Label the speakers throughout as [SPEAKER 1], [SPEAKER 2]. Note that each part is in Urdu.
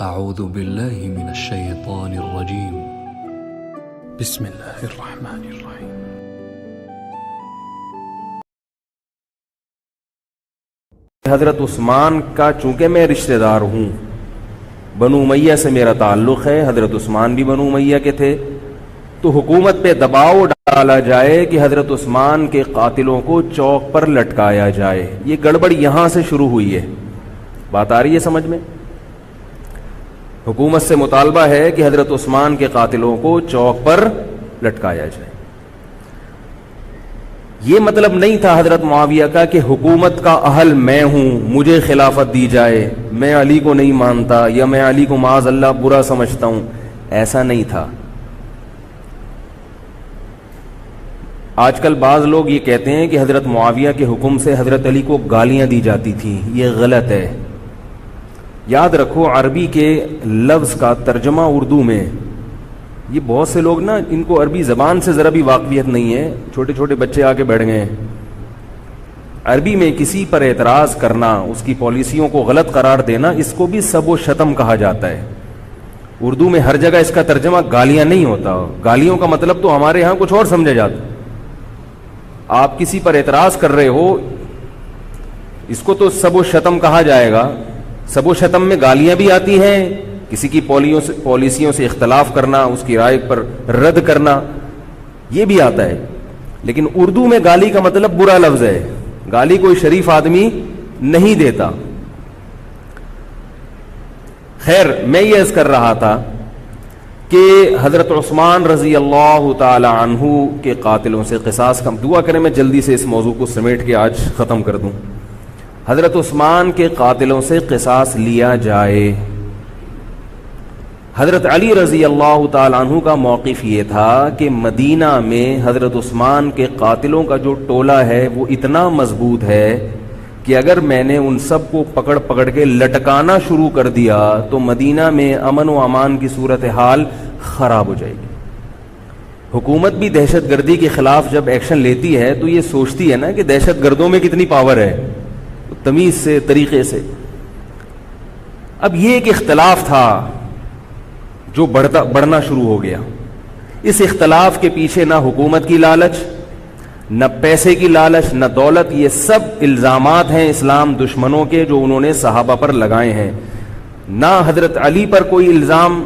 [SPEAKER 1] أعوذ بالله من الشيطان الرجيم. بسم الله الرحمن الرحيم.
[SPEAKER 2] حضرت عثمان کا چونکہ میں رشتہ دار ہوں، بنو امیہ سے میرا تعلق ہے، حضرت عثمان بھی بنو امیہ کے تھے، تو حکومت پہ دباؤ ڈالا جائے کہ حضرت عثمان کے قاتلوں کو چوک پر لٹکایا جائے۔ یہ گڑبڑ یہاں سے شروع ہوئی ہے۔ بات آ رہی ہے سمجھ میں؟ حکومت سے مطالبہ ہے کہ حضرت عثمان کے قاتلوں کو چوک پر لٹکایا جائے۔ یہ مطلب نہیں تھا حضرت معاویہ کا کہ حکومت کا اہل میں ہوں، مجھے خلافت دی جائے، میں علی کو نہیں مانتا یا میں علی کو معاذ اللہ برا سمجھتا ہوں، ایسا نہیں تھا۔ آج کل بعض لوگ یہ کہتے ہیں کہ حضرت معاویہ کے حکم سے حضرت علی کو گالیاں دی جاتی تھیں، یہ غلط ہے۔ یاد رکھو عربی کے لفظ کا ترجمہ اردو میں، یہ بہت سے لوگ نا ان کو عربی زبان سے ذرا بھی واقفیت نہیں ہے، چھوٹے چھوٹے بچے آ کے بیٹھ گئے ہیں۔ عربی میں کسی پر اعتراض کرنا، اس کی پالیسیوں کو غلط قرار دینا، اس کو بھی سب و شتم کہا جاتا ہے۔ اردو میں ہر جگہ اس کا ترجمہ گالیاں نہیں ہوتا، گالیوں کا مطلب تو ہمارے یہاں کچھ اور سمجھا جاتا۔ آپ کسی پر اعتراض کر رہے ہو، اس کو تو سب و شتم کہا جائے گا۔ سب و شتم میں گالیاں بھی آتی ہیں، کسی کی پالیسیوں سے اختلاف کرنا، اس کی رائے پر رد کرنا، یہ بھی آتا ہے۔ لیکن اردو میں گالی کا مطلب برا لفظ ہے، گالی کوئی شریف آدمی نہیں دیتا۔ خیر، میں یہ عرض کر رہا تھا کہ حضرت عثمان رضی اللہ تعالی عنہ کے قاتلوں سے قصاص کا دعا کریں، میں جلدی سے اس موضوع کو سمیٹ کے آج ختم کر دوں۔ حضرت عثمان کے قاتلوں سے قصاص لیا جائے۔ حضرت علی رضی اللہ تعالیٰ عنہ کا موقف یہ تھا کہ مدینہ میں حضرت عثمان کے قاتلوں کا جو ٹولہ ہے وہ اتنا مضبوط ہے کہ اگر میں نے ان سب کو پکڑ پکڑ کے لٹکانا شروع کر دیا تو مدینہ میں امن و امان کی صورتحال خراب ہو جائے گی۔ حکومت بھی دہشت گردی کے خلاف جب ایکشن لیتی ہے تو یہ سوچتی ہے نا کہ دہشت گردوں میں کتنی پاور ہے، تمیز سے، طریقے سے۔ اب یہ ایک اختلاف تھا جو بڑھنا شروع ہو گیا۔ اس اختلاف کے پیچھے نہ حکومت کی لالچ، نہ پیسے کی لالچ، نہ دولت، یہ سب الزامات ہیں اسلام دشمنوں کے جو انہوں نے صحابہ پر لگائے ہیں۔ نہ حضرت علی پر کوئی الزام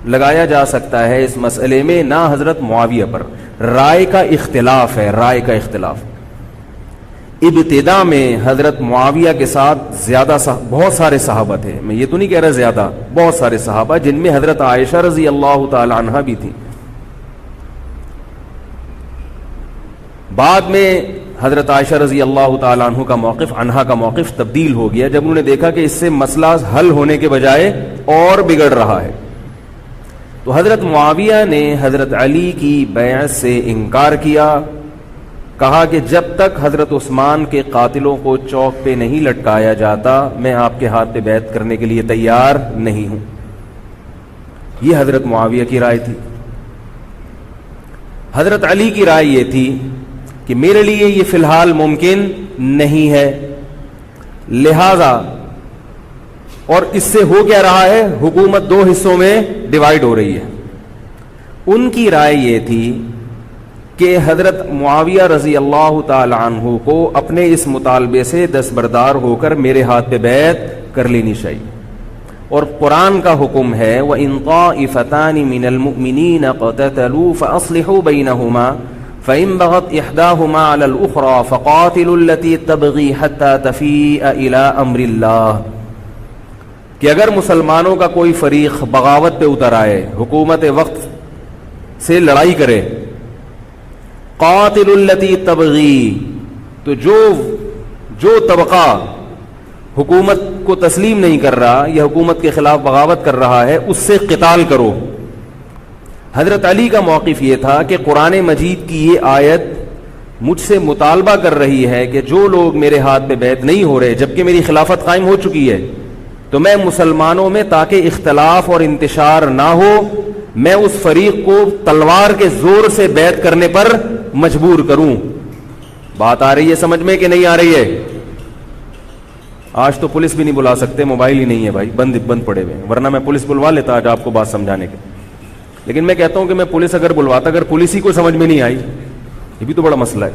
[SPEAKER 2] لگایا جا سکتا ہے اس مسئلے میں، نہ حضرت معاویہ پر۔ رائے کا اختلاف ہے، رائے کا اختلاف۔ ابتدا میں حضرت معاویہ کے ساتھ بہت سارے صحابہ تھے، میں یہ تو نہیں کہہ رہا زیادہ، بہت سارے صحابہ، جن میں حضرت عائشہ رضی اللہ تعالی عنہا بھی تھی۔ بعد میں حضرت عائشہ رضی اللہ تعالی عنہا کا موقف تبدیل ہو گیا جب انہوں نے دیکھا کہ اس سے مسئلہ حل ہونے کے بجائے اور بگڑ رہا ہے۔ تو حضرت معاویہ نے حضرت علی کی بیعت سے انکار کیا، کہا کہ جب تک حضرت عثمان کے قاتلوں کو چوک پہ نہیں لٹکایا جاتا میں آپ کے ہاتھ پہ بیعت کرنے کے لیے تیار نہیں ہوں۔ یہ حضرت معاویہ کی رائے تھی۔ حضرت علی کی رائے یہ تھی کہ میرے لیے یہ فی الحال ممکن نہیں ہے، لہذا، اور اس سے ہو کیا رہا ہے، حکومت دو حصوں میں ڈیوائیڈ ہو رہی ہے۔ ان کی رائے یہ تھی کہ حضرت معاویہ رضی اللہ تعالی عنہ کو اپنے اس مطالبے سے دستبردار ہو کر میرے ہاتھ پہ بیعت کر لینی چاہیے۔ اور قرآن کا حکم ہے وَإِن طَائِفَتَانِ مِنَ الْمُؤْمِنِينَ اقْتَتَلُوا فَأَصْلِحُوا بَيْنَهُمَا فَإِن بَغَتْ إِحْدَاهُمَا عَلَى الْأُخْرَى فَقَاتِلُوا الَّتِي تَبْغِي حَتَّى تَفِيءَ إِلَى أَمْرِ اللَّهِ، کہ اگر مسلمانوں کا کوئی فریق بغاوت پہ اتر آئے، حکومت وقت سے لڑائی کرے، قاتل التی تبغی، تو جو طبقہ حکومت کو تسلیم نہیں کر رہا یا حکومت کے خلاف بغاوت کر رہا ہے اس سے قتال کرو۔ حضرت علی کا موقف یہ تھا کہ قرآن مجید کی یہ آیت مجھ سے مطالبہ کر رہی ہے کہ جو لوگ میرے ہاتھ پہ بیعت نہیں ہو رہے جبکہ میری خلافت قائم ہو چکی ہے، تو میں مسلمانوں میں تاکہ اختلاف اور انتشار نہ ہو، میں اس فریق کو تلوار کے زور سے بیعت کرنے پر مجبور کروں۔ بات آ رہی ہے سمجھ میں کہ نہیں آ رہی ہے؟ آج تو پولیس بھی نہیں بلا سکتے، موبائل ہی نہیں ہے بھائی، بند پڑے ہوئے ہیں، ورنہ میں پولیس بلوا لیتا آج آپ کو بات سمجھانے کے. لیکن میں کہتا ہوں کہ میں پولیس اگر بلواتا، اگر پولیس ہی کو سمجھ میں نہیں آئی، یہ بھی تو بڑا مسئلہ ہے.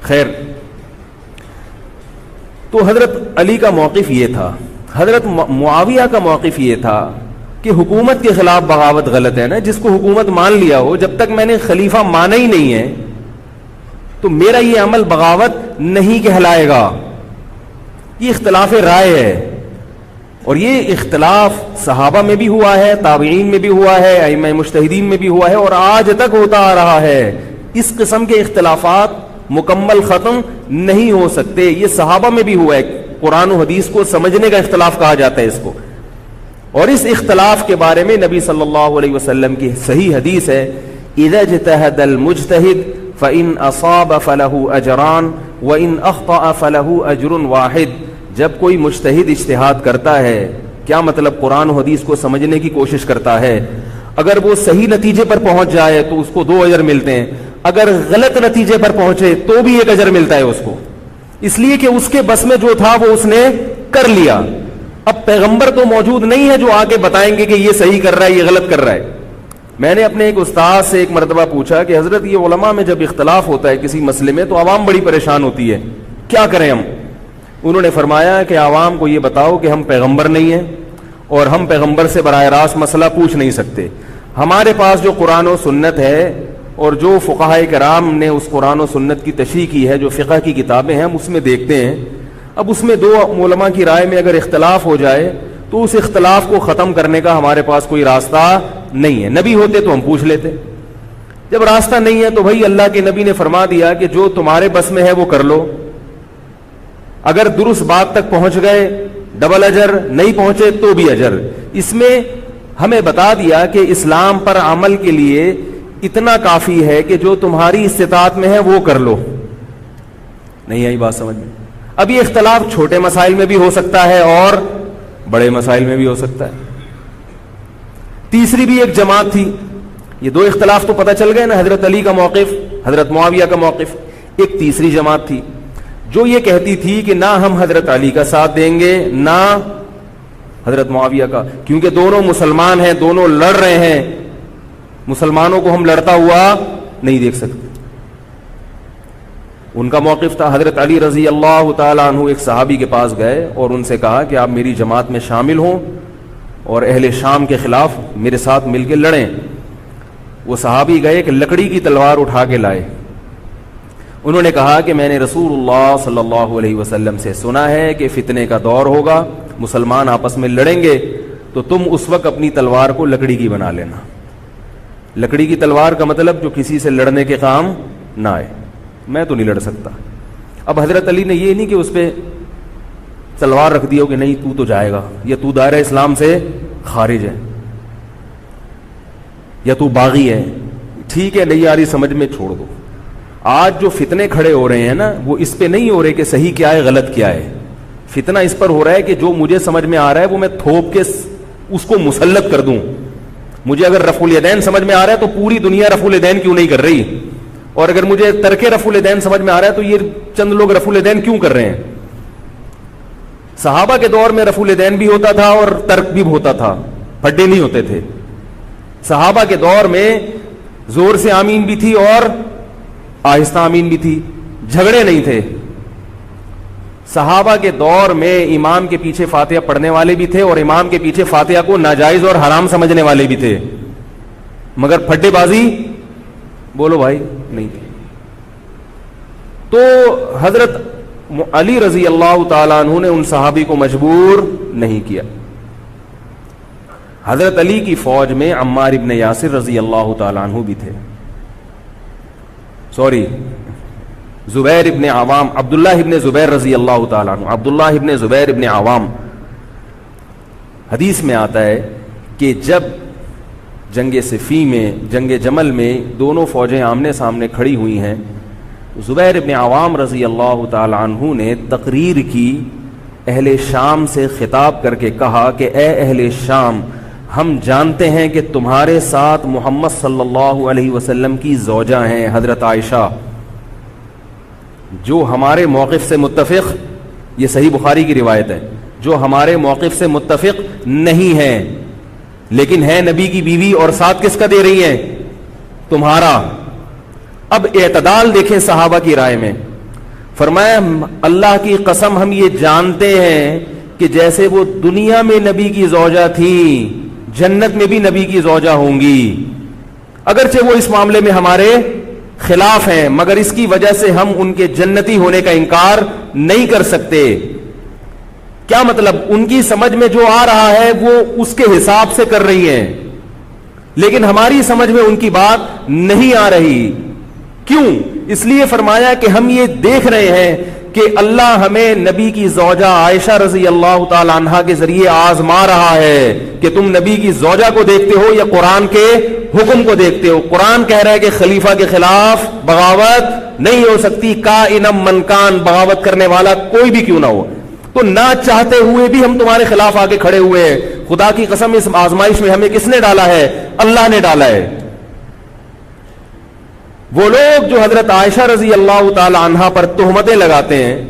[SPEAKER 2] خیر، تو حضرت علی کا موقف یہ تھا. حضرت معاویہ کا موقف یہ تھا کہ حکومت کے خلاف بغاوت غلط ہے نا. جس کو حکومت مان لیا ہو، جب تک میں نے خلیفہ مانا ہی نہیں ہے تو میرا یہ عمل بغاوت نہیں کہلائے گا. یہ اختلاف رائے ہے، اور یہ اختلاف صحابہ میں بھی ہوا ہے، تابعین میں بھی ہوا ہے، ائمہ مجتہدین میں بھی ہوا ہے، اور آج تک ہوتا آ رہا ہے. اس قسم کے اختلافات مکمل ختم نہیں ہو سکتے. یہ صحابہ میں بھی ہوا ہے. قرآن و حدیث کو سمجھنے کا اختلاف کہا جاتا ہے اس کو. اور اس اختلاف کے بارے میں نبی صلی اللہ علیہ وسلم کی صحیح حدیث ہے، اذا اجتہد المجتہد فإن أصاب فله أجران وإن أخطأ فله أجر واحد. جب کوئی مجتہد اجتہاد کرتا ہے، کیا مطلب؟ قرآن و حدیث کو سمجھنے کی کوشش کرتا ہے، اگر وہ صحیح نتیجے پر پہنچ جائے تو اس کو 2 اجر ملتے ہیں، اگر غلط نتیجے پر پہنچے تو بھی 1 اجر ملتا ہے اس کو، اس لیے کہ اس کے بس میں جو تھا وہ اس نے کر لیا. اب پیغمبر تو موجود نہیں ہے جو آگے بتائیں گے کہ یہ صحیح کر رہا ہے، یہ غلط کر رہا ہے. میں نے اپنے ایک استاد سے ایک مرتبہ پوچھا کہ حضرت یہ علماء میں جب اختلاف ہوتا ہے کسی مسئلے میں تو عوام بڑی پریشان ہوتی ہے، کیا کریں ہم؟ انہوں نے فرمایا کہ عوام کو یہ بتاؤ کہ ہم پیغمبر نہیں ہیں اور ہم پیغمبر سے براہ راست مسئلہ پوچھ نہیں سکتے. ہمارے پاس جو قرآن و سنت ہے اور جو فقہائے کرام نے اس قرآن و سنت کی تشریح کی ہے، جو فقہ کی کتابیں ہیں، ہم اس میں دیکھتے ہیں. اب اس میں 2 علماء کی رائے میں اگر اختلاف ہو جائے تو اس اختلاف کو ختم کرنے کا ہمارے پاس کوئی راستہ نہیں ہے. نبی ہوتے تو ہم پوچھ لیتے. جب راستہ نہیں ہے تو بھائی اللہ کے نبی نے فرما دیا کہ جو تمہارے بس میں ہے وہ کر لو. اگر درست بات تک پہنچ گئے ڈبل اجر، نہیں پہنچے تو بھی اجر. اس میں ہمیں بتا دیا کہ اسلام پر عمل کے لیے اتنا کافی ہے کہ جو تمہاری استطاعت میں ہے وہ کر لو. نہیں آئی بات سمجھ میں؟ اب یہ اختلاف چھوٹے مسائل میں بھی ہو سکتا ہے اور بڑے مسائل میں بھی ہو سکتا ہے. تیسری بھی ایک جماعت تھی. یہ 2 اختلاف تو پتہ چل گئے نا، حضرت علی کا موقف، حضرت معاویہ کا موقف. ایک تیسری جماعت تھی جو یہ کہتی تھی کہ نہ ہم حضرت علی کا ساتھ دیں گے نہ حضرت معاویہ کا، کیونکہ دونوں مسلمان ہیں، دونوں لڑ رہے ہیں، مسلمانوں کو ہم لڑتا ہوا نہیں دیکھ سکتے. ان کا موقف تھا حضرت علی رضی اللہ تعالیٰ عنہ ایک صحابی کے پاس گئے اور ان سے کہا کہ آپ میری جماعت میں شامل ہوں اور اہل شام کے خلاف میرے ساتھ مل کے لڑیں. وہ صحابی گئے کہ لکڑی کی تلوار اٹھا کے لائے. انہوں نے کہا کہ میں نے رسول اللہ صلی اللہ علیہ وسلم سے سنا ہے کہ فتنے کا دور ہوگا، مسلمان آپس میں لڑیں گے، تو تم اس وقت اپنی تلوار کو لکڑی کی بنا لینا. لکڑی کی تلوار کا مطلب جو کسی سے لڑنے کے کام نہ آئے. میں تو نہیں لڑ سکتا. اب حضرت علی نے یہ نہیں کہ اس پہ تلوار رکھ دیا کہ نہیں تو جائے گا، یا تو دائرہ اسلام سے خارج ہے، یا تو باغی ہے، ٹھیک ہے نہیں آ رہی سمجھ میں چھوڑ دو. آج جو فتنے کھڑے ہو رہے ہیں نا، وہ اس پہ نہیں ہو رہے کہ صحیح کیا ہے غلط کیا ہے. فتنہ اس پر ہو رہا ہے کہ جو مجھے سمجھ میں آ رہا ہے وہ میں تھوپ کے اس کو مسلط کر دوں. مجھے اگر رفع الیدین سمجھ میں آ رہا ہے تو پوری دنیا رفع الیدین کیوں نہیں کر رہی، اور اگر مجھے ترک رفع الیدین سمجھ میں آ رہا ہے تو یہ چند لوگ رفع الیدین کیوں کر رہے ہیں. صحابہ کے دور میں رفع الیدین بھی ہوتا تھا اور ترک بھی ہوتا تھا، پھڈے نہیں ہوتے تھے. صحابہ کے دور میں زور سے آمین بھی تھی اور آہستہ آمین بھی تھی، جھگڑے نہیں تھے. صحابہ کے دور میں امام کے پیچھے فاتحہ پڑھنے والے بھی تھے اور امام کے پیچھے فاتحہ کو ناجائز اور حرام سمجھنے والے بھی تھے، مگر پھڈے بازی بولو بھائی نہیں تھی. تو حضرت علی رضی اللہ تعالیٰ عنہ نے ان صحابی کو مجبور نہیں کیا. حضرت علی کی فوج میں عمار ابن یاسر رضی اللہ تعالیٰ عنہ بھی تھے، زبیر ابن عوام، عبداللہ ابن زبیر رضی اللہ تعالیٰ عنہ، عبداللہ ابن زبیر ابن عوام. حدیث میں آتا ہے کہ جب جنگ صفین میں، جنگ جمل میں دونوں فوجیں آمنے سامنے کھڑی ہوئی ہیں، زبیر ابن عوام رضی اللہ تعالیٰ عنہ نے تقریر کی، اہل شام سے خطاب کر کے کہا کہ اے اہل شام، ہم جانتے ہیں کہ تمہارے ساتھ محمد صلی اللہ علیہ وسلم کی زوجہ ہیں حضرت عائشہ، جو ہمارے موقف سے متفق یہ صحیح بخاری کی روایت ہے, جو ہمارے موقف سے متفق نہیں ہے, لیکن ہے نبی کی بیوی اور ساتھ کس کا دے رہی ہیں؟ تمہارا. اب اعتدال دیکھیں صحابہ کی رائے میں. فرمایا اللہ کی قسم ہم یہ جانتے ہیں کہ جیسے وہ دنیا میں نبی کی زوجہ تھی, جنت میں بھی نبی کی زوجہ ہوں گی, اگرچہ وہ اس معاملے میں ہمارے خلاف ہیں, مگر اس کی وجہ سے ہم ان کے جنتی ہونے کا انکار نہیں کر سکتے. کیا مطلب؟ ان کی سمجھ میں جو آ رہا ہے وہ اس کے حساب سے کر رہی ہیں, لیکن ہماری سمجھ میں ان کی بات نہیں آ رہی. کیوں؟ اس لیے فرمایا کہ ہم یہ دیکھ رہے ہیں کہ اللہ ہمیں نبی کی زوجہ عائشہ رضی اللہ تعالی عنہا کے ذریعے آزما رہا ہے کہ تم نبی کی زوجہ کو دیکھتے ہو یا قرآن کے حکم کو دیکھتے ہو. قرآن کہہ رہا ہے کہ خلیفہ کے خلاف بغاوت نہیں ہو سکتی, کائنم من کان, بغاوت کرنے والا کوئی بھی کیوں نہ ہو. تو نہ چاہتے ہوئے بھی ہم تمہارے خلاف آ کے کھڑے ہوئے ہیں. خدا کی قسم اس آزمائش میں ہمیں کس نے ڈالا ہے؟ اللہ نے ڈالا ہے. وہ لوگ جو حضرت عائشہ رضی اللہ تعالی عنہا پر تہمتیں لگاتے ہیں,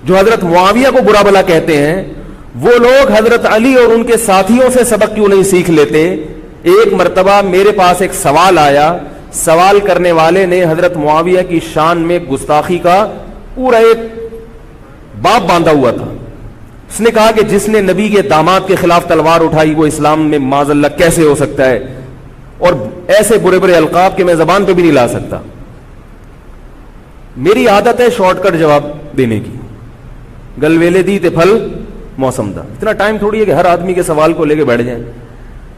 [SPEAKER 2] جو حضرت معاویہ کو برا بھلا کہتے ہیں, وہ لوگ حضرت علی اور ان کے ساتھیوں سے سبق کیوں نہیں سیکھ لیتے؟ ایک مرتبہ میرے پاس ایک سوال آیا, سوال کرنے والے نے حضرت معاویہ کی شان میں گستاخی کا پورا ایک باب باندھا ہوا تھا. اس نے کہا کہ جس نے نبی کے داماد کے خلاف تلوار اٹھائی وہ اسلام میں معاذ اللہ کیسے ہو سکتا ہے, اور ایسے برے برے القاب کہ میں زبان پہ بھی نہیں لا سکتا. میری عادت ہے شارٹ کٹ جواب دینے کی, گلویلے دی تے پھل موسم دا. اتنا ٹائم تھوڑی ہے کہ ہر آدمی کے سوال کو لے کے بیٹھ جائیں.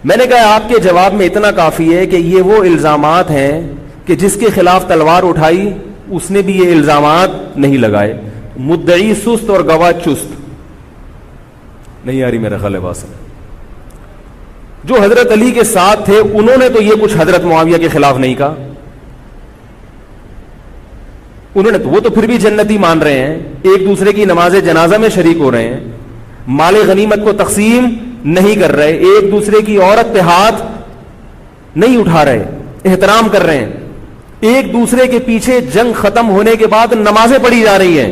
[SPEAKER 2] میں نے کہا آپ کے جواب میں اتنا کافی ہے کہ یہ وہ الزامات ہیں کہ جس کے خلاف تلوار اٹھائی اس نے بھی یہ الزامات نہیں لگائے. مدعی سست اور گواہ چست. نہیں آ رہی میرا خیال ہے بات. جو حضرت علی کے ساتھ تھے انہوں نے تو یہ کچھ حضرت معاویہ کے خلاف نہیں کہا. انہوں نے تو, وہ تو پھر بھی جنتی مان رہے ہیں, ایک دوسرے کی نماز جنازہ میں شریک ہو رہے ہیں, مال غنیمت کو تقسیم نہیں کر رہے, ایک دوسرے کی عورت پہ ہاتھ نہیں اٹھا رہے, احترام کر رہے ہیں, ایک دوسرے کے پیچھے جنگ ختم ہونے کے بعد نمازیں پڑھی جا رہی ہیں.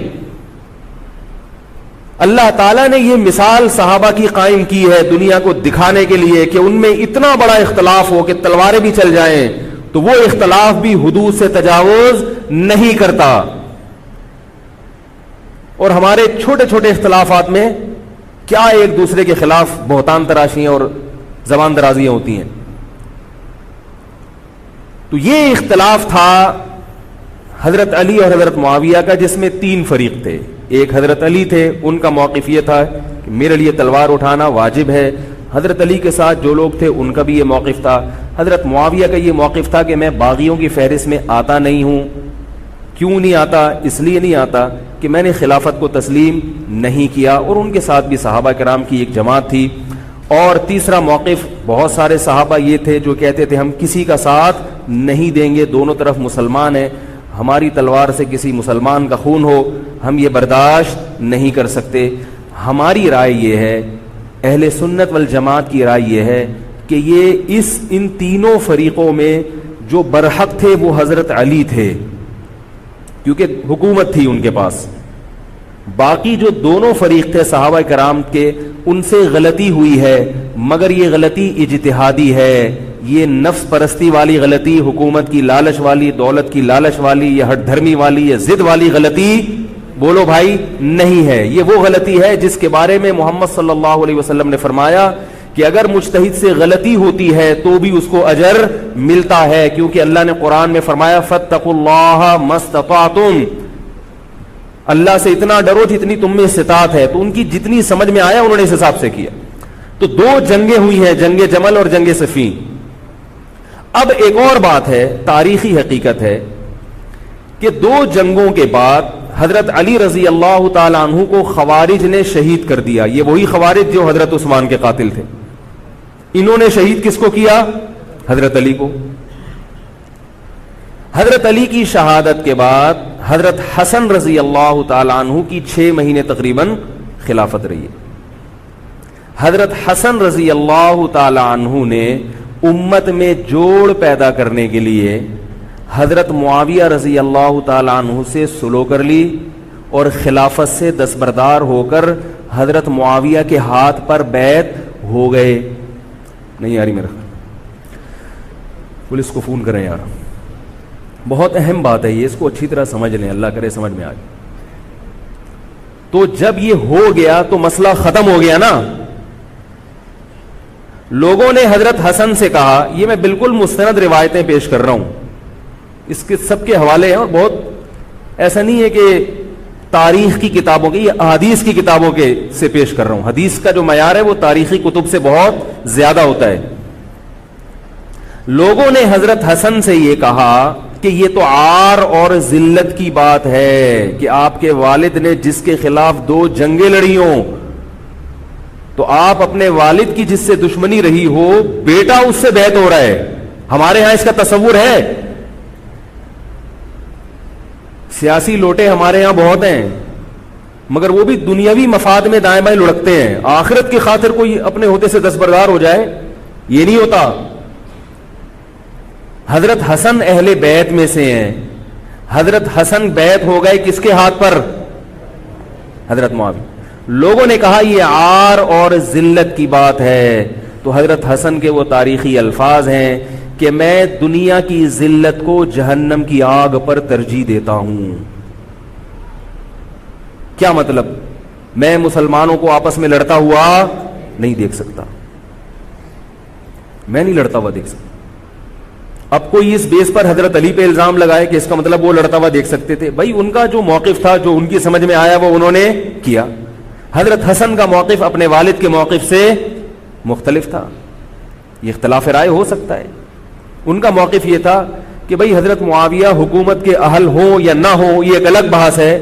[SPEAKER 2] اللہ تعالیٰ نے یہ مثال صحابہ کی قائم کی ہے دنیا کو دکھانے کے لیے کہ ان میں اتنا بڑا اختلاف ہو کہ تلواریں بھی چل جائیں تو وہ اختلاف بھی حدود سے تجاوز نہیں کرتا. اور ہمارے چھوٹے چھوٹے اختلافات میں کیا ایک دوسرے کے خلاف بہتان تراشیاں اور زبان درازیاں ہوتی ہیں. تو یہ اختلاف تھا حضرت علی اور حضرت معاویہ کا, جس میں تین فریق تھے. ایک حضرت علی تھے, ان کا موقف یہ تھا کہ میرے لیے تلوار اٹھانا واجب ہے. حضرت علی کے ساتھ جو لوگ تھے ان کا بھی یہ موقف تھا. حضرت معاویہ کا یہ موقف تھا کہ میں باغیوں کی فہرست میں آتا نہیں ہوں. کیوں نہیں آتا؟ اس لیے نہیں آتا کہ میں نے خلافت کو تسلیم نہیں کیا, اور ان کے ساتھ بھی صحابہ کرام کی ایک جماعت تھی. اور تیسرا موقف, بہت سارے صحابہ یہ تھے جو کہتے تھے ہم کسی کا ساتھ نہیں دیں گے, دونوں طرف مسلمان ہیں, ہماری تلوار سے کسی مسلمان کا خون ہو ہم یہ برداشت نہیں کر سکتے. ہماری رائے یہ ہے, اہل سنت والجماعت کی رائے یہ ہے کہ یہ ان تینوں فریقوں میں جو برحق تھے وہ حضرت علی تھے, کیونکہ حکومت تھی ان کے پاس. باقی جو دونوں فریق تھے صحابہ کرام کے, ان سے غلطی ہوئی ہے, مگر یہ غلطی اجتہادی ہے. یہ نفس پرستی والی غلطی, حکومت کی لالچ والی, دولت کی لالچ والی, یا ہٹ دھرمی والی, یا ضد والی غلطی بولو بھائی نہیں ہے. یہ وہ غلطی ہے جس کے بارے میں محمد صلی اللہ علیہ وسلم نے فرمایا کہ اگر مجتہد سے غلطی ہوتی ہے تو بھی اس کو اجر ملتا ہے, کیونکہ اللہ نے قرآن میں فرمایا فاتقوا اللہ ما استطعتم, اللہ سے اتنا ڈرو جتنی تم میں استطاعت ہے. تو ان کی جتنی سمجھ میں آیا انہوں نے اس حساب سے کیا. تو دو جنگیں ہوئی ہیں, جنگ جمل اور جنگ صفین. اب ایک اور بات ہے, تاریخی حقیقت ہے کہ دو جنگوں کے بعد حضرت علی رضی اللہ تعالی عنہ کو خوارج نے شہید کر دیا. یہ وہی خوارج جو حضرت عثمان کے قاتل تھے. انہوں نے شہید کس کو کیا؟ حضرت علی کو. حضرت علی کی شہادت کے بعد حضرت حسن رضی اللہ تعالی عنہ کی 6 مہینے تقریباً خلافت رہی ہے. حضرت حسن رضی اللہ تعالی عنہ نے امت میں جوڑ پیدا کرنے کے لیے حضرت معاویہ رضی اللہ تعالی عنہ سے سلو کر لی, اور خلافت سے دستبردار ہو کر حضرت معاویہ کے ہاتھ پر بیعت ہو گئے. نہیں آ رہی میرا؟ پولیس کو فون کریں یار, بہت اہم بات ہے یہ, اس کو اچھی طرح سمجھ لیں, اللہ کرے سمجھ میں آ جائے. تو جب یہ ہو گیا تو مسئلہ ختم ہو گیا نا. لوگوں نے حضرت حسن سے کہا, یہ میں بالکل مستند روایتیں پیش کر رہا ہوں, اس کے سب کے حوالے ہیں, اور بہت ایسا نہیں ہے کہ تاریخ کی کتابوں کے, یہ احادیث کی کتابوں کے سے پیش کر رہا ہوں. حدیث کا جو معیار ہے وہ تاریخی کتب سے بہت زیادہ ہوتا ہے. لوگوں نے حضرت حسن سے یہ کہا کہ یہ تو عار اور ذلت کی بات ہے کہ آپ کے والد نے جس کے خلاف 2 جنگیں لڑی ہوں, تو آپ اپنے والد کی جس سے دشمنی رہی ہو, بیٹا اس سے بیعت ہو رہا ہے. ہمارے ہاں اس کا تصور ہے. سیاسی لوٹے ہمارے ہاں بہت ہیں, مگر وہ بھی دنیاوی مفاد میں دائیں بائیں لڑکتے ہیں. آخرت کی خاطر کوئی اپنے ہوتے سے دستبردار ہو جائے, یہ نہیں ہوتا. حضرت حسن اہل بیت میں سے ہیں. حضرت حسن بیعت ہو گئے کس کے ہاتھ پر؟ حضرت معاویہ. لوگوں نے کہا یہ عار اور ذلت کی بات ہے. تو حضرت حسن کے وہ تاریخی الفاظ ہیں کہ میں دنیا کی ذلت کو جہنم کی آگ پر ترجیح دیتا ہوں. کیا مطلب؟ میں مسلمانوں کو آپس میں لڑتا ہوا نہیں دیکھ سکتا, میں نہیں لڑتا ہوا دیکھ سکتا. اب کوئی اس بیس پر حضرت علی پہ الزام لگائے کہ اس کا مطلب وہ لڑتا ہوا دیکھ سکتے تھے. بھائی ان کا جو موقف تھا, جو ان کی سمجھ میں آیا وہ انہوں نے کیا. حضرت حسن کا موقف اپنے والد کے موقف سے مختلف تھا. یہ اختلاف رائے ہو سکتا ہے. ان کا موقف یہ تھا کہ بھئی حضرت معاویہ حکومت کے اہل ہو یا نہ ہو یہ ایک الگ بحث ہے.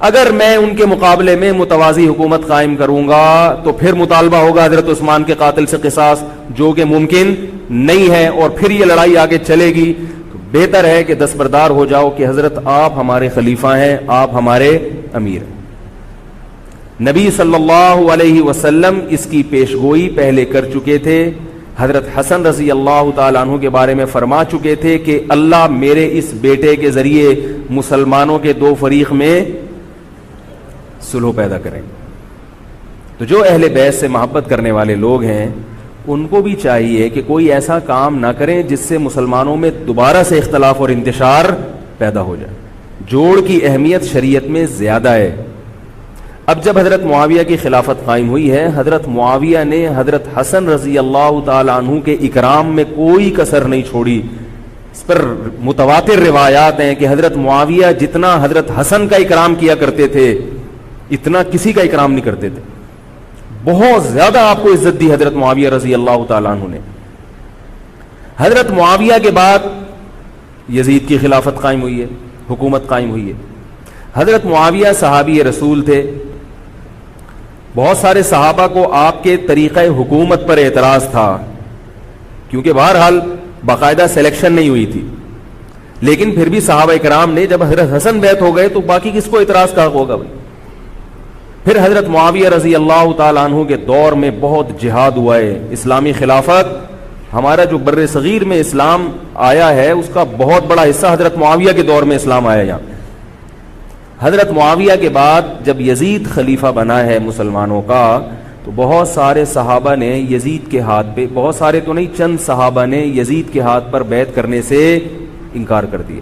[SPEAKER 2] اگر میں ان کے مقابلے میں متوازی حکومت قائم کروں گا تو پھر مطالبہ ہوگا حضرت عثمان کے قاتل سے قصاص, جو کہ ممکن نہیں ہے, اور پھر یہ لڑائی آگے چلے گی. تو بہتر ہے کہ دستبردار ہو جاؤ کہ حضرت آپ ہمارے خلیفہ ہیں, آپ ہمارے امیر ہیں. نبی صلی اللہ علیہ وسلم اس کی پیشگوئی پہلے کر چکے تھے. حضرت حسن رضی اللہ تعالیٰ عنہ کے بارے میں فرما چکے تھے کہ اللہ میرے اس بیٹے کے ذریعے مسلمانوں کے 2 فریق میں صلح پیدا کریں. تو جو اہل بیت سے محبت کرنے والے لوگ ہیں ان کو بھی چاہیے کہ کوئی ایسا کام نہ کریں جس سے مسلمانوں میں دوبارہ سے اختلاف اور انتشار پیدا ہو جائے. جوڑ کی اہمیت شریعت میں زیادہ ہے. اب جب حضرت معاویہ کی خلافت قائم ہوئی ہے, حضرت معاویہ نے حضرت حسن رضی اللہ تعالی عنہ کے اکرام میں کوئی کسر نہیں چھوڑی. اس پر متواتر روایات ہیں کہ حضرت معاویہ جتنا حضرت حسن کا اکرام کیا کرتے تھے اتنا کسی کا اکرام نہیں کرتے تھے. بہت زیادہ آپ کو عزت دی حضرت معاویہ رضی اللہ تعالیٰ عنہ نے. حضرت معاویہ کے بعد یزید کی خلافت قائم ہوئی ہے, حکومت قائم ہوئی ہے. حضرت معاویہ صحابی رسول تھے. بہت سارے صحابہ کو آپ کے طریقہ حکومت پر اعتراض تھا, کیونکہ بہرحال باقاعدہ سلیکشن نہیں ہوئی تھی. لیکن پھر بھی صحابہ کرام نے, جب حضرت حسن بیعت ہو گئے تو باقی کس کو اعتراض کا ہوگا بھائی. پھر حضرت معاویہ رضی اللہ تعالیٰ عنہ کے دور میں بہت جہاد ہوا ہے. اسلامی خلافت, ہمارا جو بر صغیر میں اسلام آیا ہے اس کا بہت بڑا حصہ حضرت معاویہ کے دور میں اسلام آیا یہاں. حضرت معاویہ کے بعد جب یزید خلیفہ بنا ہے مسلمانوں کا, تو بہت سارے صحابہ نے یزید کے ہاتھ پہ, بہت سارے تو نہیں, چند صحابہ نے یزید کے ہاتھ پر بیعت کرنے سے انکار کر دیا.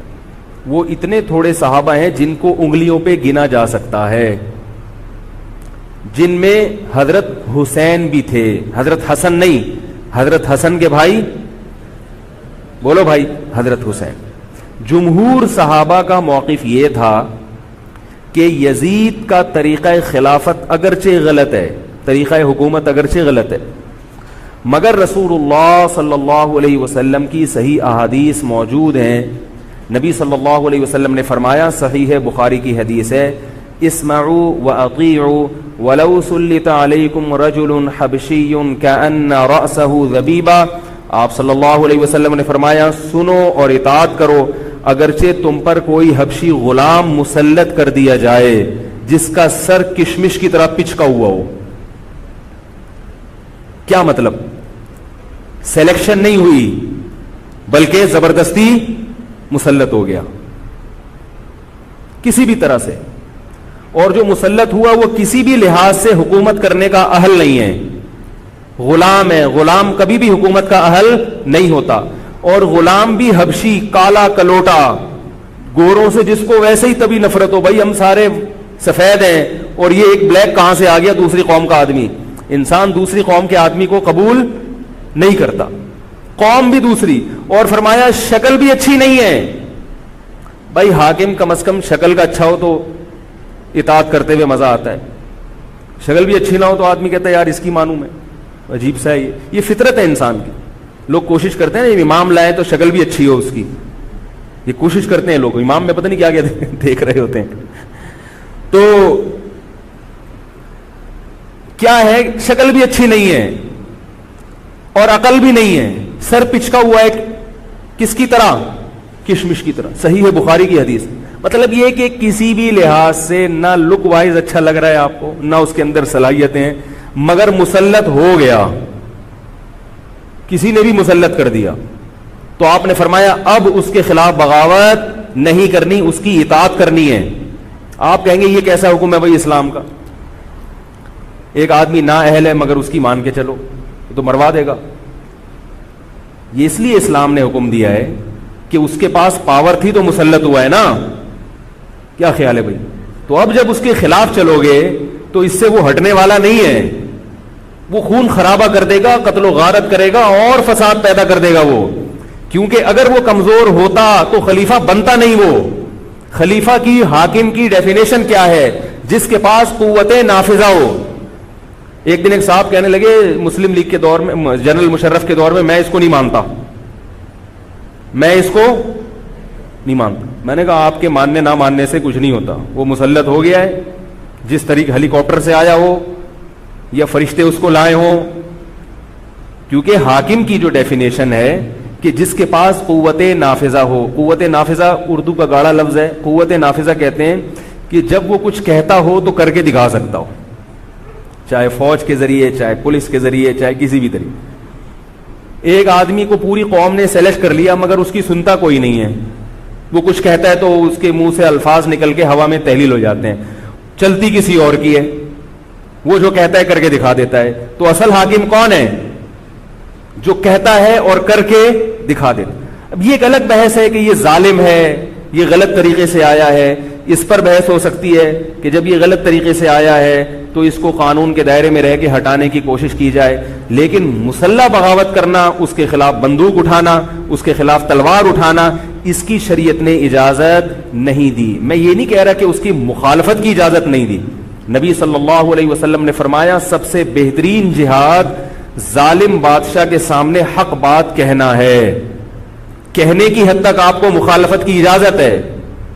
[SPEAKER 2] وہ اتنے تھوڑے صحابہ ہیں جن کو انگلیوں پہ گنا جا سکتا ہے, جن میں حضرت حسین بھی تھے, حضرت حسن نہیں, حضرت حسن کے بھائی, بولو بھائی, حضرت حسین. جمہور صحابہ کا موقف یہ تھا کہ یزید کا طریقہ خلافت اگرچہ غلط ہے, طریقہ حکومت اگرچہ غلط ہے, مگر رسول اللہ صلی اللہ علیہ وسلم کی صحیح احادیث موجود ہیں. نبی صلی اللہ علیہ وسلم نے فرمایا, صحیح بخاری کی حدیث ہے, اسمعوا واطیعوا ولو سلط علیکم رجل حبشی کأن رأسہ ذبیبہ. آپ صلی اللہ علیہ وسلم نے فرمایا, سنو اور اطاعت کرو اگرچہ تم پر کوئی حبشی غلام مسلط کر دیا جائے جس کا سر کشمش کی طرح پچکا ہوا ہو. کیا مطلب؟ سلیکشن نہیں ہوئی بلکہ زبردستی مسلط ہو گیا کسی بھی طرح سے. اور جو مسلط ہوا وہ کسی بھی لحاظ سے حکومت کرنے کا اہل نہیں ہے، غلام ہے. غلام کبھی بھی حکومت کا اہل نہیں ہوتا. اور غلام بھی حبشی، کالا کلوٹا، گوروں سے جس کو ویسے ہی تبھی نفرت ہو، بھائی ہم سارے سفید ہیں اور یہ ایک بلیک کہاں سے آ گیا دوسری قوم کا آدمی. انسان دوسری قوم کے آدمی کو قبول نہیں کرتا، قوم بھی دوسری. اور فرمایا شکل بھی اچھی نہیں ہے. بھائی حاکم کم از کم شکل کا اچھا ہو تو اطاعت کرتے ہوئے مزہ آتا ہے. شکل بھی اچھی نہ ہو تو آدمی کہتا ہے یار اس کی مانوں میں. عجیب سا ہے یہ فطرت ہے انسان کی. لوگ کوشش کرتے ہیں امام لائے تو شکل بھی اچھی ہو اس کی، یہ کوشش کرتے ہیں لوگ. امام میں پتہ نہیں کیا کیا دیکھ رہے ہوتے ہیں. تو کیا ہے، شکل بھی اچھی نہیں ہے اور عقل بھی نہیں ہے، سر پچکا ہوا ہے کس کی طرح، کشمش کی طرح. صحیح ہے بخاری کی حدیث. مطلب یہ کہ کسی بھی لحاظ سے نہ لک وائز اچھا لگ رہا ہے آپ کو، نہ اس کے اندر صلاحیتیں ہیں، مگر مسلط ہو گیا، کسی نے بھی مسلط کر دیا. تو آپ نے فرمایا اب اس کے خلاف بغاوت نہیں کرنی، اس کی اطاعت کرنی ہے. آپ کہیں گے یہ کیسا حکم ہے بھائی اسلام کا، ایک آدمی نا اہل ہے مگر اس کی مان کے چلو تو مروا دے گا. یہ اس لیے اسلام نے حکم دیا ہے کہ اس کے پاس پاور تھی تو مسلط ہوا ہے نا. کیا خیال ہے بھائی؟ تو اب جب اس کے خلاف چلو گے تو اس سے وہ ہٹنے والا نہیں ہے، وہ خون خرابہ کر دے گا، قتل و غارت کرے گا اور فساد پیدا کر دے گا وہ. کیونکہ اگر وہ کمزور ہوتا تو خلیفہ بنتا نہیں. وہ خلیفہ کی، حاکم کی ڈیفینیشن کیا ہے؟ جس کے پاس قوت نافذہ ہو. ایک دن ایک صاحب کہنے لگے مسلم لیگ کے دور میں، جنرل مشرف کے دور میں اس کو نہیں مانتا، میں اس کو نہیں مانتا. میں نے کہا آپ کے ماننے نہ ماننے سے کچھ نہیں ہوتا. وہ مسلط ہو گیا ہے، جس طریقے ہیلی کاپٹر سے آیا ہو یا فرشتے اس کو لائے ہوں. کیونکہ حاکم کی جو ڈیفینیشن ہے کہ جس کے پاس قوت نافذہ ہو. قوت نافذہ اردو کا گاڑا لفظ ہے. قوت نافذہ کہتے ہیں کہ جب وہ کچھ کہتا ہو تو کر کے دکھا سکتا ہو، چاہے فوج کے ذریعے، چاہے پولیس کے ذریعے، چاہے کسی بھی طریقے. ایک آدمی کو پوری قوم نے سلیکٹ کر لیا مگر اس کی سنتا کوئی نہیں ہے. وہ کچھ کہتا ہے تو اس کے منہ سے الفاظ نکل کے ہوا میں تحلیل ہو جاتے ہیں. چلتی کسی اور کی ہے، وہ جو کہتا ہے کر کے دکھا دیتا ہے. تو اصل حاکم کون ہے؟ جو کہتا ہے اور کر کے دکھا دیتا. اب یہ ایک الگ بحث ہے کہ یہ ظالم ہے، یہ غلط طریقے سے آیا ہے. اس پر بحث ہو سکتی ہے کہ جب یہ غلط طریقے سے آیا ہے تو اس کو قانون کے دائرے میں رہ کے ہٹانے کی کوشش کی جائے. لیکن مسلح بغاوت کرنا، اس کے خلاف بندوق اٹھانا، اس کے خلاف تلوار اٹھانا، اس کی شریعت نے اجازت نہیں دی. میں یہ نہیں کہہ رہا کہ اس کی مخالفت کی اجازت نہیں دی. نبی صلی اللہ علیہ وسلم نے فرمایا سب سے بہترین جہاد ظالم بادشاہ کے سامنے حق بات کہنا ہے. کہنے کی حد تک آپ کو مخالفت کی اجازت ہے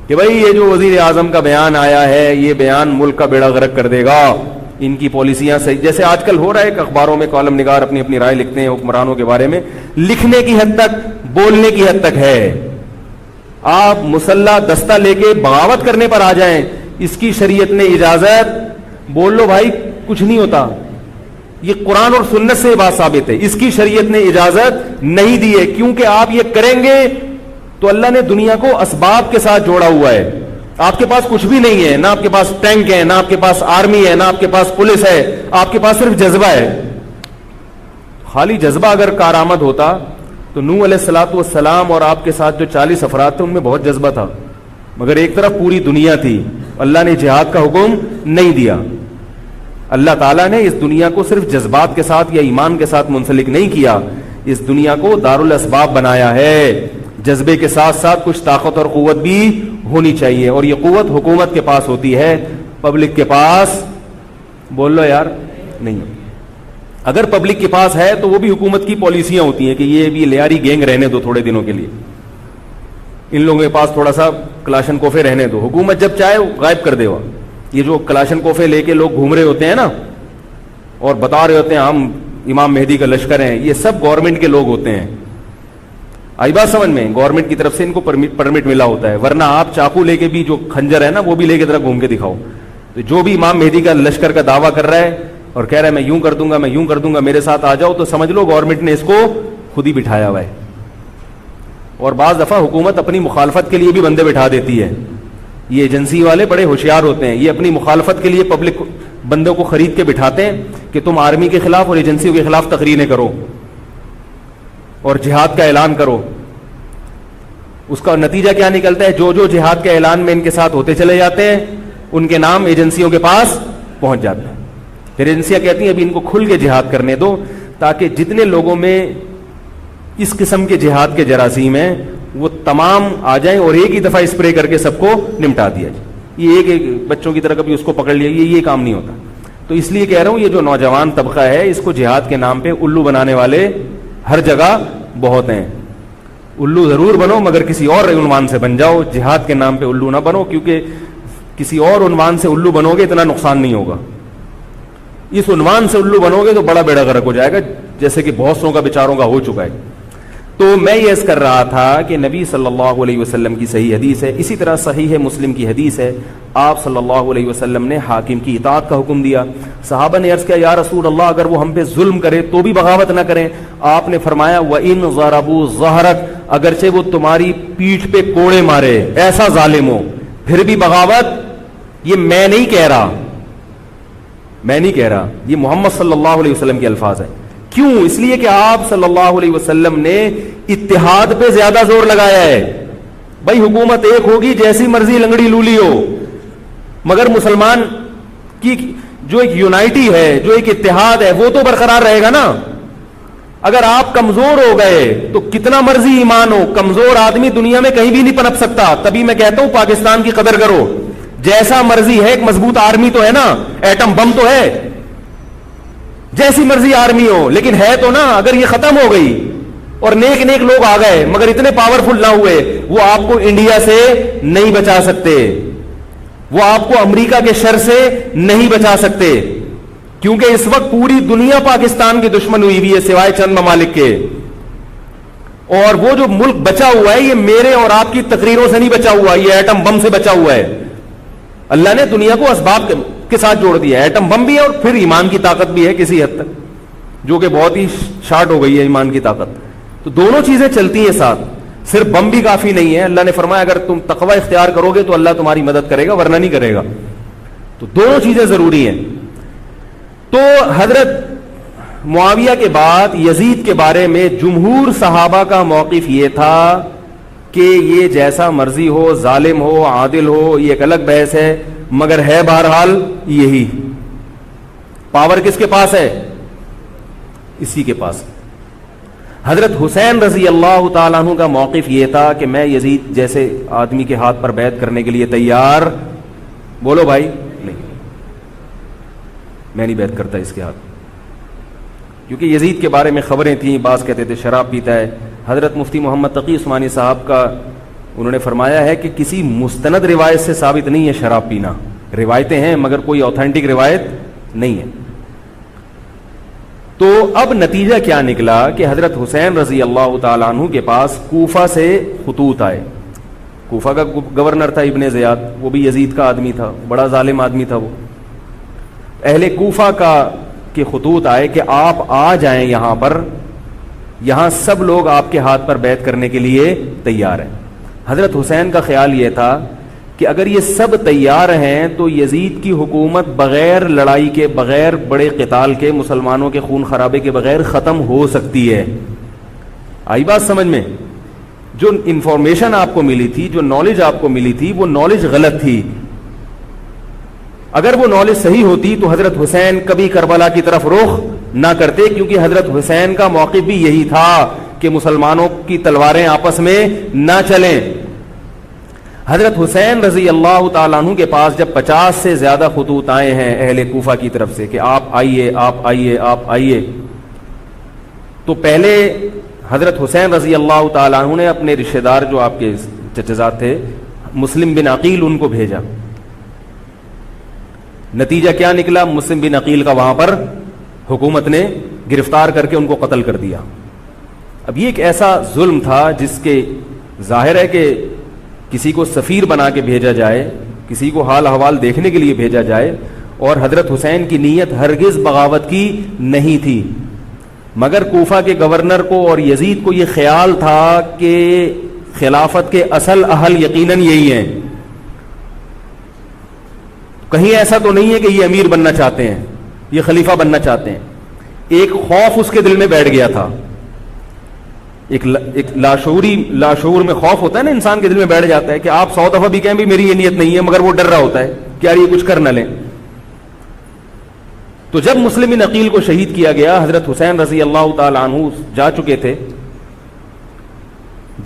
[SPEAKER 2] کہ بھائی یہ جو وزیر اعظم کا بیان آیا ہے یہ بیان ملک کا بیڑا غرق کر دے گا، ان کی پالیسیاں صحیح. جیسے آج کل ہو رہا ہے کہ اخباروں میں کالم نگار اپنی اپنی رائے لکھتے ہیں حکمرانوں کے بارے میں. لکھنے کی حد تک، بولنے کی حد تک ہے. آپ مسلح دستہ لے کے بغاوت کرنے پر آ جائیں، اس کی شریعت نے اجازت. بول لو بھائی کچھ نہیں ہوتا، یہ قرآن اور سنت سے بات ثابت ہے. اس کی شریعت نے اجازت نہیں دی ہے کیونکہ آپ یہ کریں گے تو اللہ نے دنیا کو اسباب کے ساتھ جوڑا ہوا ہے. آپ کے پاس کچھ بھی نہیں ہے، نہ آپ کے پاس ٹینک ہے، نہ آپ کے پاس آرمی ہے، نہ آپ کے پاس پولیس ہے. آپ کے پاس صرف جذبہ ہے. خالی جذبہ اگر کارآمد ہوتا تو نوح علیہ الصلوۃ والسلام اور آپ کے ساتھ جو 40 افراد تھے ان میں بہت جذبہ تھا، مگر ایک طرف پوری دنیا تھی. اللہ نے جہاد کا حکم نہیں دیا. اللہ تعالیٰ نے اس دنیا کو صرف جذبات کے ساتھ یا ایمان کے ساتھ منسلک نہیں کیا، اس دنیا کو دارالاسباب بنایا ہے. جذبے کے ساتھ ساتھ کچھ طاقت اور قوت بھی ہونی چاہیے، اور یہ قوت حکومت کے پاس ہوتی ہے، پبلک کے پاس بول لو یار نہیں. اگر پبلک کے پاس ہے تو وہ بھی حکومت کی پالیسیاں ہوتی ہیں کہ یہ بھی لیاری گینگ رہنے دو تھوڑے دنوں کے لیے، ان لوگوں کے پاس تھوڑا سا کلاشن کوفے رہنے دو. حکومت جب چاہے غائب کر دے. وہ یہ جو کلاشن کوفے لے کے لوگ گھوم رہے ہوتے ہیں نا اور بتا رہے ہوتے ہیں ہم امام مہدی کا لشکر ہیں، یہ سب گورنمنٹ کے لوگ ہوتے ہیں. آئی بات سمجھ میں؟ گورنمنٹ کی طرف سے ان کو پرمٹ ملا ہوتا ہے، ورنہ آپ چاقو لے کے بھی جو خنجر ہے نا وہ بھی لے کے ذرا گھوم کے دکھاؤ. تو جو بھی امام مہدی کا لشکر کا دعویٰ کر رہا ہے اور کہہ رہا ہے میں یوں کر دوں گا، میں یوں کر دوں گا، میرے ساتھ آ جاؤ، تو سمجھ لو گورنمنٹ نے اس کو خود ہی بٹھایا ہوا ہے. اور بعض دفعہ حکومت اپنی مخالفت کے لیے بھی بندے بٹھا دیتی ہے. یہ ایجنسی والے بڑے ہوشیار ہوتے ہیں, یہ اپنی مخالفت کے لیے پبلک بندوں کو خرید کے بٹھاتے ہیں کہ تم آرمی کے خلاف اور ایجنسیوں کے خلاف تقریریں کرو اور جہاد کا اعلان کرو. اس کا نتیجہ کیا نکلتا ہے؟ جو جہاد کے اعلان میں ان کے ساتھ ہوتے چلے جاتے ہیں ان کے نام ایجنسیوں کے پاس پہنچ جاتے ہیں. پھر ایجنسیاں کہتی ہیں ابھی ان کو کھل کے جہاد کرنے دو تاکہ جتنے لوگوں میں اس قسم کے جہاد کے جراثیم ہیں وہ تمام آ جائیں اور ایک ہی دفعہ اسپرے کر کے سب کو نمٹا دیا جائے. یہ ایک بچوں کی طرح کبھی اس کو پکڑ لیا, یہ کام نہیں ہوتا. تو اس لیے کہہ رہا ہوں یہ جو نوجوان طبقہ ہے اس کو جہاد کے نام پہ الو بنانے والے ہر جگہ بہت ہیں. الو ضرور بنو مگر کسی اور عنوان سے بن جاؤ, جہاد کے نام پہ الو نہ بنو, کیونکہ کسی اور عنوان سے الو بنو گے اتنا نقصان نہیں ہوگا. اس عنوان سے الو بنو گے تو بڑا بیڑا غرق ہو جائے گا, جیسے کہ بہت سو کا بیچاروں کا ہو چکا ہے. تو میں یہ عرض کر رہا تھا کہ نبی صلی اللہ علیہ وسلم کی صحیح حدیث ہے, اسی طرح صحیح مسلم کی حدیث ہے, آپ صلی اللہ علیہ وسلم نے حاکم کی اطاعت کا حکم دیا. صحابہ نے عرض کیا یا رسول اللہ اگر وہ ہم پہ ظلم کرے تو بھی بغاوت نہ کریں. آپ نے فرمایا وَإِن ضَرَبُوا ظَهْرَكَ, اگرچہ وہ تمہاری پیٹھ پہ کوڑے مارے, ایسا ظالم ہو, پھر بھی بغاوت. یہ میں نہیں کہہ رہا, یہ محمد صلی اللہ علیہ وسلم کے الفاظ ہیں. کیوں؟ اس لیے کہ آپ صلی اللہ علیہ وسلم نے اتحاد پہ زیادہ زور لگایا ہے. بھائی حکومت ایک ہوگی جیسی مرضی لنگڑی لولی ہو, مگر مسلمان کی جو ایک یونائٹی ہے, جو ایک اتحاد ہے وہ تو برقرار رہے گا نا. اگر آپ کمزور ہو گئے تو کتنا مرضی ایمان ہو, کمزور آدمی دنیا میں کہیں بھی نہیں پنپ سکتا. تبھی میں کہتا ہوں پاکستان کی قدر کرو, جیسا مرضی ہے, ایک مضبوط آرمی تو ہے نا, ایٹم بم تو ہے, جیسی مرضی آرمی ہو, لیکن ہے تو نا. اگر یہ ختم ہو گئی اور نیک لوگ آ گئے مگر اتنے پاورفل نہ ہوئے, وہ آپ کو انڈیا سے نہیں بچا سکتے, وہ آپ کو امریکہ کے شر سے نہیں بچا سکتے, کیونکہ اس وقت پوری دنیا پاکستان کی دشمن ہوئی ہوئی ہے سوائے چند ممالک کے. اور وہ جو ملک بچا ہوا ہے یہ میرے اور آپ کی تقریروں سے نہیں بچا ہوا, یہ ایٹم بم سے بچا ہوا ہے. اللہ نے دنیا کو اسباب کے ساتھ جوڑ دیا ہے, ایٹم بم بھی ہے اور پھر ایمان کی طاقت بھی ہے کسی حد تک, جو کہ بہت ہی شارٹ ہو گئی ہے ایمان کی طاقت. تو دونوں چیزیں چلتی ہیں ساتھ, صرف بم بھی کافی نہیں ہے. اللہ نے فرمایا اگر تم تقوی اختیار کرو گے تو اللہ تمہاری مدد کرے گا, ورنہ نہیں کرے گا. تو دونوں چیزیں ضروری ہیں. تو حضرت معاویہ کے بعد یزید کے بارے میں جمہور صحابہ کا موقف یہ تھا کہ یہ جیسا مرضی ہو, ظالم ہو, عادل ہو, یہ ایک الگ بحث ہے, مگر ہے بہرحال یہی. پاور کس کے پاس ہے؟ اسی کے پاس. حضرت حسین رضی اللہ تعالیٰ عنہ کا موقف یہ تھا کہ میں یزید جیسے آدمی کے ہاتھ پر بیعت کرنے کے لیے تیار. بولو بھائی, نہیں, میں نہیں بیعت کرتا اس کے ہاتھ, کیونکہ یزید کے بارے میں خبریں تھیں, بعض کہتے تھے شراب پیتا ہے. حضرت مفتی محمد تقی عثمانی صاحب کا انہوں نے فرمایا ہے کہ کسی مستند روایت سے ثابت نہیں ہے شراب پینا. روایتیں ہیں مگر کوئی اوتھینٹک روایت نہیں ہے. تو اب نتیجہ کیا نکلا کہ حضرت حسین رضی اللہ تعالیٰ عنہ کے پاس کوفہ سے خطوط آئے. کوفہ کا گورنر تھا ابن زیاد, وہ بھی یزید کا آدمی تھا, بڑا ظالم آدمی تھا وہ. اہل کوفہ کے خطوط آئے کہ آپ آ جائیں یہاں پر, یہاں سب لوگ آپ کے ہاتھ پر بیعت کرنے کے لیے تیار ہیں. حضرت حسین کا خیال یہ تھا کہ اگر یہ سب تیار ہیں تو یزید کی حکومت بغیر لڑائی کے, بغیر بڑے قتال کے, مسلمانوں کے خون خرابے کے بغیر ختم ہو سکتی ہے. آئی بات سمجھ میں؟ جو انفارمیشن آپ کو ملی تھی, جو نالج آپ کو ملی تھی, وہ نالج غلط تھی. اگر وہ نالج صحیح ہوتی تو حضرت حسین کبھی کربلا کی طرف رخ نہ کرتے, کیونکہ حضرت حسین کا موقف بھی یہی تھا کہ مسلمانوں کی تلواریں آپس میں نہ چلیں. حضرت حسین رضی اللہ تعالیٰ عنہ کے پاس جب 50 سے زیادہ خطوط آئے ہیں اہل کوفہ کی طرف سے کہ آپ آئیے, آپ آئیے, آپ آئیے, تو پہلے حضرت حسین رضی اللہ تعالیٰ عنہ نے اپنے رشتہ دار جو آپ کے چچزاد تھے مسلم بن عقیل, ان کو بھیجا. نتیجہ کیا نکلا؟ مسلم بن عقیل کا وہاں پر حکومت نے گرفتار کر کے ان کو قتل کر دیا. اب یہ ایک ایسا ظلم تھا جس کے ظاہر ہے کہ کسی کو سفیر بنا کے بھیجا جائے, کسی کو حال احوال دیکھنے کے لیے بھیجا جائے, اور حضرت حسین کی نیت ہرگز بغاوت کی نہیں تھی. مگر کوفہ کے گورنر کو اور یزید کو یہ خیال تھا کہ خلافت کے اصل اہل یقیناً یہی ہیں, کہیں ایسا تو نہیں ہے کہ یہ امیر بننا چاہتے ہیں، یہ خلیفہ بننا چاہتے ہیں. ایک خوف اس کے دل میں بیٹھ گیا تھا، ایک لاشعور میں خوف ہوتا ہے نا، انسان کے دل میں بیٹھ جاتا ہے کہ آپ 100 دفعہ بھی کہیں بھی میری یہ نیت نہیں ہے، مگر وہ ڈر رہا ہوتا ہے کہ یار یہ کچھ کر نہ لیں. تو جب مسلم بن عقیل کو شہید کیا گیا، حضرت حسین رضی اللہ تعالی عنہ جا چکے تھے.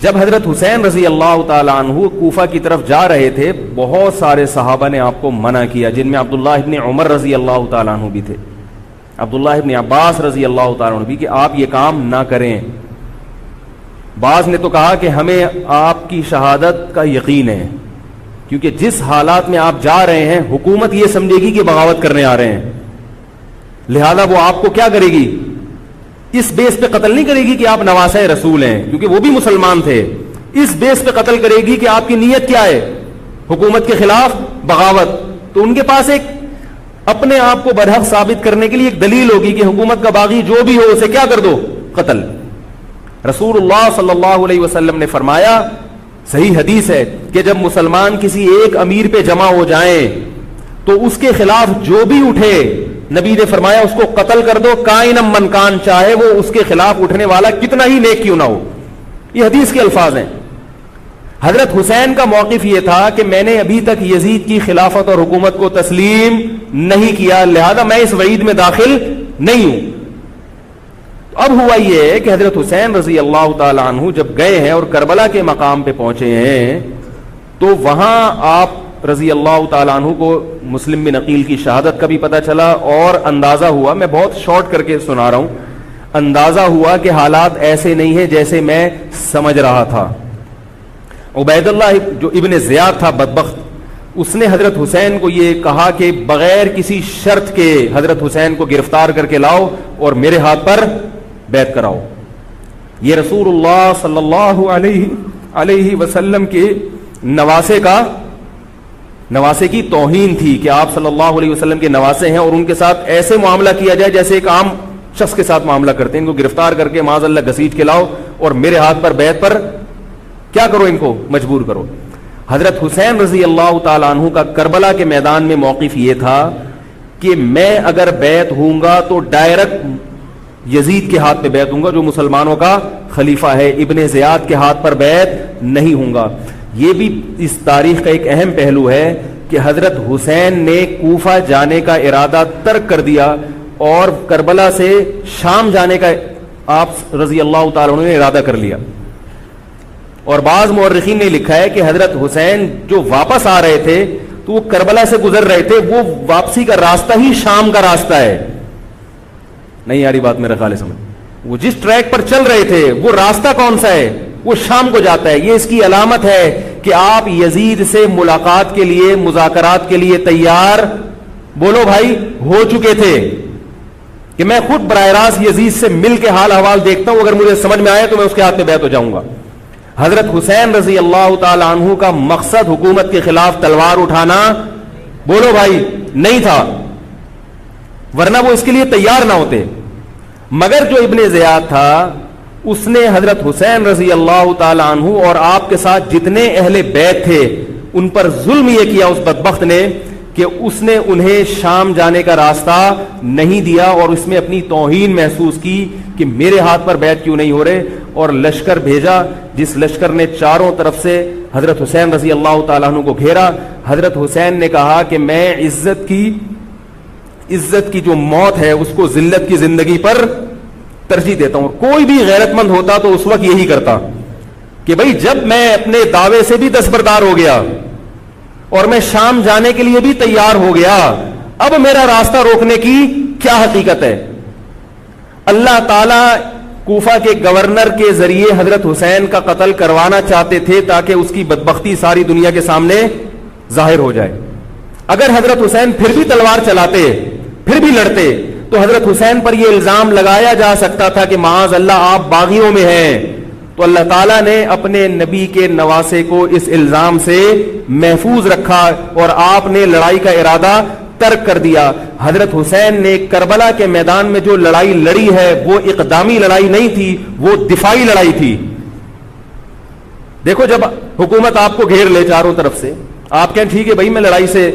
[SPEAKER 2] جب حضرت حسین رضی اللہ تعالی عنہ کوفہ کی طرف جا رہے تھے، بہت سارے صحابہ نے آپ کو منع کیا، جن میں عبداللہ ابن عمر رضی اللہ تعالی عنہ بھی تھے، عبداللہ ابن عباس رضی اللہ تعالی عنہ بھی، کہ آپ یہ کام نہ کریں. بعض نے تو کہا کہ ہمیں آپ کی شہادت کا یقین ہے، کیونکہ جس حالات میں آپ جا رہے ہیں حکومت یہ سمجھے گی کہ بغاوت کرنے آ رہے ہیں، لہذا وہ آپ کو کیا کرے گی، اس بیس پہ قتل نہیں کرے گی کہ آپ نواسہ رسول ہیں، کیونکہ وہ بھی مسلمان تھے. اس بیس پہ قتل کرے گی کہ آپ کی نیت کیا ہے، حکومت کے خلاف بغاوت. تو ان کے پاس ایک اپنے آپ کو برحق ثابت کرنے کے لیے ایک دلیل ہوگی کہ حکومت کا باغی جو بھی ہو اسے کیا کر دو، قتل. رسول اللہ صلی اللہ علیہ وسلم نے فرمایا، صحیح حدیث ہے، کہ جب مسلمان کسی ایک امیر پہ جمع ہو جائیں تو اس کے خلاف جو بھی اٹھے، نبی نے فرمایا اس کو قتل کر دو، کائنم من کان، چاہے وہ اس کے خلاف اٹھنے والا کتنا ہی نیک کیوں نہ ہو. یہ حدیث کے الفاظ ہیں. حضرت حسین کا موقف یہ تھا کہ میں نے ابھی تک یزید کی خلافت اور حکومت کو تسلیم نہیں کیا، لہذا میں اس وعید میں داخل نہیں ہوں. اب ہوا یہ کہ حضرت حسین رضی اللہ تعالی عنہ جب گئے ہیں اور کربلا کے مقام پہ پہنچے ہیں، تو وہاں آپ رضی اللہ تعالی عنہ کو مسلم بن عقیل کی شہادت کا بھی پتہ چلا، اور اندازہ ہوا، میں بہت شارٹ کر کے سنا رہا ہوں، اندازہ ہوا کہ حالات ایسے نہیں ہیں جیسے میں سمجھ رہا تھا. عبید اللہ جو ابن زیاد تھا بدبخت، اس نے حضرت حسین کو یہ کہا کہ بغیر کسی شرط کے حضرت حسین کو گرفتار کر کے لاؤ اور میرے ہاتھ پر بیعت کراؤ. یہ رسول اللہ صلی اللہ علیہ وسلم کے نواسے کی توہین تھی کہ آپ صلی اللہ علیہ وسلم کے نواسے ہیں اور ان کے ساتھ ایسے معاملہ کیا جائے جیسے ایک عام شخص کے ساتھ معاملہ کرتے ہیں. ان کو گرفتار کر کے معاذ اللہ گھسیٹ کے لاؤ اور میرے ہاتھ پر بیعت پر کیا کرو، ان کو مجبور کرو. حضرت حسین رضی اللہ تعالی عنہ کا کربلا کے میدان میں موقف یہ تھا کہ میں اگر بیعت ہوں گا تو ڈائریکٹ یزید کے ہاتھ پہ بیعت ہوں گا جو مسلمانوں کا خلیفہ ہے، ابن زیاد کے ہاتھ پر بیعت نہیں ہوں گا. یہ بھی اس تاریخ کا ایک اہم پہلو ہے کہ حضرت حسین نے کوفہ جانے کا ارادہ ترک کر دیا اور کربلا سے شام جانے کا آپ رضی اللہ تعالیٰ عنہ نے ارادہ کر لیا. اور بعض مورخین نے لکھا ہے کہ حضرت حسین جو واپس آ رہے تھے تو وہ کربلا سے گزر رہے تھے، وہ واپسی کا راستہ ہی شام کا راستہ ہے. نہیں یاری بات میرا خیال ہے سمجھ، وہ جس ٹریک پر چل رہے تھے وہ راستہ کون سا ہے، وہ شام کو جاتا ہے. یہ اس کی علامت ہے کہ آپ یزید سے ملاقات کے لیے، مذاکرات کے لیے تیار بولو بھائی ہو چکے تھے کہ میں خود براہ راست یزید سے مل کے حال احوال دیکھتا ہوں، اگر مجھے سمجھ میں آیا تو میں اس کے ہاتھ میں بیعت ہو جاؤں گا. حضرت حسین رضی اللہ تعالی عنہ کا مقصد حکومت کے خلاف تلوار اٹھانا بولو بھائی نہیں تھا، ورنہ وہ اس کے لیے تیار نہ ہوتے. مگر جو ابن زیاد تھا اس نے حضرت حسین رضی اللہ تعالی عنہ اور آپ کے ساتھ جتنے اہل بیت تھے ان پر ظلم یہ کیا اس بدبخت نے کہ اس نے انہیں شام جانے کا راستہ نہیں دیا، اور اس میں اپنی توہین محسوس کی کہ میرے ہاتھ پر بیعت کیوں نہیں ہو رہے، اور لشکر بھیجا جس لشکر نے چاروں طرف سے حضرت حسین رضی اللہ تعالیٰ عنہ کو گھیرا. حضرت حسین نے کہا کہ میں عزت کی جو موت ہے اس کو ذلت کی زندگی پر ترجیح دیتا ہوں. کوئی بھی غیرت مند ہوتا تو اس وقت یہی کرتا کہ بھئی جب میں اپنے دعوے سے بھی دستبردار ہو گیا اور میں شام جانے کے لیے بھی تیار ہو گیا، اب میرا راستہ روکنے کی کیا حقیقت ہے. اللہ تعالی کوفہ کے گورنر کے ذریعے حضرت حسین کا قتل کروانا چاہتے تھے تاکہ اس کی بدبختی ساری دنیا کے سامنے ظاہر ہو جائے. اگر حضرت حسین پھر بھی تلوار چلاتے، پھر بھی لڑتے، تو حضرت حسین پر یہ الزام لگایا جا سکتا تھا کہ معاذ اللہ آپ باغیوں میں ہیں. تو اللہ تعالیٰ نے اپنے نبی کے نواسے کو اس الزام سے محفوظ رکھا اور آپ نے لڑائی کا ارادہ ترک کر دیا. حضرت حسین نے کربلا کے میدان میں جو لڑائی لڑی ہے وہ اقدامی لڑائی نہیں تھی، وہ دفاعی لڑائی تھی. دیکھو جب حکومت آپ کو گھیر لے چاروں طرف سے، آپ کہیں ٹھیک ہے بھائی میں لڑائی سے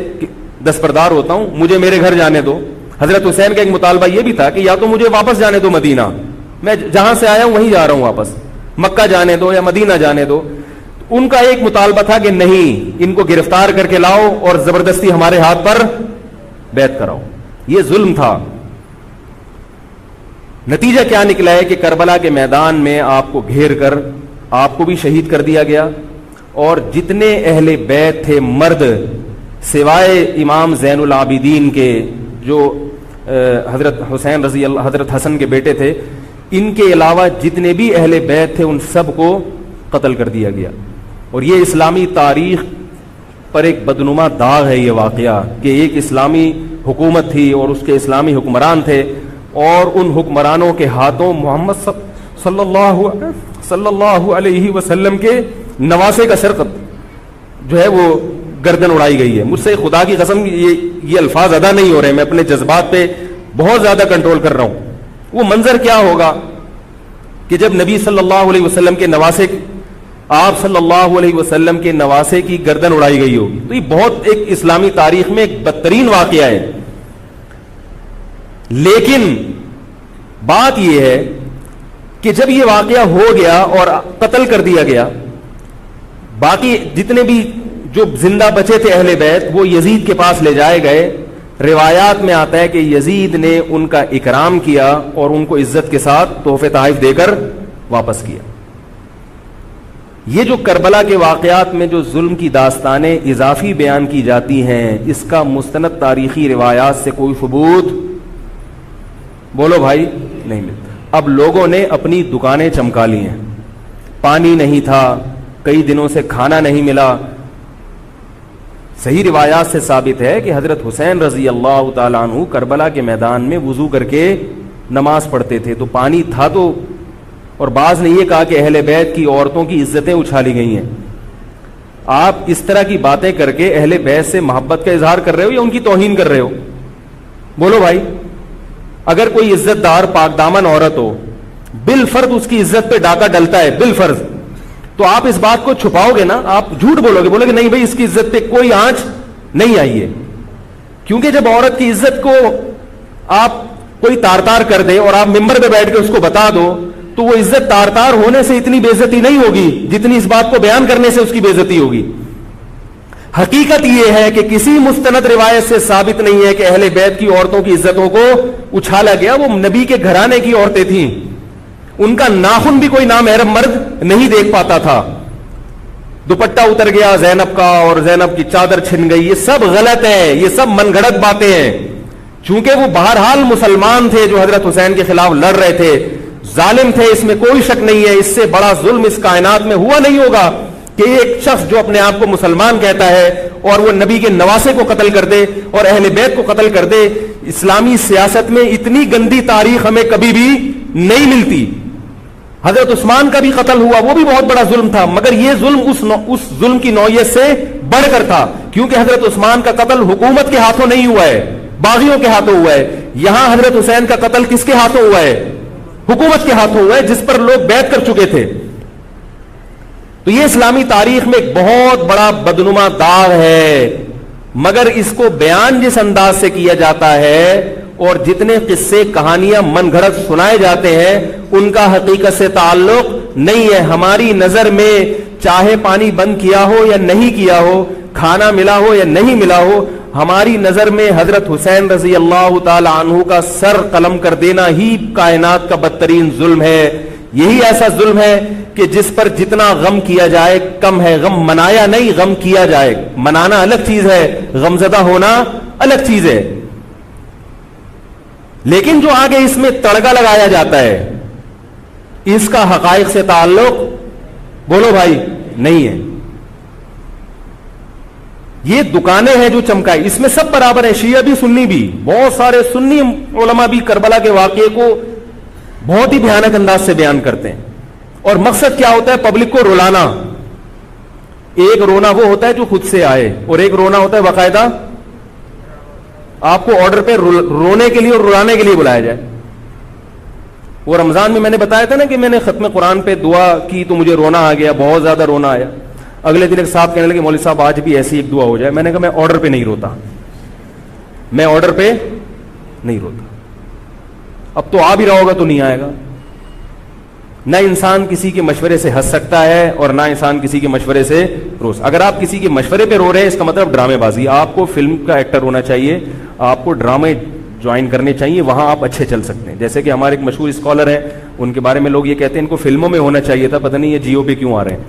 [SPEAKER 2] دستبردار ہوتا ہوں, مجھے میرے گھر جانے دو. حضرت حسین کا ایک مطالبہ یہ بھی تھا کہ یا تو مجھے واپس جانے دو مدینہ, میں جہاں سے آیا ہوں وہیں جا رہا ہوں واپس, مکہ جانے دو یا مدینہ جانے دو. ان کا ایک مطالبہ تھا کہ نہیں, ان کو گرفتار کر کے لاؤ اور زبردستی ہمارے ہاتھ پر بیعت کراؤ. یہ ظلم تھا. نتیجہ کیا نکلا ہے کہ کربلا کے میدان میں آپ کو گھیر کر آپ کو بھی شہید کر دیا گیا, اور جتنے اہل بیت تھے مرد سوائے امام زین العابدین کے جو حضرت حسین رضی اللہ, حضرت حسن کے بیٹے تھے, ان کے علاوہ جتنے بھی اہل بیت تھے ان سب کو قتل کر دیا گیا. اور یہ اسلامی تاریخ پر ایک بدنما داغ ہے یہ واقعہ کہ ایک اسلامی حکومت تھی اور اس کے اسلامی حکمران تھے, اور ان حکمرانوں کے ہاتھوں محمد صلی اللہ علیہ وسلم کے نواسے کا سر جو ہے وہ گردن اڑائی گئی ہے. مجھ سے خدا کی قسم یہ الفاظ ادا نہیں ہو رہے, میں اپنے جذبات پہ بہت زیادہ کنٹرول کر رہا ہوں. وہ منظر کیا ہوگا کہ جب نبی صلی اللہ علیہ وسلم کے نواسے, آپ صلی اللہ علیہ وسلم کے نواسے کی گردن اڑائی گئی ہوگی. تو یہ بہت ایک اسلامی تاریخ میں ایک بدترین واقعہ ہے. لیکن بات یہ ہے کہ جب یہ واقعہ ہو گیا اور قتل کر دیا گیا, باقی جتنے بھی جو زندہ بچے تھے اہل بیت وہ یزید کے پاس لے جائے گئے. روایات میں آتا ہے کہ یزید نے ان کا اکرام کیا اور ان کو عزت کے ساتھ تحفے تحائف دے کر واپس کیا. یہ جو کربلا کے واقعات میں جو ظلم کی داستانیں اضافی بیان کی جاتی ہیں, اس کا مستند تاریخی روایات سے کوئی ثبوت بولو بھائی نہیں ملتا. اب لوگوں نے اپنی دکانیں چمکا لی ہیں, پانی نہیں تھا, کئی دنوں سے کھانا نہیں ملا. صحیح روایات سے ثابت ہے کہ حضرت حسین رضی اللہ تعالیٰ عنہ کربلا کے میدان میں وضو کر کے نماز پڑھتے تھے, تو پانی تھا تو. اور بعض نے یہ کہا کہ اہل بیت کی عورتوں کی عزتیں اچھالی گئی ہیں. آپ اس طرح کی باتیں کر کے اہل بیت سے محبت کا اظہار کر رہے ہو یا ان کی توہین کر رہے ہو؟ بولو بھائی. اگر کوئی عزت دار پاک دامن عورت ہو, بالفرض اس کی عزت پہ ڈاکہ ڈلتا ہے بالفرض, تو آپ اس بات کو چھپاؤ گے نا, آپ جھوٹ بولو گے, بولو گے نہیں بھائی اس کی عزت پہ کوئی آنچ نہیں آئی ہے. کیونکہ جب عورت کی عزت کو آپ کوئی تار تار کر دے اور آپ ممبر پہ بیٹھ کے اس کو بتا دو, تو وہ عزت تار تار ہونے سے اتنی بے عزتی نہیں ہوگی جتنی اس بات کو بیان کرنے سے اس کی بے عزتی ہوگی. حقیقت یہ ہے کہ کسی مستند روایت سے ثابت نہیں ہے کہ اہل بیت کی عورتوں کی عزتوں کو اچھالا گیا. وہ نبی کے گھرانے کی عورتیں تھیں, ان کا ناخن بھی کوئی نامحرم مرد نہیں دیکھ پاتا تھا. دوپٹہ اتر گیا زینب کا اور زینب کی چادر چھن گئی, یہ سب غلط ہے, یہ سب من گھڑت باتیں ہیں. چونکہ وہ بہرحال مسلمان تھے جو حضرت حسین کے خلاف لڑ رہے تھے, ظالم تھے, اس میں کوئی شک نہیں ہے. اس سے بڑا ظلم اس کائنات میں ہوا نہیں ہوگا کہ ایک شخص جو اپنے آپ کو مسلمان کہتا ہے اور وہ نبی کے نواسے کو قتل کر دے اور اہل بیت کو قتل کر دے. اسلامی سیاست میں اتنی گندی تاریخ ہمیں کبھی بھی نہیں ملتی. حضرت عثمان کا بھی قتل ہوا, وہ بھی بہت بڑا ظلم تھا, مگر یہ ظلم اس ظلم کی نوعیت سے بڑھ کر تھا, کیونکہ حضرت عثمان کا قتل حکومت کے ہاتھوں نہیں ہوا ہے, باغیوں کے ہاتھوں ہوا ہے. یہاں حضرت حسین کا قتل کس کے ہاتھوں ہوا ہے؟ حکومت کے ہاتھوں ہوا ہے, جس پر لوگ بیعت کر چکے تھے. تو یہ اسلامی تاریخ میں ایک بہت بڑا بدنما داغ ہے, مگر اس کو بیان جس انداز سے کیا جاتا ہے اور جتنے قصے کہانیاں من گھڑت سنائے جاتے ہیں ان کا حقیقت سے تعلق نہیں ہے. ہماری نظر میں چاہے پانی بند کیا ہو یا نہیں کیا ہو, کھانا ملا ہو یا نہیں ملا ہو, ہماری نظر میں حضرت حسین رضی اللہ تعالی عنہ کا سر قلم کر دینا ہی کائنات کا بدترین ظلم ہے. یہی ایسا ظلم ہے کہ جس پر جتنا غم کیا جائے کم ہے. غم منایا نہیں, غم کیا جائے. منانا الگ چیز ہے, غمزدہ ہونا الگ چیز ہے. لیکن جو آگے اس میں تڑکا لگایا جاتا ہے اس کا حقائق سے تعلق بولو بھائی نہیں ہے. یہ دکانیں ہیں جو چمکائی, اس میں سب برابر ہیں, شیعہ بھی سنی بھی. بہت سارے سنی علماء بھی کربلا کے واقعے کو بہت ہی بھیانک انداز سے بیان کرتے ہیں, اور مقصد کیا ہوتا ہے؟ پبلک کو رلانا. ایک رونا وہ ہوتا ہے جو خود سے آئے, اور ایک رونا ہوتا ہے باقاعدہ آپ کو آرڈر پہ رونے کے لیے اور رلانے کے لیے بلایا جائے. وہ رمضان میں میں نے بتایا تھا نا کہ میں نے ختم قرآن پہ دعا کی تو مجھے رونا آ گیا, بہت زیادہ رونا آیا. اگلے دن ایک صاحب کہنے لگے مولوی صاحب آج بھی ایسی ایک دعا ہو جائے. میں نے کہا میں آرڈر پہ نہیں روتا, میں آرڈر پہ نہیں روتا. اب تو آ بھی رہا ہوگا تو نہیں آئے گا. نہ انسان کسی کے مشورے سے ہنس سکتا ہے اور نہ انسان کسی کے مشورے سے رو. اگر آپ کسی کے مشورے پہ رو رہے ہیں اس کا مطلب ڈرامے بازی. آپ کو فلم کا ایکٹر ہونا چاہیے, آپ کو ڈرامے جوائن کرنے چاہیے, وہاں آپ اچھے چل سکتے ہیں. جیسے کہ ہمارے ایک مشہور اسکالر ہیں, ان کے بارے میں لوگ یہ کہتے ہیں ان کو فلموں میں ہونا چاہیے تھا, پتہ نہیں یہ جیو پہ کیوں آ رہے ہیں.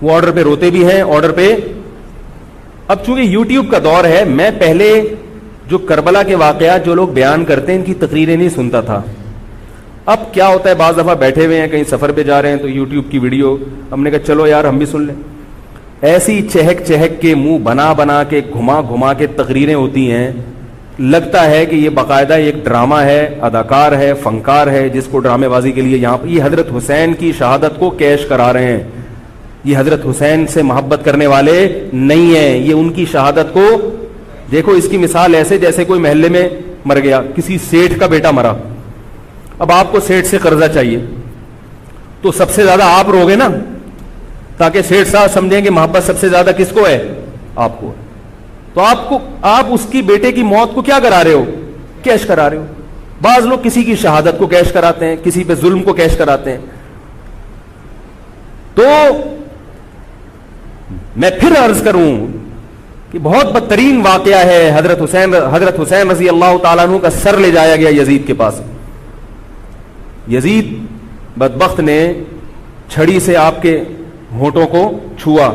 [SPEAKER 2] وہ آرڈر پہ روتے بھی ہیں, آرڈر پہ. اب چونکہ یوٹیوب کا دور ہے, میں پہلے جو کربلا کے واقعات جو لوگ بیان کرتے ہیں ان کی تقریریں نہیں سنتا تھا. اب کیا ہوتا ہے, بعض دفعہ بیٹھے ہوئے ہیں کہیں سفر پہ جا رہے ہیں تو یوٹیوب کی ویڈیو, ہم نے کہا چلو یار ہم بھی سن لیں. ایسی چہک چہک کے منہ بنا بنا کے گھما گھما کے تقریریں ہوتی ہیں, لگتا ہے کہ یہ باقاعدہ ایک ڈرامہ ہے, اداکار ہے, فنکار ہے جس کو ڈرامے بازی کے لیے یہاں پر. یہ حضرت حسین کی شہادت کو کیش کرا رہے ہیں. یہ حضرت حسین سے محبت کرنے والے نہیں ہیں, یہ ان کی شہادت کو. دیکھو اس کی مثال ایسے جیسے کوئی محلے میں مر گیا, کسی سیٹھ کا بیٹا مرا, اب آپ کو سیٹھ سے قرضہ چاہیے تو سب سے زیادہ آپ روگے نا, تاکہ سیٹھ صاحب سمجھیں کہ محبت سب سے زیادہ کس کو ہے, آپ کو. تو آپ اس کی بیٹے کی موت کو کیا کرا رہے ہو, کیش کرا رہے ہو. بعض لوگ کسی کی شہادت کو کیش کراتے ہیں, کسی پہ ظلم کو کیش کراتے ہیں. تو میں پھر عرض کروں کہ بہت بدترین واقعہ ہے. حضرت حسین رضی اللہ تعالیٰ عنہ کا سر لے جایا گیا یزید کے پاس. یزید بدبخت نے چھڑی سے آپ کے ہونٹوں کو چھوا.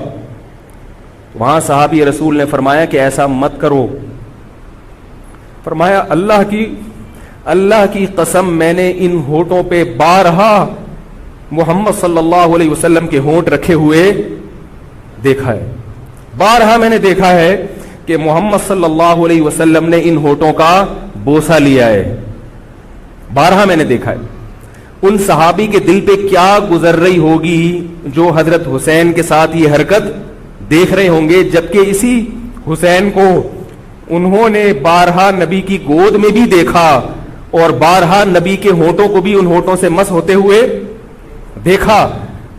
[SPEAKER 2] وہاں صحابی رسول نے فرمایا کہ ایسا مت کرو. فرمایا اللہ کی قسم میں نے ان ہونٹوں پہ بارہا محمد صلی اللہ علیہ وسلم کے ہونٹ رکھے ہوئے دیکھا ہے. بارہا میں نے دیکھا ہے کہ محمد صلی اللہ علیہ وسلم نے ان ہونٹوں کا بوسہ لیا ہے. بارہا میں نے دیکھا ہے. ان صحابی کے دل پہ کیا گزر رہی ہوگی جو حضرت حسین کے ساتھ یہ حرکت دیکھ رہے ہوں گے, جبکہ اسی حسین کو انہوں نے بارہا نبی کی گود میں بھی دیکھا اور بارہا نبی کے ہونٹوں کو بھی ان ہونٹوں سے مس ہوتے ہوئے دیکھا.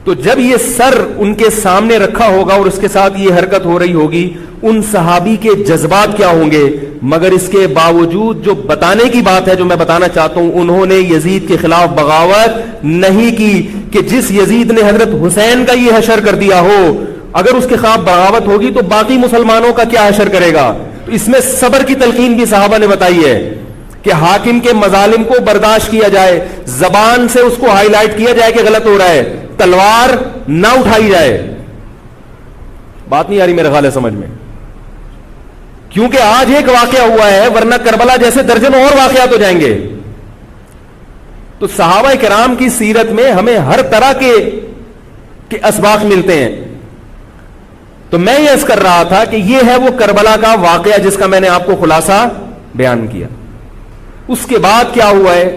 [SPEAKER 2] تو جب یہ سر ان کے سامنے رکھا ہوگا اور اس کے ساتھ یہ حرکت ہو رہی ہوگی, ان صحابی کے جذبات کیا ہوں گے. مگر اس کے باوجود جو بتانے کی بات ہے, جو میں بتانا چاہتا ہوں, انہوں نے یزید کے خلاف بغاوت نہیں کی کہ جس یزید نے حضرت حسین کا یہ حشر کر دیا ہو, اگر اس کے خلاف بغاوت ہوگی تو باقی مسلمانوں کا کیا حشر کرے گا. تو اس میں صبر کی تلقین بھی صحابہ نے بتائی ہے کہ حاکم کے مظالم کو برداشت کیا جائے, زبان سے اس کو ہائی لائٹ کیا جائے کہ غلط ہو رہا ہے, تلوار نہ اٹھائی جائے. بات نہیں آ رہی میرے خیال ہے سمجھ میں, کیونکہ آج ایک واقعہ ہوا ہے ورنہ کربلا جیسے درجنوں اور واقعات ہو جائیں گے. تو صحابہ کرام کی سیرت میں ہمیں ہر طرح کے اسباق ملتے ہیں. تو میں یہ عرض کر رہا تھا کہ یہ ہے وہ کربلا کا واقعہ جس کا میں نے آپ کو خلاصہ بیان کیا. اس کے بعد کیا ہوا ہے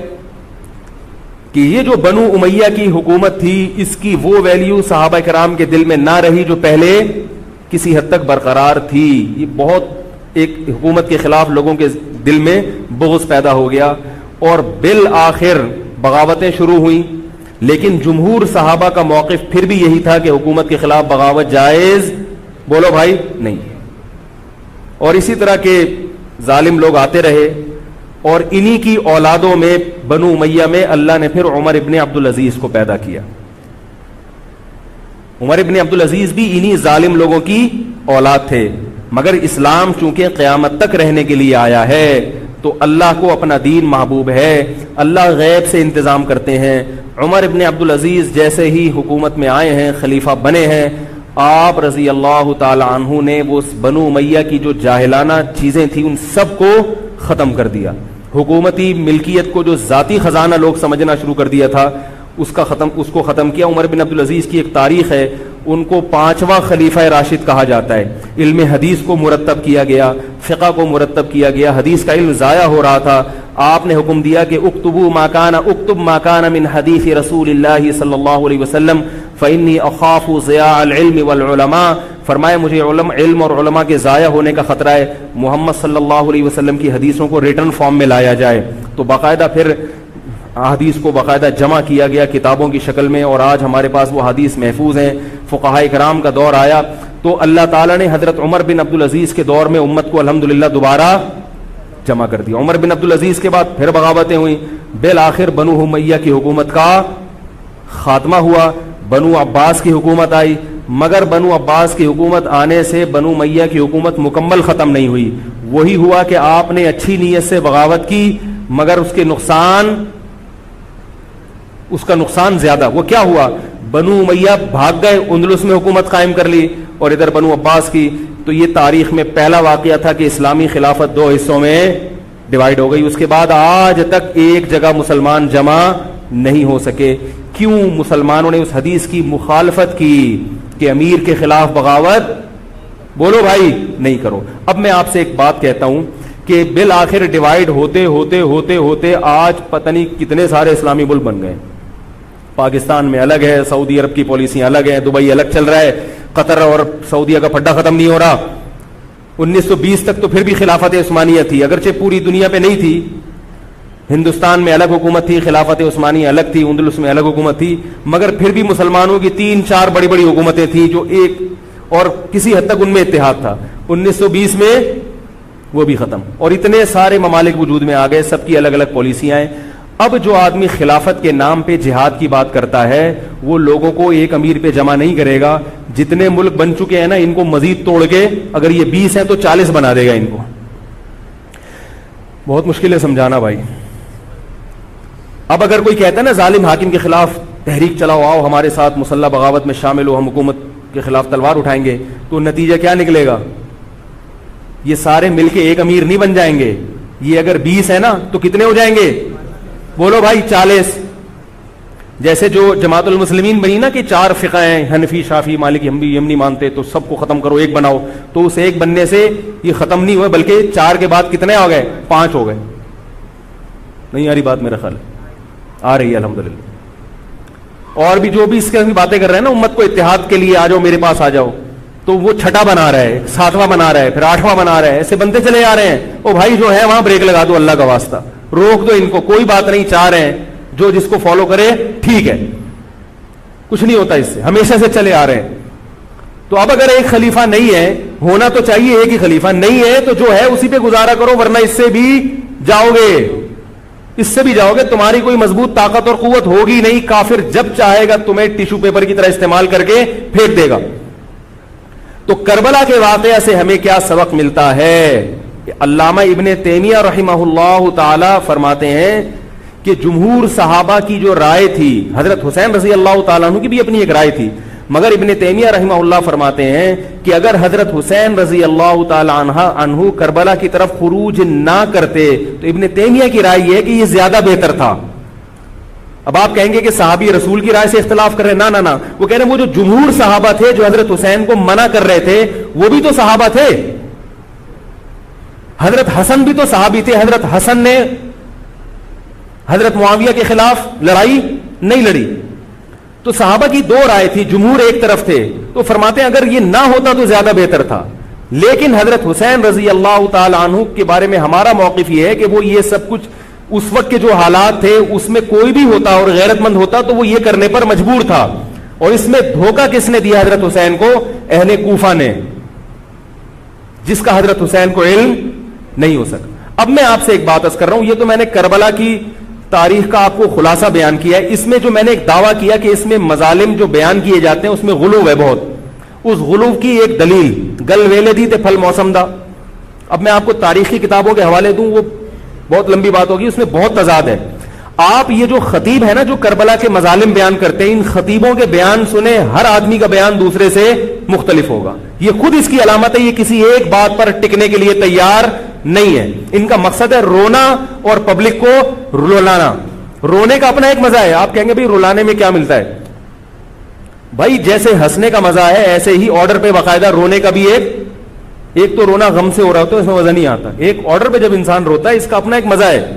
[SPEAKER 2] کہ یہ جو بنو امیہ کی حکومت تھی, اس کی وہ ویلیو صحابہ کرام کے دل میں نہ رہی جو پہلے کسی حد تک برقرار تھی. یہ بہت ایک حکومت کے خلاف لوگوں کے دل میں بغض پیدا ہو گیا اور بالآخر بغاوتیں شروع ہوئیں. لیکن جمہور صحابہ کا موقف پھر بھی یہی تھا کہ حکومت کے خلاف بغاوت جائز, بولو بھائی, نہیں. اور اسی طرح کے ظالم لوگ آتے رہے اور انہی کی اولادوں میں بنو امیہ میں اللہ نے پھر عمر ابن عبدالعزیز کو پیدا کیا. عمر ابن عبدالعزیز بھی انہی ظالم لوگوں کی اولاد تھے, مگر اسلام چونکہ قیامت تک رہنے کے لیے آیا ہے تو اللہ کو اپنا دین محبوب ہے, اللہ غیب سے انتظام کرتے ہیں. عمر ابن عبدالعزیز جیسے ہی حکومت میں آئے ہیں, خلیفہ بنے ہیں, آپ رضی اللہ تعالی عنہ نے وہ بنو امیہ کی جو جاہلانہ چیزیں تھیں ان سب کو ختم کر دیا. حکومتی ملکیت کو جو ذاتی خزانہ لوگ سمجھنا شروع کر دیا تھا اس کو ختم کیا. عمر بن عبدالعزیز کی ایک تاریخ ہے, ان کو 5واں خلیفہ راشد کہا جاتا ہے. علم حدیث کو مرتب کیا گیا, فقہ کو مرتب کیا گیا, حدیث کا علم ضائع ہو رہا تھا. آپ نے حکم دیا کہ اکتب ما کان من حدیث رسول اللہ صلی اللہ علیہ وسلم فإنی اخاف ضیاع العلم والعلماء. فرمایا مجھے علم اور علماء کے ضائع ہونے کا خطرہ ہے, محمد صلی اللہ علیہ وسلم کی حدیثوں کو ریٹن فارم میں لایا جائے. تو باقاعدہ پھر حدیث کو باقاعدہ جمع کیا گیا کتابوں کی شکل میں, اور آج ہمارے پاس وہ حدیث محفوظ ہیں. فقہاء کرام کا دور آیا تو اللہ تعالیٰ نے حضرت عمر بن عبدالعزیز کے دور میں امت کو الحمدللہ دوبارہ جمع کر دیا. عمر بن عبدالعزیز کے بعد پھر بغاوتیں ہوئیں, بالآخر بنو امیہ کی حکومت کا خاتمہ ہوا, بنو عباس کی حکومت آئی. مگر بنو عباس کی حکومت آنے سے بنو امیہ کی حکومت مکمل ختم نہیں ہوئی. وہی ہوا کہ آپ نے اچھی نیت سے بغاوت کی مگر اس کا نقصان زیادہ. وہ کیا ہوا, بنو امیہ بھاگ گئے, اندلس میں حکومت قائم کر لی, اور ادھر بنو عباس کی. تو یہ تاریخ میں پہلا واقعہ تھا کہ اسلامی خلافت دو حصوں میں ڈیوائیڈ ہو گئی. اس کے بعد آج تک ایک جگہ مسلمان جمع نہیں ہو سکے. کیوں؟ مسلمانوں نے اس حدیث کی مخالفت کی کہ امیر کے خلاف بغاوت بولو بھائی نہیں کرو. اب میں آپ سے ایک بات کہتا ہوں کہ بالآخر ڈیوائیڈ ہوتے ہوتے ہوتے ہوتے آج پتہ نہیں کتنے سارے اسلامی ملک بن گئے. پاکستان میں الگ ہے, سعودی عرب کی پالیسیاں الگ ہیں, دبئی الگ چل رہا ہے, قطر اور سعودیہ کا پھڈا ختم نہیں ہو رہا. 1920 تک تو پھر بھی خلافت عثمانیہ تھی, اگرچہ پوری دنیا پہ نہیں تھی. ہندوستان میں الگ حکومت تھی, خلافت عثمانیہ الگ تھی, اندلس میں الگ حکومت تھی, مگر پھر بھی مسلمانوں کی 3-4 بڑی بڑی حکومتیں تھیں جو ایک اور کسی حد تک ان میں اتحاد تھا. 1920 میں وہ بھی ختم, اور اتنے سارے ممالک وجود میں آ گئے, سب کی الگ الگ پالیسیاں ہیں. اب جو آدمی خلافت کے نام پہ جہاد کی بات کرتا ہے وہ لوگوں کو ایک امیر پہ جمع نہیں کرے گا. جتنے ملک بن چکے ہیں نا, ان کو مزید توڑ کے, اگر یہ 20 ہیں تو 40 بنا دے گا ان کو. بہت مشکل ہے سمجھانا بھائی. اب اگر کوئی کہتا ہے نا ظالم حاکم کے خلاف تحریک چلاؤ, آؤ ہمارے ساتھ مسلح بغاوت میں شامل ہو, ہم حکومت کے خلاف تلوار اٹھائیں گے, تو نتیجہ کیا نکلے گا؟ یہ سارے مل کے ایک امیر نہیں بن جائیں گے. یہ اگر 20 ہے نا تو کتنے ہو جائیں گے؟ بولو بھائی 40. جیسے جو جماعت المسلمین بنی نا کہ 4 فقہ ہیں, حنفی, شافعی, مالکی, ہم نہیں مانتے, تو سب کو ختم کرو, ایک بناؤ. تو اس ایک بننے سے یہ ختم نہیں ہوئے, بلکہ 4 کے بعد کتنے ہو گئے؟ 5 ہو گئے. نہیں آ رہی بات میرا خیال آ رہی ہے الحمدللہ. اور بھی جو بھی اس کی باتیں کر رہے ہیں نا امت کو اتحاد کے لیے, آ جاؤ میرے پاس آ جاؤ, تو وہ 6واں بنا رہا ہے, 7واں بنا رہا ہے, پھر 8واں بنا رہا ہے, ایسے بنتے چلے آ رہے ہیں. او بھائی جو ہے وہاں بریک لگا دو, اللہ کا واسطہ روک دو ان کو, کوئی بات نہیں, 4 ہیں, جو جس کو فالو کرے ٹھیک ہے, کچھ نہیں ہوتا اس سے, ہمیشہ سے چلے آ رہے ہیں. تو اب اگر ایک خلیفہ نہیں ہے, ہونا تو چاہیے ایک ہی خلیفہ, نہیں ہے تو جو ہے اسی پہ گزارا کرو, ورنہ اس سے بھی جاؤ گے, تمہاری کوئی مضبوط طاقت اور قوت ہوگی نہیں. کافر جب چاہے گا تمہیں ٹیشو پیپر کی طرح استعمال کر کے پھینک دے گا. تو کربلا کے واقعہ سے ہمیں کیا سبق ملتا ہے؟ علامہ ابن تیمیہ رحمہ اللہ تعالی فرماتے ہیں کہ جمہور صحابہ کی جو رائے تھی, حضرت حسین رضی اللہ تعالیٰ عنہ کی بھی اپنی ایک رائے تھی, مگر ابن تیمیہ رحمہ اللہ فرماتے ہیں کہ اگر حضرت حسین رضی اللہ تعالی عنہ کربلا کی طرف خروج نہ کرتے تو ابن تیمیہ کی رائے یہ ہے کہ یہ زیادہ بہتر تھا. اب آپ کہیں گے کہ صحابی رسول کی رائے سے اختلاف کر رہے ہیں, نہ, وہ کہہ رہے ہیں وہ جو جمہور صحابہ تھے جو حضرت حسین کو منع کر رہے تھے وہ بھی تو صحابہ تھے. حضرت حسن بھی تو صحابی تھے. حضرت حسن نے حضرت معاویہ کے خلاف لڑائی نہیں لڑی. تو صحابہ کی 2 رائے تھی, جمہور ایک طرف تھے. تو فرماتے ہیں اگر یہ نہ ہوتا تو زیادہ بہتر تھا. لیکن حضرت حسین رضی اللہ تعالی عنہ کے بارے میں ہمارا موقف یہ ہے کہ وہ یہ سب کچھ اس وقت کے جو حالات تھے اس میں کوئی بھی ہوتا اور غیرت مند ہوتا تو وہ یہ کرنے پر مجبور تھا. اور اس میں دھوکہ کس نے دیا حضرت حسین کو؟ اہل کوفہ نے, جس کا حضرت حسین کو علم نہیں ہو سکا. اب میں آپ سے ایک بات عرض کر رہا ہوں, یہ تو میں نے کربلا کی تاریخ کا آپ کو خلاصہ بیان کیا ہے. اس میں جو میں نے ایک دعویٰ کیا کہ اس میں مظالم جو بیان کیے جاتے ہیں اس میں غلو ہے بہت. اس غلو کی ایک دلیل گل ویلے دی تے پھل موسم دا. اب میں آپ کو تاریخی کتابوں کے حوالے دوں, وہ بہت لمبی بات ہوگی, اس میں بہت تضاد ہے. آپ یہ جو خطیب ہے نا جو کربلا کے مظالم بیان کرتے ہیں, ان خطیبوں کے بیان سنیں, ہر آدمی کا بیان دوسرے سے مختلف ہوگا. یہ خود اس کی علامت ہے, یہ کسی ایک بات پر ٹکنے کے لیے تیار نہیں ہے. ان کا مقصد ہے رونا اور پبلک کو رلانا. رونے کا اپنا ایک مزہ ہے. آپ کہیں گے بھائی رلانے میں کیا ملتا ہے؟ بھائی جیسے ہنسنے کا مزہ ہے ایسے ہی آرڈر پہ باقاعدہ رونے کا بھی ایک تو رونا غم سے ہو رہا ہوتا ہے, اس میں مزہ نہیں آتا. ایک آرڈر پہ جب انسان روتا ہے اس کا اپنا ایک مزہ ہے.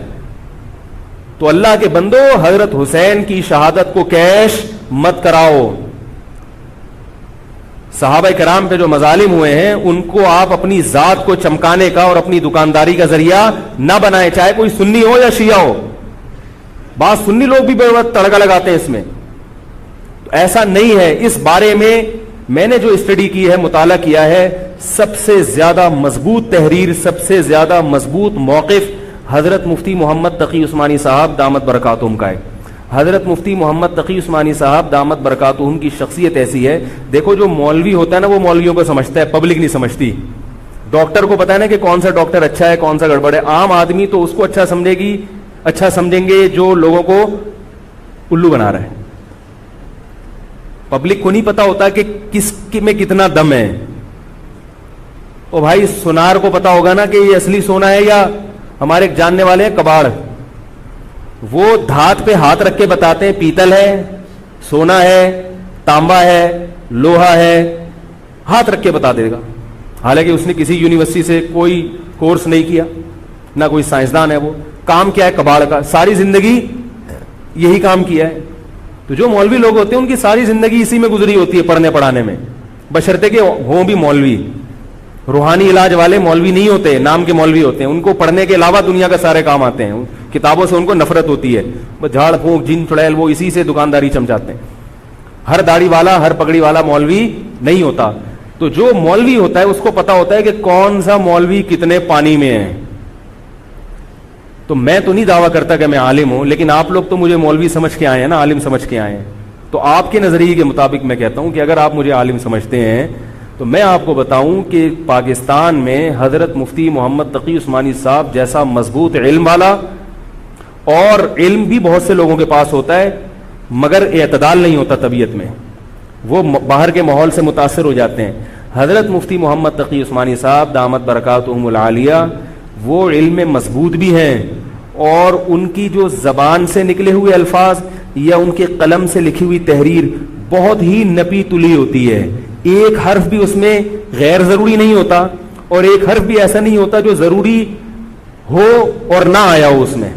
[SPEAKER 2] تو اللہ کے بندو, حضرت حسین کی شہادت کو کیش مت کراؤ. صحابہ کرام پہ جو مظالم ہوئے ہیں ان کو آپ اپنی ذات کو چمکانے کا اور اپنی دکانداری کا ذریعہ نہ بنائیں, چاہے کوئی سنی ہو یا شیعہ ہو. بعض سنی لوگ بھی بے وقت تڑکا لگاتے ہیں اس میں. ایسا نہیں ہے. اس بارے میں میں نے جو اسٹڈی کی ہے, مطالعہ کیا ہے, سب سے زیادہ مضبوط تحریر, سب سے زیادہ مضبوط موقف حضرت مفتی محمد تقی عثمانی صاحب دامت برکاتہم کا ہے. حضرت مفتی محمد تقی عثمانی صاحب دامت برکاتہم کی شخصیت ایسی ہے, دیکھو جو مولوی ہوتا ہے نا وہ مولویوں کو سمجھتا ہے, پبلک نہیں سمجھتی. ڈاکٹر کو پتا ہے نا کہ کون سا ڈاکٹر اچھا ہے کون سا گڑبڑ ہے. عام آدمی تو اس کو اچھا سمجھے گی, اچھا سمجھیں گے جو لوگوں کو الو بنا رہا ہے. پبلک کو نہیں پتا ہوتا کہ کس میں کتنا دم ہے. او بھائی سونار کو پتا ہوگا نا کہ یہ اصلی سونا ہے یا ہمارے جاننے والے ہیں کباڑ, وہ دھات پہ ہاتھ رکھ کے بتاتے ہیں پیتل ہے, سونا ہے, تانبا ہے, لوہا ہے, ہاتھ رکھ کے بتا دے گا. حالانکہ اس نے کسی یونیورسٹی سے کوئی کورس نہیں کیا, نہ کوئی سائنسدان ہے. وہ کام کیا ہے کباڑ کا, ساری زندگی یہی کام کیا ہے. تو جو مولوی لوگ ہوتے ہیں ان کی ساری زندگی اسی میں گزری ہوتی ہے, پڑھنے پڑھانے میں, بشرطے کہ ہوں بھی مولوی. روحانی علاج والے مولوی نہیں ہوتے, نام کے مولوی ہوتے ہیں. ان کو پڑھنے کے علاوہ دنیا کا سارے کام آتے ہیں. کتابوں سے ان کو نفرت ہوتی ہے, بس جھاڑ پھونک جن چڑیل وہ اسی سے دکانداری چمچاتے ہیں. ہر داڑھی والا ہر پگڑی والا مولوی نہیں ہوتا. تو جو مولوی ہوتا ہے اس کو پتا ہوتا ہے کہ کون سا مولوی کتنے پانی میں ہے. تو میں تو نہیں دعویٰ کرتا کہ میں عالم ہوں, لیکن آپ لوگ تو مجھے مولوی سمجھ کے آئے ہیں نا, عالم سمجھ کے آئے ہیں. تو آپ کے نظریے کے مطابق میں کہتا ہوں کہ اگر آپ مجھے عالم سمجھتے ہیں تو میں آپ کو بتاؤں کہ پاکستان میں حضرت مفتی محمد تقی عثمانی صاحب جیسا مضبوط علم والا, اور علم بھی بہت سے لوگوں کے پاس ہوتا ہے مگر اعتدال نہیں ہوتا طبیعت میں, وہ باہر کے ماحول سے متاثر ہو جاتے ہیں. حضرت مفتی محمد تقی عثمانی صاحب دامت برکاتہم العالیہ وہ علم میں مضبوط بھی ہیں, اور ان کی جو زبان سے نکلے ہوئے الفاظ یا ان کے قلم سے لکھی ہوئی تحریر بہت ہی نپی تلی ہوتی ہے. ایک حرف بھی اس میں غیر ضروری نہیں ہوتا, اور ایک حرف بھی ایسا نہیں ہوتا جو ضروری ہو اور نہ آیا ہو اس میں.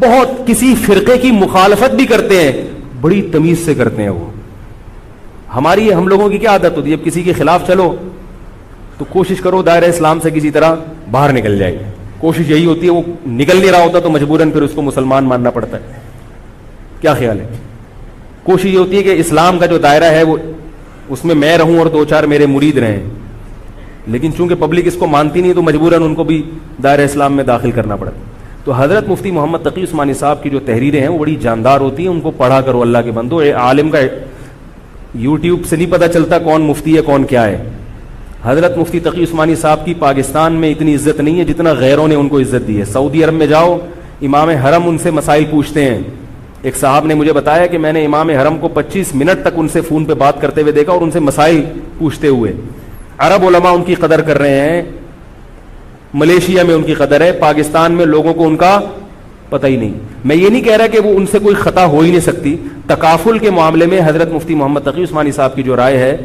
[SPEAKER 2] بہت کسی فرقے کی مخالفت بھی کرتے ہیں, بڑی تمیز سے کرتے ہیں. وہ ہم لوگوں کی کیا عادت ہوتی ہے, جب کسی کے خلاف چلو تو کوشش کرو دائرہ اسلام سے کسی طرح باہر نکل جائے. کوشش یہی ہوتی ہے, وہ نکل نہیں رہا ہوتا تو مجبوراً پھر اس کو مسلمان ماننا پڑتا ہے. کیا خیال ہے؟ کوشش یہ ہوتی ہے کہ اسلام کا جو دائرہ ہے وہ اس میں میں رہوں اور دو چار میرے مرید رہیں, لیکن چونکہ پبلک اس کو مانتی نہیں تو مجبوراً ان کو بھی دائرہ اسلام میں داخل کرنا پڑتا ہے. تو حضرت مفتی محمد تقی عثمانی صاحب کی جو تحریریں ہیں وہ بڑی جاندار ہوتی ہیں. ان کو پڑھا کرو اللہ کے بندو. عالم کا یوٹیوب سے نہیں پتہ چلتا کون مفتی ہے کون کیا ہے. حضرت مفتی تقی عثمانی صاحب کی پاکستان میں اتنی عزت نہیں ہے جتنا غیروں نے ان کو عزت دی ہے. سعودی عرب میں جاؤ, امام حرم ان سے مسائل پوچھتے ہیں. ایک صاحب نے مجھے بتایا کہ میں نے امام حرم کو 25 منٹ تک ان سے فون پہ بات کرتے ہوئے دیکھا اور ان سے مسائل پوچھتے ہوئے. عرب علماء ان کی قدر کر رہے ہیں, ملیشیا میں ان کی قدر ہے, پاکستان میں لوگوں کو ان کا پتہ ہی نہیں. میں یہ نہیں کہہ رہا کہ وہ ان سے کوئی خطا ہو ہی نہیں سکتی. تکافل کے معاملے میں حضرت مفتی محمد تقی عثمانی صاحب کی جو رائے ہے,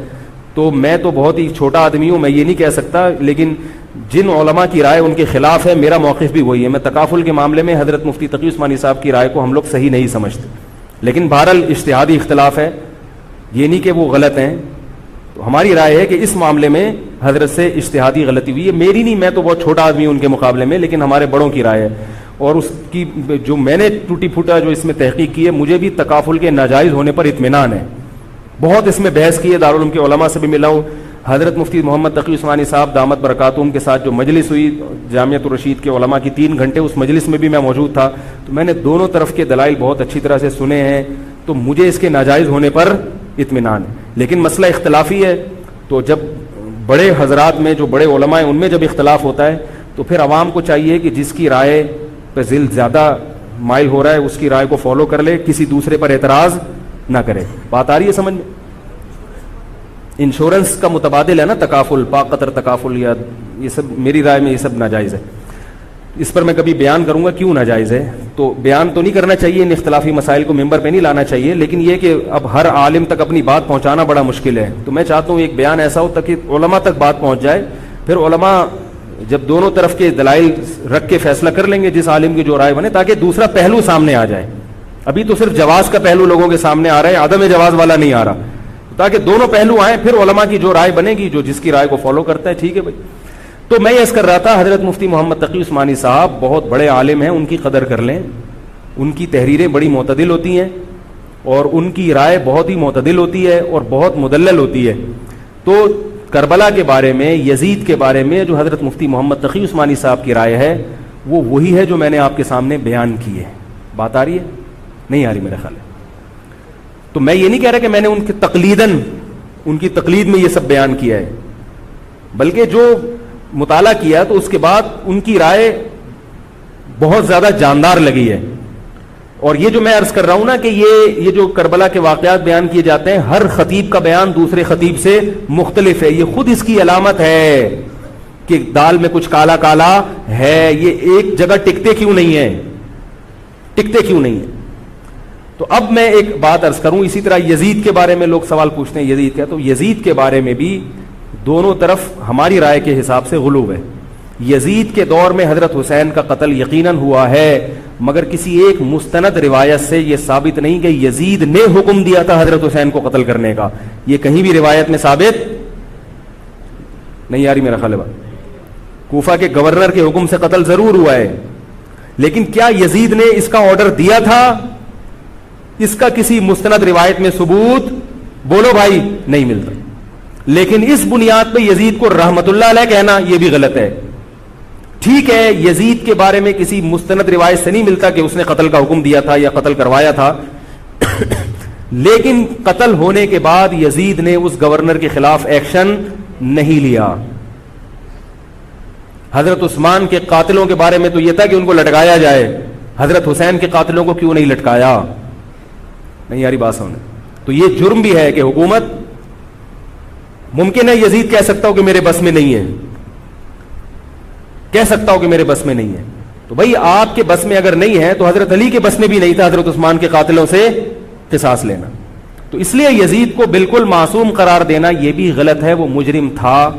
[SPEAKER 2] تو میں تو بہت ہی چھوٹا آدمی ہوں, میں یہ نہیں کہہ سکتا, لیکن جن علماء کی رائے ان کے خلاف ہے میرا موقف بھی وہی ہے. میں تکافل کے معاملے میں حضرت مفتی تقی عثمانی صاحب کی رائے کو ہم لوگ صحیح نہیں سمجھتے, لیکن بہرحال اجتہادی اختلاف ہے, یہ نہیں کہ وہ غلط ہیں. تو ہماری رائے ہے کہ اس معاملے میں حضرت سے اجتہادی غلطی ہوئی ہے. میری نہیں, میں تو بہت چھوٹا آدمی ہوں ان کے مقابلے میں, لیکن ہمارے بڑوں کی رائے ہے. اور اس کی جو میں نے ٹوٹی پھوٹا جو اس میں تحقیق کی ہے, مجھے بھی تکافل کے ناجائز ہونے پر اطمینان ہے. بہت اس میں بحث کی ہے, دارالعلوم کے علماء سے بھی ملا ہوں. حضرت مفتی محمد تقی عثمانی صاحب دامت برکاتہم کے ساتھ جو مجلس ہوئی جامعۃ الرشید کے علماء کی 3 گھنٹے, اس مجلس میں بھی میں موجود تھا. تو میں نے دونوں طرف کے دلائل بہت اچھی طرح سے سنے ہیں, تو مجھے اس کے ناجائز ہونے پر اطمینان ہے. لیکن مسئلہ اختلافی ہے, تو جب بڑے حضرات میں جو بڑے علماء ہیں ان میں جب اختلاف ہوتا ہے تو پھر عوام کو چاہیے کہ جس کی رائے پہ ذل زیادہ مائل ہو رہا ہے اس کی رائے کو فالو کر لے, کسی دوسرے پر اعتراض نہ کرے. بات آ رہی ہے سمجھ میں؟ انشورنس کا متبادل ہے نا تکافل, پاقطر تکافل, یا یہ سب میری رائے میں یہ سب ناجائز ہے. اس پر میں کبھی بیان کروں گا کیوں ناجائز ہے. تو بیان تو نہیں کرنا چاہیے, ان اختلافی مسائل کو ممبر پہ نہیں لانا چاہیے, لیکن یہ کہ اب ہر عالم تک اپنی بات پہنچانا بڑا مشکل ہے. تو میں چاہتا ہوں ایک بیان ایسا ہو تاکہ علماء تک بات پہنچ جائے. پھر علماء جب دونوں طرف کے دلائل رکھ کے فیصلہ کر لیں گے جس عالم کی جو رائے بنے, تاکہ دوسرا پہلو سامنے آ جائے. ابھی تو صرف جواز کا پہلو لوگوں کے سامنے آ رہا ہے, عدم جواز والا نہیں آ رہا, تاکہ دونوں پہلو آئیں. پھر علماء کی جو رائے بنے گی, جو جس کی رائے کو فالو کرتا ہے, ٹھیک ہے بھائی. تو میں یہ عرض کر رہا تھا, حضرت مفتی محمد تقی عثمانی صاحب بہت بڑے عالم ہیں, ان کی قدر کر لیں. ان کی تحریریں بڑی معتدل ہوتی ہیں, اور ان کی رائے بہت ہی معتدل ہوتی ہے اور بہت مدلل ہوتی ہے. تو کربلا کے بارے میں, یزید کے بارے میں جو حضرت مفتی محمد تقی عثمانی صاحب کی رائے ہے وہ وہی ہے جو میں نے آپ کے سامنے بیان کی ہے. بات آ رہی ہے؟ نہیں آ رہی میرا خیال ہے. تو میں یہ نہیں کہہ رہا کہ میں نے ان کی تقلید میں یہ سب بیان کیا ہے, بلکہ جو مطالعہ کیا تو اس کے بعد ان کی رائے بہت زیادہ جاندار لگی ہے. اور یہ جو میں عرض کر رہا ہوں نا کہ یہ جو کربلا کے واقعات بیان کیے جاتے ہیں, ہر خطیب کا بیان دوسرے خطیب سے مختلف ہے. یہ خود اس کی علامت ہے کہ دال میں کچھ کالا کالا ہے. یہ ایک جگہ ٹکتے کیوں نہیں ہے. تو اب میں ایک بات عرض کروں. اسی طرح یزید کے بارے میں لوگ سوال پوچھتے ہیں یزید کیا, تو یزید کے بارے میں بھی دونوں طرف ہماری رائے کے حساب سے غلو ہے. یزید کے دور میں حضرت حسین کا قتل یقیناً ہوا ہے, مگر کسی ایک مستند روایت سے یہ ثابت نہیں کہ یزید نے حکم دیا تھا حضرت حسین کو قتل کرنے کا. یہ کہیں بھی روایت میں ثابت نہیں آ رہی میرا خیال ہے. کوفہ کے گورنر کے حکم سے قتل ضرور ہوا ہے, لیکن کیا یزید نے اس کا آرڈر دیا تھا, اس کا کسی مستند روایت میں ثبوت بولو بھائی نہیں ملتا. لیکن اس بنیاد پہ یزید کو رحمت اللہ علیہ کہنا یہ بھی غلط ہے. ٹھیک ہے, یزید کے بارے میں کسی مستند روایت سے نہیں ملتا کہ اس نے قتل کا حکم دیا تھا یا قتل کروایا تھا, لیکن قتل ہونے کے بعد یزید نے اس گورنر کے خلاف ایکشن نہیں لیا. حضرت عثمان کے قاتلوں کے بارے میں تو یہ تھا کہ ان کو لٹکایا جائے, حضرت حسین کے قاتلوں کو کیوں نہیں لٹکایا؟ نہیں یاری بات سمجھ. تو یہ جرم بھی ہے کہ حکومت, ممکن ہے یزید کہہ سکتا ہو کہ میرے بس میں نہیں ہے, کہہ سکتا ہو کہ میرے بس میں نہیں ہے. تو بھائی آپ کے بس میں اگر نہیں ہے تو حضرت علی کے بس میں بھی نہیں تھا حضرت عثمان کے قاتلوں سے قصاص لینا. تو اس لیے یزید کو بالکل معصوم قرار دینا یہ بھی غلط ہے. وہ مجرم تھا,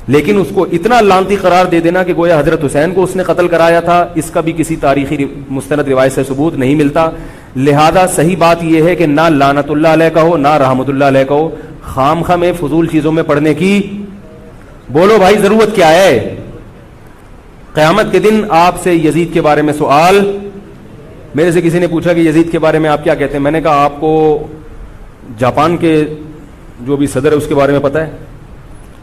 [SPEAKER 2] لیکن اس کو اتنا لعنتی قرار دے دینا کہ گویا حضرت حسین کو اس نے قتل کرایا تھا, اس کا بھی کسی تاریخی مستند روایت سے ثبوت نہیں ملتا. لہذا صحیح بات یہ ہے کہ نہ لعنت اللہ علیہ کہو نہ رحمت اللہ علیہ کہو. خام خواہ میں فضول چیزوں میں پڑھنے کی بولو بھائی ضرورت کیا ہے؟ قیامت کے دن آپ سے یزید کے بارے میں سوال, میرے سے کسی نے پوچھا کہ یزید کے بارے میں آپ کیا کہتے ہیں. میں نے کہا آپ کو جاپان کے جو بھی صدر ہے اس کے بارے میں پتہ ہے,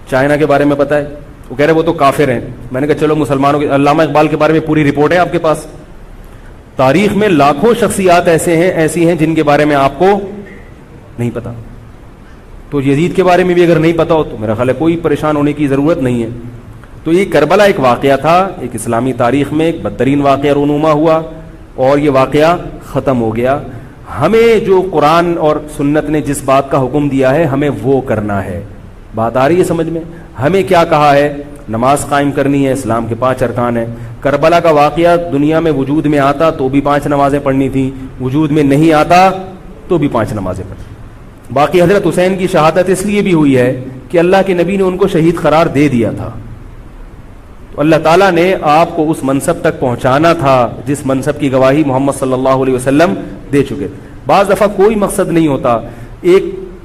[SPEAKER 2] چائنا کے بارے میں پتہ ہے؟ وہ کہہ رہے وہ تو کافر ہیں. میں نے کہا چلو مسلمانوں کے, علامہ اقبال کے بارے میں پوری رپورٹ ہے آپ کے پاس. تاریخ میں لاکھوں شخصیات ایسی ہیں جن کے بارے میں آپ کو نہیں پتا. تو یزید کے بارے میں بھی اگر نہیں پتا ہو تو میرا خیال ہے کوئی پریشان ہونے کی ضرورت نہیں ہے. تو یہ کربلا ایک واقعہ تھا, ایک اسلامی تاریخ میں ایک بدترین واقعہ رونما ہوا اور یہ واقعہ ختم ہو گیا. ہمیں جو قرآن اور سنت نے جس بات کا حکم دیا ہے ہمیں وہ کرنا ہے. بات آ رہی ہے سمجھ میں؟ ہمیں کیا کہا ہے؟ نماز قائم کرنی ہے, اسلام کے 5 ارکان ہیں. کربلا کا واقعہ دنیا میں وجود میں آتا تو بھی 5 نمازیں پڑھنی تھیں, وجود میں نہیں آتا تو بھی 5 نمازیں پڑھنی. باقی حضرت حسین کی شہادت اس لیے بھی ہوئی ہے کہ اللہ کے نبی نے ان کو شہید قرار دے دیا تھا. تو اللہ تعالیٰ نے آپ کو اس منصب تک پہنچانا تھا جس منصب کی گواہی محمد صلی اللہ علیہ وسلم دے چکے. بعض دفعہ کوئی مقصد نہیں ہوتا, ایک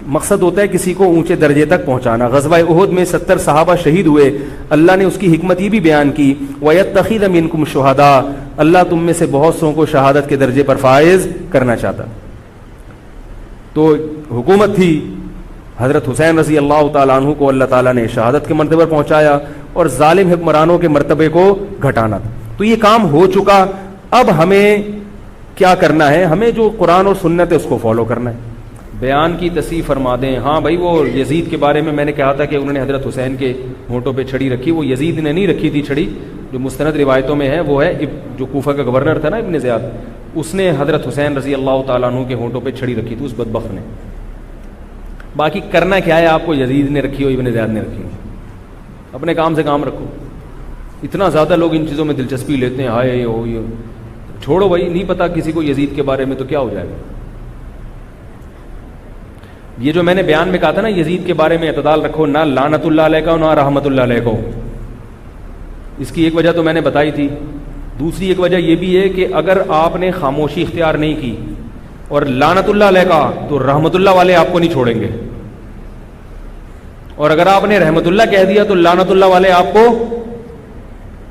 [SPEAKER 2] مقصد ہوتا ہے کسی کو اونچے درجے تک پہنچانا. غزوہ احد میں 70 صحابہ شہید ہوئے, اللہ نے اس کی حکمت یہ بھی بیان کی وَيَتَّخِذَ مِنْكُمْ شُهَدَاءَ, اللہ تم میں سے بہت سو کو شہادت کے درجے پر فائز کرنا چاہتا. تو حکومت تھی, حضرت حسین رضی اللہ تعالیٰ عنہ کو اللہ تعالیٰ نے شہادت کے مرتبے پر پہنچایا اور ظالم حکمرانوں کے مرتبے کو گھٹانا تھا. تو یہ کام ہو چکا. اب ہمیں کیا کرنا ہے؟ ہمیں جو قرآن اور سنت ہے اس کو فالو کرنا ہے. بیان کی تصحیح فرما دیں. ہاں بھائی وہ یزید کے بارے میں نے کہا تھا کہ انہوں نے حضرت حسین کے ہونٹوں پہ چھڑی رکھی, وہ یزید نے نہیں رکھی تھی چھڑی. جو مستند روایتوں میں ہے وہ ہے جو کوفہ کا گورنر تھا نا ابن زیاد, اس نے حضرت حسین رضی اللہ تعالیٰ عنہ کے ہونٹوں پہ چھڑی رکھی تھی اس بدبخت نے. باقی کرنا کیا ہے آپ کو؟ یزید نے رکھی ہو ابن زیاد نے رکھی ہو, اپنے کام سے کام رکھو. اتنا زیادہ لوگ ان چیزوں میں دلچسپی لیتے ہیں, ہائے ہو یہ چھوڑو بھائی, نہیں پتا کسی کو یزید کے بارے میں تو کیا ہو جائے گا. یہ جو میں نے بیان میں کہا تھا نا یزید کے بارے میں اعتدال رکھو, نہ لعنت اللہ علیہ کا نہ رحمت اللہ علیہ کو, اس کی ایک وجہ تو میں نے بتائی تھی. دوسری ایک وجہ یہ بھی ہے کہ اگر آپ نے خاموشی اختیار نہیں کی اور لعنت اللہ علیہ کا تو رحمت اللہ والے آپ کو نہیں چھوڑیں گے, اور اگر آپ نے رحمت اللہ کہہ دیا تو لعنت اللہ والے آپ کو,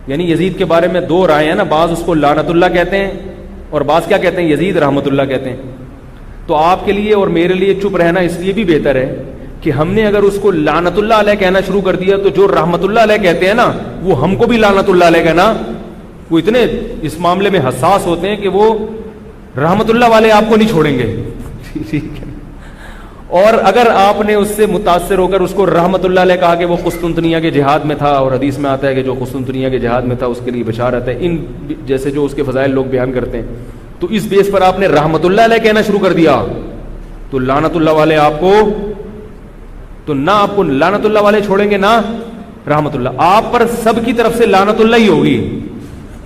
[SPEAKER 2] یعنی یزید کے بارے میں 2 رائے ہیں نا, بعض اس کو لعنت اللہ کہتے ہیں اور بعض کیا کہتے ہیں, یزید رحمت اللہ کہتے ہیں. تو آپ کے لیے اور میرے لیے چپ رہنا اس لیے بھی بہتر ہے کہ ہم نے اگر اس کو لعنت اللہ علیہ کہنا شروع کر دیا تو جو رحمت اللہ علیہ کہتے ہیں نا وہ ہم کو بھی لعنت اللہ علیہ کہنا. وہ اتنے اس معاملے میں حساس ہوتے ہیں کہ وہ رحمت اللہ والے آپ کو نہیں چھوڑیں گے. ٹھیک ہے. اور اگر آپ نے اس سے متاثر ہو کر اس کو رحمت اللہ علیہ کہا کہ وہ قسطنطنیہ کے جہاد میں تھا, اور حدیث میں آتا ہے کہ جو قسطنطنیہ کے جہاد میں تھا اس کے لیے بشارت ہے, ان جیسے جو اس کے فضائل لوگ بیان کرتے ہیں, تو اس بیس پر آپ نے رحمت اللہ علیہ کہنا شروع کر دیا تو لعنت اللہ والے آپ کو, تو نہ آپ کو لعنت اللہ والے چھوڑیں گے نہ رحمت اللہ, آپ پر سب کی طرف سے لعنت اللہ ہی ہوگی.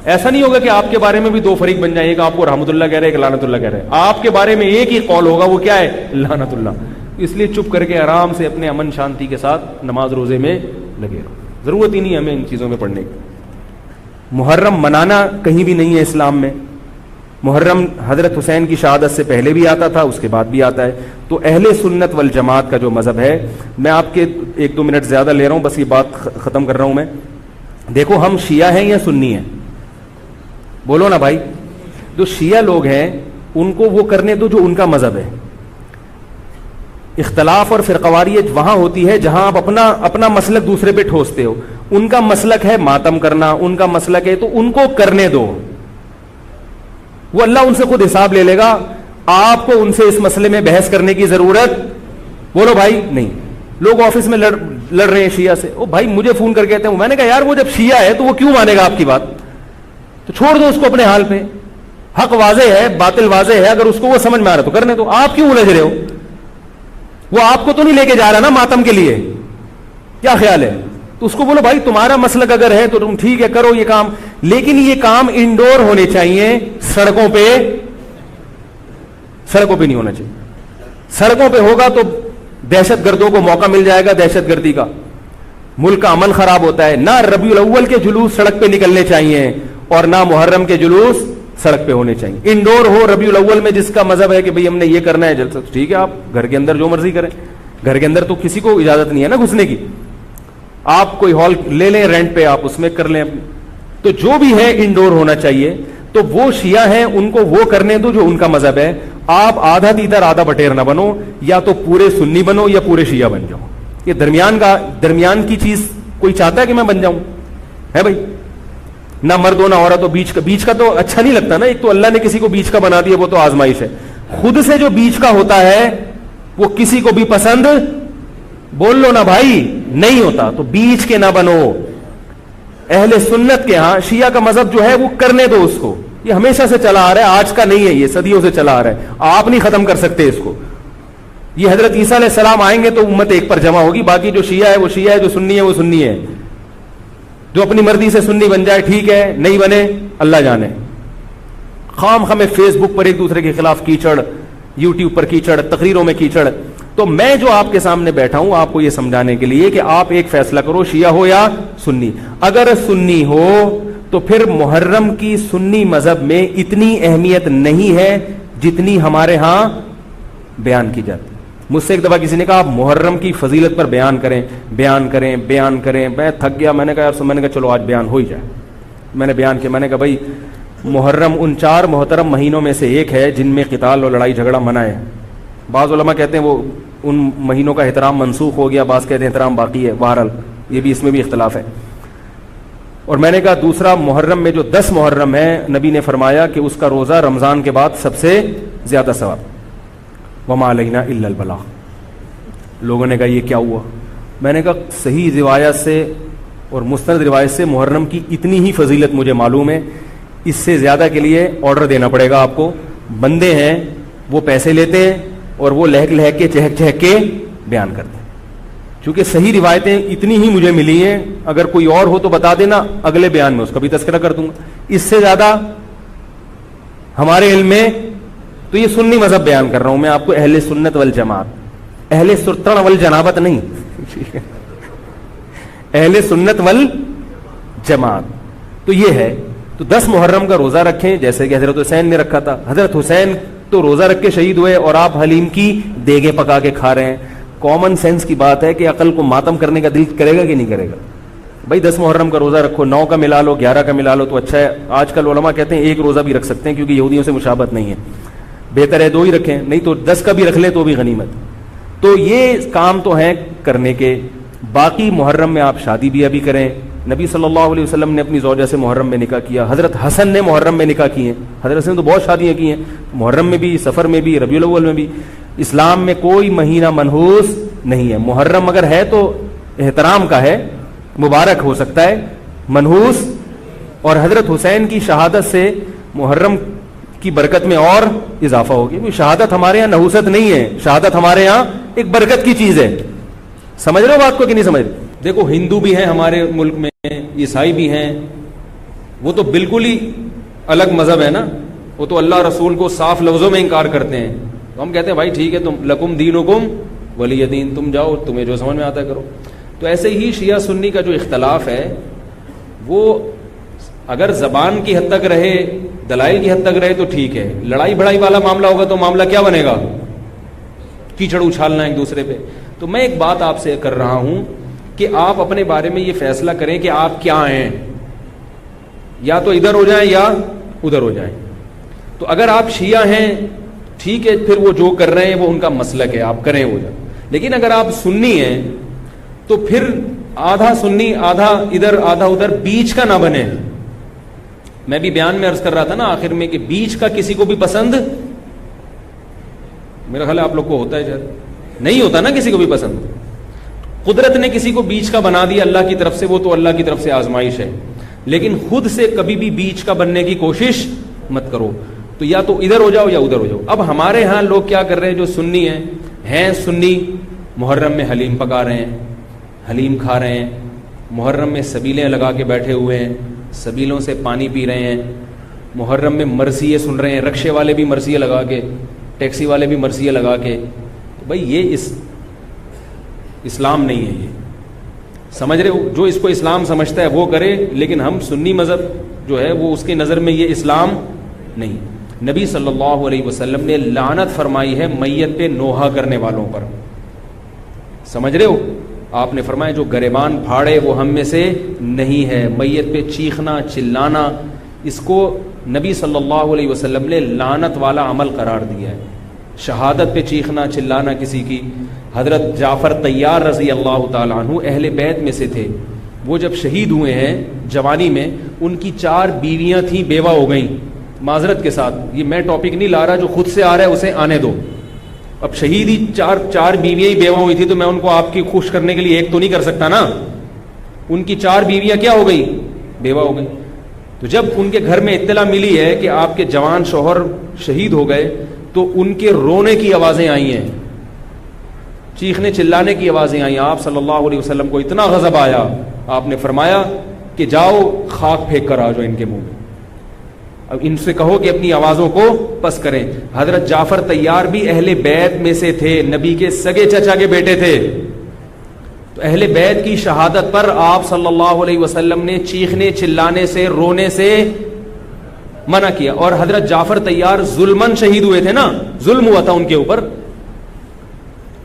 [SPEAKER 2] ایسا نہیں ہوگا کہ آپ کے بارے میں بھی دو فریق بن جائیں, ایک آپ کو رحمت اللہ کہہ رہے ایک لعنت اللہ کہہ رہے. آپ کے بارے میں ایک ہی قول ہوگا, وہ کیا ہے؟ لعنت اللہ. اس لیے چپ کر کے آرام سے اپنے امن شانتی کے ساتھ نماز روزے میں لگے رہو, ضرورت ہی نہیں ہمیں ان چیزوں میں پڑھنے کی. محرم منانا کہیں بھی نہیں ہے اسلام میں. محرم حضرت حسین کی شہادت سے پہلے بھی آتا تھا, اس کے بعد بھی آتا ہے. تو اہل سنت والجماعت کا جو مذہب ہے, میں آپ کے 1-2 منٹ زیادہ لے رہا ہوں, بس یہ بات ختم کر رہا ہوں میں. دیکھو ہم شیعہ ہیں یا سنی ہیں؟ بولو نا بھائی. جو شیعہ لوگ ہیں ان کو وہ کرنے دو جو ان کا مذہب ہے. اختلاف اور فرقواریت وہاں ہوتی ہے جہاں آپ اپنا مسلک دوسرے پہ ٹھوستے ہو. ان کا مسلک ہے ماتم کرنا, ان کا مسلک ہے, تو ان کو کرنے دو, وہ اللہ ان سے خود حساب لے لے گا. آپ کو ان سے اس مسئلے میں بحث کرنے کی ضرورت, بولو بھائی, نہیں. لوگ آفس میں لڑ رہے ہیں شیعہ سے, او بھائی مجھے فون کر کے کہتے ہیں, میں نے کہا یار وہ جب شیعہ ہے تو وہ کیوں مانے گا آپ کی بات؟ تو چھوڑ دو اس کو اپنے حال پہ. حق واضح ہے, باطل واضح ہے, اگر اس کو وہ سمجھ میں آ رہا تو کرنے دو. آپ کیوں الجھ رہے ہو؟ وہ آپ کو تو نہیں لے کے جا رہا نا ماتم کے لیے, کیا خیال ہے؟ تو اس کو بولو بھائی تمہارا مسلک اگر ہے تو تم ٹھیک ہے کرو یہ کام, لیکن یہ کام انڈور ہونے چاہیے, سڑکوں پہ نہیں ہونا چاہیے. سڑکوں پہ ہوگا تو دہشت گردوں کو موقع مل جائے گا دہشت گردی کا, ملک کا امن خراب ہوتا ہے. نہ ربیع الاول کے جلوس سڑک پہ نکلنے چاہیے اور نہ محرم کے جلوس سڑک پہ ہونے چاہیے. انڈور ہو ربیع الاول میں, جس کا مذہب ہے کہ بھئی ہم نے یہ کرنا ہے جلسہ, ٹھیک ہے آپ گھر کے اندر جو مرضی کریں. گھر کے اندر تو کسی کو اجازت نہیں ہے نا گھسنے کی. آپ کوئی ہال لے لیں رینٹ پہ, آپ اس میں کر لیں. تو جو بھی ہے انڈور ہونا چاہیے. تو وہ شیعہ ہیں ان کو وہ کرنے دو جو ان کا مذہب ہے. آپ آدھا تیتر آدھا بٹیر نہ بنو, یا تو پورے سنی بنو یا پورے شیعہ بن جاؤ. یہ درمیان کی چیز کوئی چاہتا ہے کہ میں بن جاؤں؟ ہے بھائی, نہ مرد ہو نہ عورت ہو. بیچ کا تو اچھا نہیں لگتا نا. ایک تو اللہ نے کسی کو بیچ کا بنا دیا, وہ تو آزمائش ہے. خود سے جو بیچ کا ہوتا ہے وہ کسی کو بھی پسند, بول لو نا بھائی, نہیں ہوتا. تو بیچ کے نہ بنو. اہل سنت کے ہاں شیعہ کا مذہب جو ہے وہ کرنے دو اس کو. یہ ہمیشہ سے چلا آ رہا ہے, آج کا نہیں ہے, یہ صدیوں سے چلا آ رہا ہے. آپ نہیں ختم کر سکتے اس کو. یہ حضرت عیسیٰ علیہ السلام آئیں گے تو امت ایک پر جمع ہوگی. باقی جو شیعہ ہے وہ شیعہ ہے, جو سنی ہے وہ سنی ہے. جو اپنی مرضی سے سنی بن جائے ٹھیک ہے, نہیں بنے اللہ جانے. خام خامے فیس بک پر ایک دوسرے کے خلاف کیچڑ, یوٹیوب پر کیچڑ, تقریروں میں کیچڑ. تو میں جو آپ کے سامنے بیٹھا ہوں آپ کو یہ سمجھانے کے لیے کہ آپ ایک فیصلہ کرو, شیعہ ہو یا سنی. اگر سنی ہو تو پھر محرم کی سنی مذہب میں اتنی اہمیت نہیں ہے جتنی ہمارے ہاں بیان کی جاتی. مجھ سے ایک دفعہ کسی نے کہا آپ محرم کی فضیلت پر بیان کریں. میں تھک گیا, میں نے کہا چلو آج بیان ہو ہی جائے. میں نے بیان کیا, میں نے کہا بھائی محرم ان 4 محترم مہینوں میں سے ایک ہے جن میں قتال اور لڑائی جھگڑا منع ہے. بعض علماء کہتے ہیں وہ ان مہینوں کا احترام منسوخ ہو گیا, بعض کہتے ہیں احترام باقی ہے. بہرحال یہ بھی, اس میں بھی اختلاف ہے. اور میں نے کہا دوسرا محرم میں جو 10 محرم ہے, نبی نے فرمایا کہ اس کا روزہ رمضان کے بعد سب سے زیادہ ثواب. وما علینا الا البلاغ. لوگوں نے کہا یہ کیا ہوا؟ میں نے کہا صحیح روایت سے اور مستند روایت سے محرم کی اتنی ہی فضیلت مجھے معلوم ہے. اس سے زیادہ کے لیے آرڈر دینا پڑے گا آپ کو. بندے ہیں وہ پیسے لیتے ہیں اور وہ لہک کے چہک کے بیان کرتے ہیں. چونکہ صحیح روایتیں اتنی ہی مجھے ملی ہیں, اگر کوئی اور ہو تو بتا دینا, اگلے بیان میں اس کا بھی تذکرہ کر دوں گا. اس سے زیادہ ہمارے علم میں تو یہ سنی مذہب بیان کر رہا ہوں میں آپ کو, اہل سنت والجماعت, اہل سرتن والجنابت نہیں, اہل سنت والجماعت. تو یہ ہے. تو 10 محرم کا روزہ رکھیں جیسے کہ حضرت حسین نے رکھا تھا. حضرت حسین تو روزہ رکھ کے شہید ہوئے اور آپ حلیم کی دیگیں پکا کے کھا رہے ہیں. کامن سینس کی بات ہے کہ عقل کو ماتم کرنے کا دل کرے گا کہ نہیں کرے گا؟ بھائی 10 محرم کا روزہ رکھو, 9 کا ملا لو, 11 کا ملا لو تو اچھا ہے. آج کل علماء کہتے ہیں 1 روزہ بھی رکھ سکتے ہیں کیونکہ یہودیوں سے مشابہت نہیں ہے. بہتر ہے 2 ہی رکھیں, نہیں تو 10 کا بھی رکھ لیں تو بھی غنیمت. تو یہ کام تو ہیں کرنے کے. باقی محرم میں آپ شادی بیاہ بھی کریں. نبی صلی اللہ علیہ وسلم نے اپنی زوجہ سے محرم میں نکاح کیا, حضرت حسن نے محرم میں نکاح کیے, حضرت حسن تو بہت شادیاں کی ہیں, محرم میں بھی, سفر میں بھی, ربیع الاول میں بھی. اسلام میں کوئی مہینہ منحوس نہیں ہے. محرم اگر ہے تو احترام کا ہے, مبارک ہو سکتا ہے, منحوس. اور حضرت حسین کی شہادت سے محرم کی برکت میں اور اضافہ ہو گیا. شہادت ہمارے یہاں نحوست نہیں ہے, شہادت ہمارے یہاں ایک برکت کی چیز ہے. سمجھ رہے ہو بات کو کہ نہیں سمجھ رہے؟ دیکھو ہندو بھی ہیں ہمارے ملک میں, عیسائی بھی ہیں, وہ تو بالکل ہی الگ مذہب ہے نا, وہ تو اللہ رسول کو صاف لفظوں میں انکار کرتے ہیں. تو ہم کہتے ہیں بھائی ٹھیک ہے, تم لکم دینکم ولی دین, تم جاؤ, تمہیں جو سمجھ میں آتا ہے کرو. تو ایسے ہی شیعہ سنی کا جو اختلاف ہے وہ اگر زبان کی حد تک رہے, دلائل کی حد تک رہے تو ٹھیک ہے. لڑائی بڑائی والا معاملہ ہوگا تو معاملہ کیا بنے گا, کیچڑ اچھالنا ایک دوسرے پہ. تو میں ایک بات آپ سے کر رہا ہوں کہ آپ اپنے بارے میں یہ فیصلہ کریں کہ آپ کیا ہیں, یا تو ادھر ہو جائیں یا ادھر ہو جائیں. تو اگر آپ شیعہ ہیں ٹھیک ہے, پھر وہ جو کر رہے ہیں وہ ان کا مسلک ہے, آپ کریں وہ جائیں. لیکن اگر آپ سنی ہیں تو پھر آدھا سنی آدھا ادھر آدھا ادھر, بیچ کا نہ بنے. میں بھی بیان میں عرض کر رہا تھا نا آخر میں کہ بیچ کا کسی کو بھی پسند, میرا خیال ہے آپ لوگ کو ہوتا ہے, شاید نہیں ہوتا نا کسی کو بھی پسند. قدرت نے کسی کو بیچ کا بنا دیا اللہ کی طرف سے, وہ تو اللہ کی طرف سے آزمائش ہے. لیکن خود سے کبھی بھی بیچ کا بننے کی کوشش مت کرو. تو یا تو ادھر ہو جاؤ یا ادھر ہو جاؤ. اب ہمارے ہاں لوگ کیا کر رہے ہیں, جو سنی ہیں سنی, محرم میں حلیم پکا رہے ہیں, حلیم کھا رہے ہیں, محرم میں سبیلیں لگا کے بیٹھے ہوئے ہیں, سبیلوں سے پانی پی رہے ہیں, محرم میں مرثیے سن رہے ہیں, رکشے والے بھی مرثیے لگا کے, ٹیکسی والے بھی مرثیے لگا کے. بھائی یہ اسلام نہیں ہے. یہ سمجھ رہے ہو, جو اس کو اسلام سمجھتا ہے وہ کرے, لیکن ہم سنی مذہب جو ہے وہ اس کی نظر میں یہ اسلام نہیں. نبی صلی اللہ علیہ وسلم نے لعنت فرمائی ہے میت پہ نوحہ کرنے والوں پر. سمجھ رہے ہو, آپ نے فرمایا جو گریبان پھاڑے وہ ہم میں سے نہیں ہے. میت پہ چیخنا چلانا, اس کو نبی صلی اللہ علیہ وسلم نے لعنت والا عمل قرار دیا ہے. شہادت پہ چیخنا چلانا کسی کی. حضرت جعفر طیار رضی اللہ تعالیٰ عنہ اہل بیت میں سے تھے. وہ جب شہید ہوئے ہیں جوانی میں, ان کی 4 بیویاں تھیں, بیوہ ہو گئیں. معذرت کے ساتھ یہ میں ٹاپک نہیں لا رہا, جو خود سے آ رہا ہے اسے آنے دو. اب شہید ہی 4 بیویاں ہی بیوہ ہوئی تھی, تو میں ان کو آپ کی خوش کرنے کے لیے ایک تو نہیں کر سکتا نا. ان کی 4 بیویاں کیا ہو گئی, بیوہ ہو گئی. تو جب ان کے گھر میں اطلاع ملی ہے کہ آپ کے جوان شوہر شہید ہو گئے, تو ان کے رونے کی آوازیں آئی ہیں, چیخنے چلانے کی آوازیں آئی. آپ صلی اللہ علیہ وسلم کو اتنا غضب آیا, آپ نے فرمایا کہ جاؤ خاک پھینک کر آ جاؤ ان کے منہ میں, اب ان سے کہو کہ اپنی آوازوں کو پس کریں. حضرت جعفر طیار بھی اہل بیت میں سے تھے, نبی کے سگے چچا کے بیٹے تھے. تو اہل بیت کی شہادت پر آپ صلی اللہ علیہ وسلم نے چیخنے چلانے سے, رونے سے منع کیا. اور حضرت جعفر طیار ظلمن شہید ہوئے تھے نا, ظلم ہوا تھا ان کے اوپر.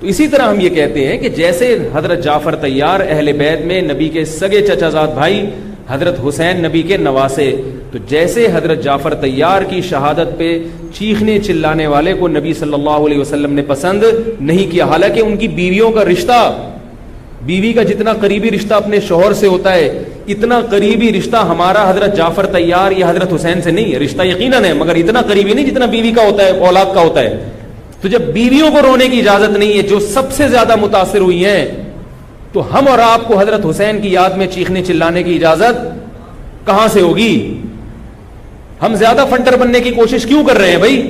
[SPEAKER 2] تو اسی طرح ہم یہ کہتے ہیں کہ جیسے حضرت جعفر طیار اہل بیت میں نبی کے سگے چچا زاد بھائی, حضرت حسین نبی کے نواسے, تو جیسے حضرت جعفر طیار کی شہادت پہ چیخنے چلانے والے کو نبی صلی اللہ علیہ وسلم نے پسند نہیں کیا. حالانکہ ان کی بیویوں کا رشتہ, بیوی کا جتنا قریبی رشتہ اپنے شوہر سے ہوتا ہے, اتنا قریبی رشتہ ہمارا حضرت جعفر طیار یا حضرت حسین سے نہیں ہے. رشتہ یقیناً ہے, مگر اتنا قریبی نہیں جتنا بیوی کا ہوتا ہے, اولاد کا ہوتا ہے. تو جب بیویوں کو رونے کی اجازت نہیں ہے, جو سب سے زیادہ متاثر ہوئی ہیں, تو ہم اور آپ کو حضرت حسین کی یاد میں چیخنے چلانے کی اجازت کہاں سے ہوگی؟ ہم زیادہ فنٹر بننے کی کوشش کیوں کر رہے ہیں بھائی,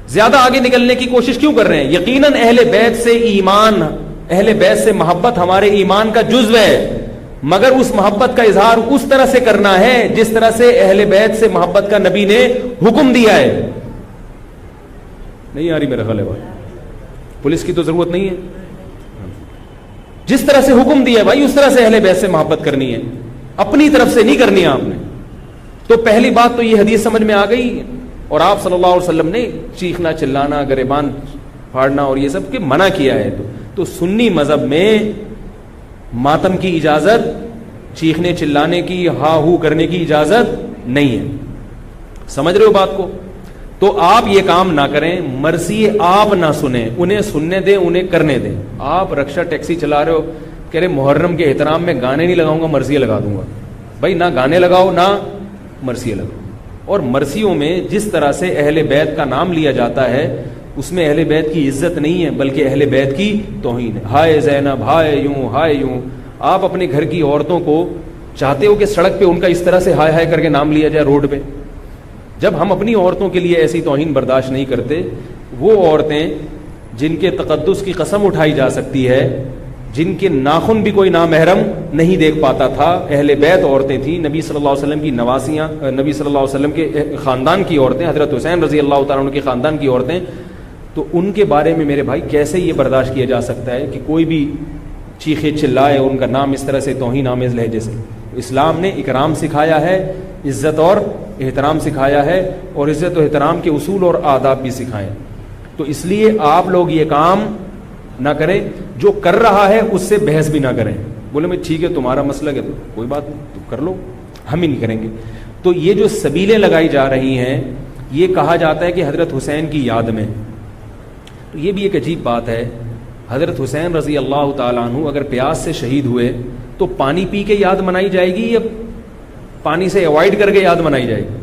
[SPEAKER 2] زیادہ آگے نکلنے کی کوشش کیوں کر رہے ہیں؟ یقیناً اہل بیت سے ایمان, اہل بیت سے محبت ہمارے ایمان کا جزو ہے, مگر اس محبت کا اظہار اس طرح سے کرنا ہے جس طرح سے اہل بیت سے محبت کا نبی نے حکم دیا ہے. نہیں آ رہی میرا خیال ہے بھائی, پولیس کی تو ضرورت نہیں ہے. جس طرح سے حکم دیا ہے بھائی اس طرح سے اہل بیت سے محبت کرنی ہے, اپنی طرف سے نہیں کرنی ہے آپ نے. تو پہلی بات تو یہ حدیث سمجھ میں آ گئی. اور آپ صلی اللہ علیہ وسلم نے چیخنا چلانا, گریبان پھاڑنا اور یہ سب کے منع کیا ہے. تو سنی مذہب میں ماتم کی اجازت, چیخنے چلانے کی, ہا ہو کرنے کی اجازت نہیں ہے. سمجھ رہے ہو بات کو؟ تو آپ یہ کام نہ کریں, مرثی آپ نہ سنیں, انہیں سننے دیں, انہیں کرنے دیں. آپ رکشا ٹیکسی چلا رہے ہو, کہہ رہے محرم کے احترام میں گانے نہیں لگاؤں گا, مرثیے لگا دوں گا. بھائی نہ گانے لگاؤ نہ مرثیے لگاؤ. اور مرثیوں میں جس طرح سے اہل بیت کا نام لیا جاتا ہے اس میں اہل بیت کی عزت نہیں ہے بلکہ اہل بیت کی توہین ہے. ہائے زینب, ہائے یوں, ہائے یوں. آپ اپنے گھر کی عورتوں کو چاہتے ہو کہ سڑک پہ ان کا اس طرح سے ہائے ہائے کر کے نام لیا جائے روڈ پہ؟ جب ہم اپنی عورتوں کے لیے ایسی توہین برداشت نہیں کرتے, وہ عورتیں جن کے تقدس کی قسم اٹھائی جا سکتی ہے, جن کے ناخن بھی کوئی نامحرم نہیں دیکھ پاتا تھا, اہل بیت عورتیں تھیں, نبی صلی اللہ علیہ وسلم کی نواسیاں, نبی صلی اللہ علیہ وسلم کے خاندان کی عورتیں, حضرت حسین رضی اللہ تعالیٰ عنہ کے خاندان کی عورتیں, تو ان کے بارے میں میرے بھائی کیسے یہ برداشت کیا جا سکتا ہے کہ کوئی بھی چیخے چلائے ان کا نام اس طرح سے توہین آمیز لہجے سے؟ اسلام نے اکرام سکھایا ہے, عزت اور احترام سکھایا ہے, اور عزت و احترام کے اصول اور آداب بھی سکھائے. تو اس لیے آپ لوگ یہ کام نہ کریں, جو کر رہا ہے اس سے بحث بھی نہ کریں. بولے میں ٹھیک ہے تمہارا مسئلہ ہے تو کوئی بات نہیں, تم کر لو, ہم ہی نہیں کریں گے. تو یہ جو سبیلیں لگائی جا رہی ہیں, یہ کہا جاتا ہے کہ حضرت حسین کی یاد میں. تو یہ بھی ایک عجیب بات ہے, حضرت حسین رضی اللہ تعالیٰ عنہ اگر پیاس سے شہید ہوئے تو پانی پی کے یاد منائی جائے گی یا پانی سے اوائڈ کر کے یاد منائی جائے گی؟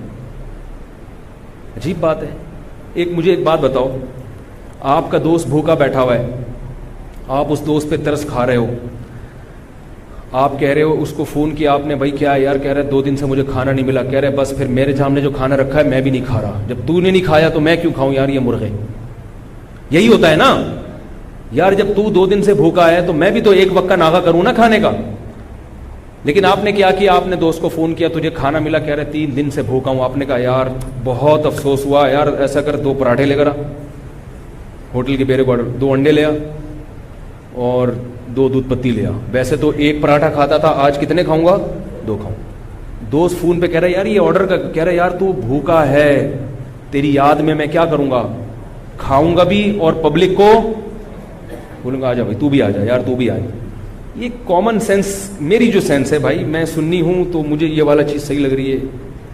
[SPEAKER 2] عجیب بات ہے. مجھے ایک بات بتاؤ, آپ کا دوست بھوکا بیٹھا ہوا ہے, آپ اس دوست پہ ترس کھا رہے ہو, آپ کہہ رہے ہو, اس کو فون کیا آپ نے, بھائی کیا یار, کہہ رہے 2 دن سے مجھے کھانا نہیں ملا, کہہ رہے بس پھر میرے سامنے جو کھانا رکھا ہے میں بھی نہیں کھا رہا, جب تو نے نہیں کھایا تو میں کیوں کھاؤں یار یہ مرغے. یہی ہوتا ہے نا یار, جب تو 2 دن سے بھوکا ہے تو میں بھی تو ایک وقت کا ناغہ کروں نا کھانے کا. لیکن آپ نے کیا کیا, آپ نے دوست کو فون کیا, تجھے کھانا ملا, کہہ رہے 3 دن سے بھوکا ہوں. آپ نے کہا یار بہت افسوس ہوا یار, ایسا کر 2 پراٹھے لے کر آ, ہوٹل کے بیرے کو 2 انڈے لے آ اور 2 دودھ پتی لے آ. ویسے تو 1 پراٹھا کھاتا تھا, آج کتنے کھاؤں گا؟ 2 کھاؤں. دوست فون پہ کہہ رہا ہے یار یہ آرڈر کا, کہہ رہا ہے یار تو بھوکا ہے, تیری یاد میں کیا کروں گا, کھاؤں گا بھی اور پبلک کو بولوں گا آ جا بھائی تو بھی آ جا, یار تو بھی آ جا. یہ کامن سینس, میری جو سینس ہے بھائی, میں سنی ہوں تو مجھے یہ والا چیز صحیح لگ رہی ہے.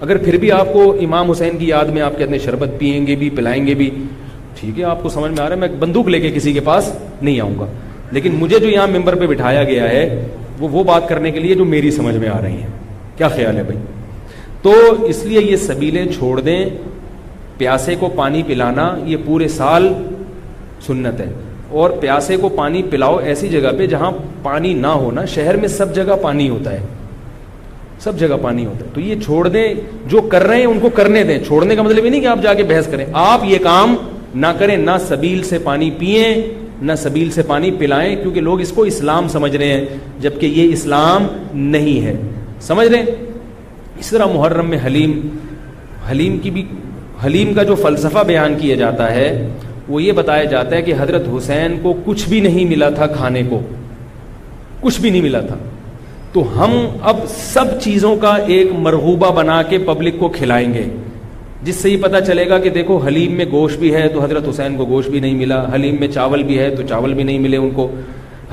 [SPEAKER 2] اگر پھر بھی آپ کو امام حسین کی یاد میں آپ کہتے ہیں شربت پئیں گے بھی, پلائیں گے بھی, ٹھیک ہے, آپ کو سمجھ میں آ رہا ہے, میں بندوق لے کے کسی کے پاس نہیں آؤں گا. لیکن مجھے جو یہاں ممبر پہ بٹھایا گیا ہے وہ بات کرنے کے لیے جو میری سمجھ میں آ رہی ہیں. کیا خیال ہے بھائی؟ تو اس لیے یہ سبیلیں چھوڑ دیں. پیاسے کو پانی پلانا یہ پورے سال سنت ہے, اور پیاسے کو پانی پلاؤ ایسی جگہ پہ جہاں پانی نہ ہونا. شہر میں سب جگہ پانی ہوتا ہے, سب جگہ پانی ہوتا ہے. تو یہ چھوڑ دیں, جو کر رہے ہیں ان کو کرنے دیں. چھوڑنے کا مطلب یہ نہیں کہ آپ جا کے بحث کریں, آپ یہ کام نہ کریں, نہ سبیل سے پانی پئیں نہ سبیل سے پانی پلائیں, کیونکہ لوگ اس کو اسلام سمجھ رہے ہیں جبکہ یہ اسلام نہیں ہے. سمجھ رہے ہیں؟ اس طرح محرم میں حلیم کا جو فلسفہ بیان کیا جاتا ہے وہ یہ بتایا جاتا ہے کہ حضرت حسین کو کچھ بھی نہیں ملا تھا, کھانے کو کچھ بھی نہیں ملا تھا, تو ہم اب سب چیزوں کا ایک مرغوبہ بنا کے پبلک کو کھلائیں گے, جس سے یہ پتہ چلے گا کہ دیکھو حلیم میں گوشت بھی ہے تو حضرت حسین کو گوشت بھی نہیں ملا, حلیم میں چاول بھی ہے تو چاول بھی نہیں ملے ان کو,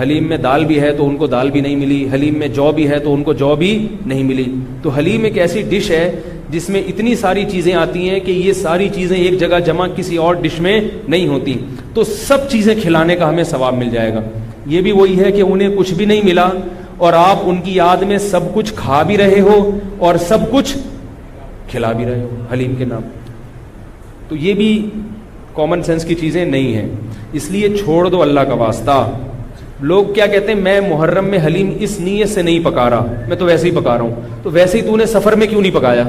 [SPEAKER 2] حلیم میں دال بھی ہے تو ان کو دال بھی نہیں ملی, حلیم میں جو بھی ہے تو ان کو جو بھی نہیں ملی. تو حلیم ایک ایسی ڈش ہے جس میں اتنی ساری چیزیں آتی ہیں کہ یہ ساری چیزیں ایک جگہ جمع کسی اور ڈش میں نہیں ہوتی, تو سب چیزیں کھلانے کا ہمیں ثواب مل جائے گا. یہ بھی وہی ہے کہ انہیں کچھ بھی نہیں ملا اور آپ ان کی یاد میں سب کچھ کھا بھی رہے ہو اور سب کچھ کھلا بھی رہے ہو حلیم کے نام. تو یہ بھی کامن سینس کی چیزیں نہیں ہیں, اس لیے چھوڑ دو اللہ کا واسطہ. لوگ کیا کہتے ہیں, میں محرم میں حلیم اس نیت سے نہیں پکا رہا, میں تو ویسے ہی پکا رہا ہوں. تو ویسے ہی تو نے سفر میں کیوں نہیں پکایا,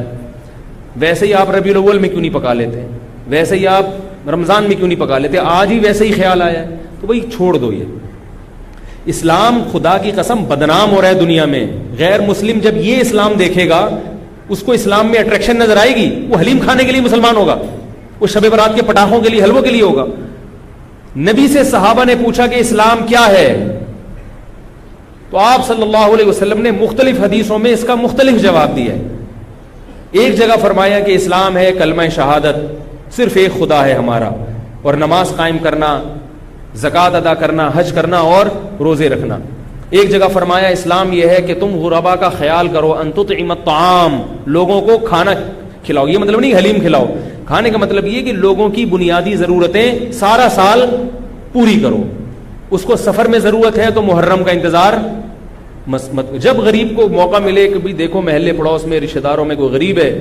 [SPEAKER 2] ویسے ہی آپ ربیع الاول میں کیوں نہیں پکا لیتے, ویسے ہی آپ رمضان میں کیوں نہیں پکا لیتے, آج ہی ویسے ہی خیال آیا ہے. تو بھائی چھوڑ دو. یہ اسلام خدا کی قسم بدنام ہو رہا ہے دنیا میں. غیر مسلم جب یہ اسلام دیکھے گا, اس کو اسلام میں اٹریکشن نظر آئے گی, وہ حلیم کھانے کے لیے مسلمان ہوگا, وہ شب برات کے پٹاخوں کے لیے, حلووں کے لیے ہوگا. نبی سے صحابہ نے پوچھا کہ اسلام کیا ہے, تو آپ صلی اللہ علیہ وسلم نے مختلف حدیثوں میں اس کا مختلف جواب دیا ہے. ایک جگہ فرمایا کہ اسلام ہے کلمہ شہادت, صرف ایک خدا ہے ہمارا, اور نماز قائم کرنا, زکوٰۃ ادا کرنا, حج کرنا اور روزے رکھنا. ایک جگہ فرمایا اسلام یہ ہے کہ تم غربا کا خیال کرو, ان تطعم الطعام, لوگوں کو کھانا کھلاؤ. یہ مطلب نہیں حلیم کھلاؤ, کھانے کا مطلب یہ کہ لوگوں کی بنیادی ضرورتیں سارا سال پوری کرو. اس کو سفر میں ضرورت ہے تو محرم کا انتظار جب غریب کو موقع ملے کہ بھی دیکھو محلے پڑوس میں رشتہ داروں میں کوئی غریب ہے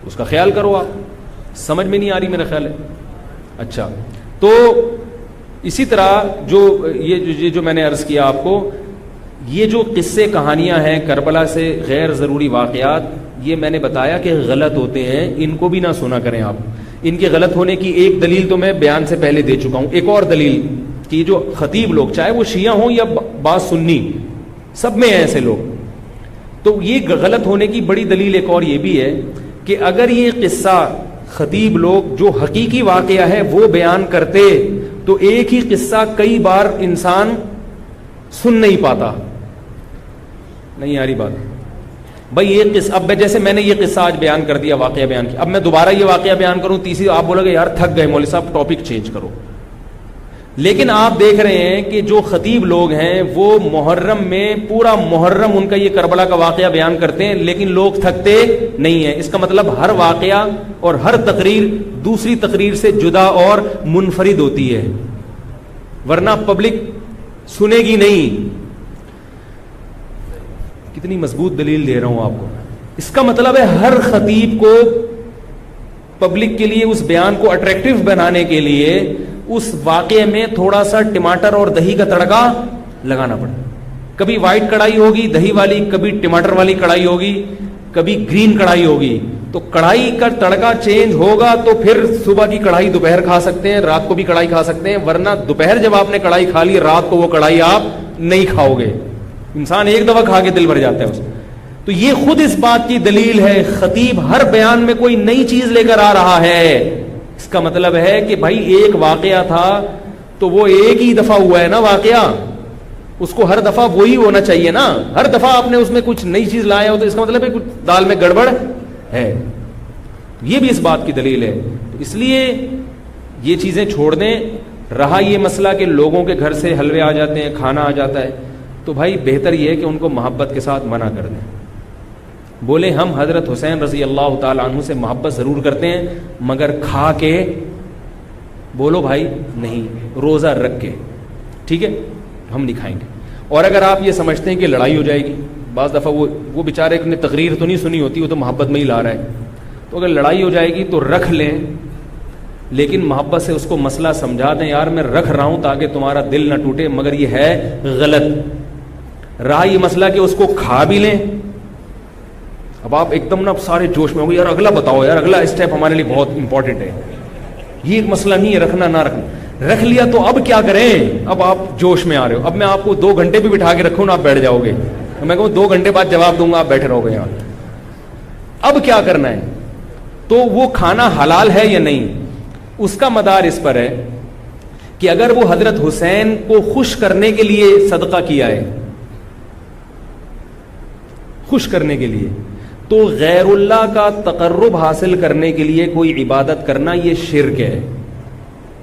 [SPEAKER 2] اس کا خیال کرو. آپ سمجھ میں نہیں آ رہی میرا خیال ہے. اچھا, تو اسی طرح جو میں نے عرض کیا آپ کو, یہ جو قصے کہانیاں ہیں کربلا سے غیر ضروری واقعات, یہ میں نے بتایا کہ غلط ہوتے ہیں, ان کو بھی نہ سنا کریں آپ. ان کے غلط ہونے کی ایک دلیل تو میں بیان سے پہلے دے چکا ہوں. ایک اور دلیل کہ جو خطیب لوگ چاہے وہ شیعہ ہوں یا بعض سنی, سب میں ہیں ایسے لوگ, تو یہ غلط ہونے کی بڑی دلیل ایک اور یہ بھی ہے کہ اگر یہ قصہ خطیب لوگ جو حقیقی واقعہ ہے وہ بیان کرتے تو ایک ہی قصہ کئی بار انسان سن نہیں پاتا. نہیں آ رہی بات بھائی, یہ قصہ اب جیسے میں نے یہ قصہ آج بیان کر دیا, واقعہ بیان کیا, اب میں دوبارہ یہ واقعہ بیان کروں تیسری, آپ بولو گے یار تھک گئے مولوی صاحب, ٹاپک چینج کرو. لیکن آپ دیکھ رہے ہیں کہ جو خطیب لوگ ہیں وہ محرم میں پورا محرم ان کا یہ کربلا کا واقعہ بیان کرتے ہیں, لیکن لوگ تھکتے نہیں ہیں. اس کا مطلب ہر واقعہ اور ہر تقریر دوسری تقریر سے جدا اور منفرد ہوتی ہے, ورنہ پبلک سنے گی نہیں. کتنی مضبوط دلیل دے رہا ہوں آپ کو. اس کا مطلب ہے ہر خطیب کو پبلک کے لیے اس بیان کو اٹریکٹیو بنانے کے لیے اس واقعے میں تھوڑا سا ٹماٹر اور دہی کا تڑکا لگانا پڑا. کبھی وائٹ کڑھائی ہوگی دہی والی, کبھی ٹماٹر والی کڑھائی ہوگی, کبھی گرین کڑھائی ہوگی. تو کڑھائی کا تڑکا چینج ہوگا تو پھر صبح کی کڑھائی دوپہر کھا سکتے ہیں, رات کو بھی کڑھائی کھا سکتے ہیں, ورنہ دوپہر جب آپ نے کڑھائی کھا لی رات کو وہ کڑھائی آپ نہیں کھاؤ گے. انسان ایک دفعہ کھا کے دل بھر جاتا ہے اس. تو یہ خود اس بات کی دلیل ہے خطیب ہر بیان میں کوئی نئی چیز لے کر آ رہا ہے. اس کا مطلب ہے کہ بھائی ایک واقعہ تھا تو وہ ایک ہی دفعہ ہوا ہے نا واقعہ, اس کو ہر دفعہ وہی ہونا چاہیے نا. ہر دفعہ آپ نے اس میں کچھ نئی چیز لایا ہو تو اس کا مطلب ہے کچھ دال میں گڑبڑ ہے. یہ بھی اس بات کی دلیل ہے. اس لیے یہ چیزیں چھوڑ دیں. رہا یہ مسئلہ کہ لوگوں کے گھر سے حلوے آ جاتے ہیں, کھانا آ جاتا ہے, تو بھائی بہتر یہ ہے کہ ان کو محبت کے ساتھ منع کر دیں. بولے ہم حضرت حسین رضی اللہ تعالی عنہ سے محبت ضرور کرتے ہیں مگر کھا کے بولو بھائی نہیں, روزہ رکھ کے, ٹھیک ہے ہم نہیں کھائیں گے. اور اگر آپ یہ سمجھتے ہیں کہ لڑائی ہو جائے گی, بعض دفعہ وہ بیچارے نے تقریر تو نہیں سنی ہوتی, وہ تو محبت میں ہی لا رہا ہے, تو اگر لڑائی ہو جائے گی تو رکھ لیں, لیکن محبت سے اس کو مسئلہ سمجھا دیں, یار میں رکھ رہا ہوں تاکہ تمہارا دل نہ ٹوٹے مگر یہ ہے غلط. رہا یہ مسئلہ کہ اس کو کھا بھی لیں, اب آپ ایک دم نا سارے جوش میں ہو گئے, یار اگلا بتاؤ, یار اگلا اسٹیپ ہمارے لیے بہت امپورٹنٹ ہے, یہ ایک مسئلہ نہیں ہے رکھنا نہ رکھنا. رکھ لیا تو اب کیا کریں, اب آپ جوش میں آ رہے ہو. اب میں آپ کو 2 گھنٹے بھی بٹھا کے رکھوں نا آپ بیٹھ جاؤ گے, میں کہوں 2 گھنٹے بعد جواب دوں گا آپ بیٹھے رہو گے یہاں. اب کیا کرنا ہے, تو وہ کھانا حلال ہے یا نہیں, اس کا مدار اس پر ہے کہ اگر وہ حضرت حسین کو خوش کرنے کے لیے صدقہ کیا ہے, خوش کرنے کے لیے, تو غیر اللہ کا تقرب حاصل کرنے کے لیے کوئی عبادت کرنا یہ شرک ہے.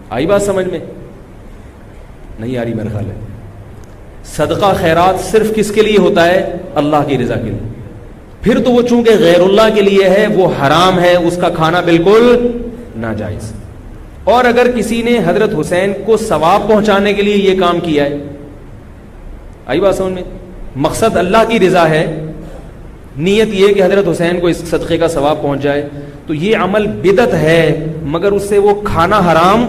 [SPEAKER 2] آئی بات سمجھ میں؟ نہیں آ رہی میرا خیال ہے. صدقہ خیرات صرف کس کے لیے ہوتا ہے, اللہ کی رضا کے لیے. پھر تو وہ چونکہ غیر اللہ کے لیے ہے وہ حرام ہے, اس کا کھانا بالکل ناجائز. اور اگر کسی نے حضرت حسین کو ثواب پہنچانے کے لیے یہ کام کیا ہے, آئی بات سمجھ میں, مقصد اللہ کی رضا ہے, نیت یہ کہ حضرت حسین کو اس صدقے کا ثواب پہنچ جائے, تو یہ عمل بدعت ہے مگر اس سے وہ کھانا حرام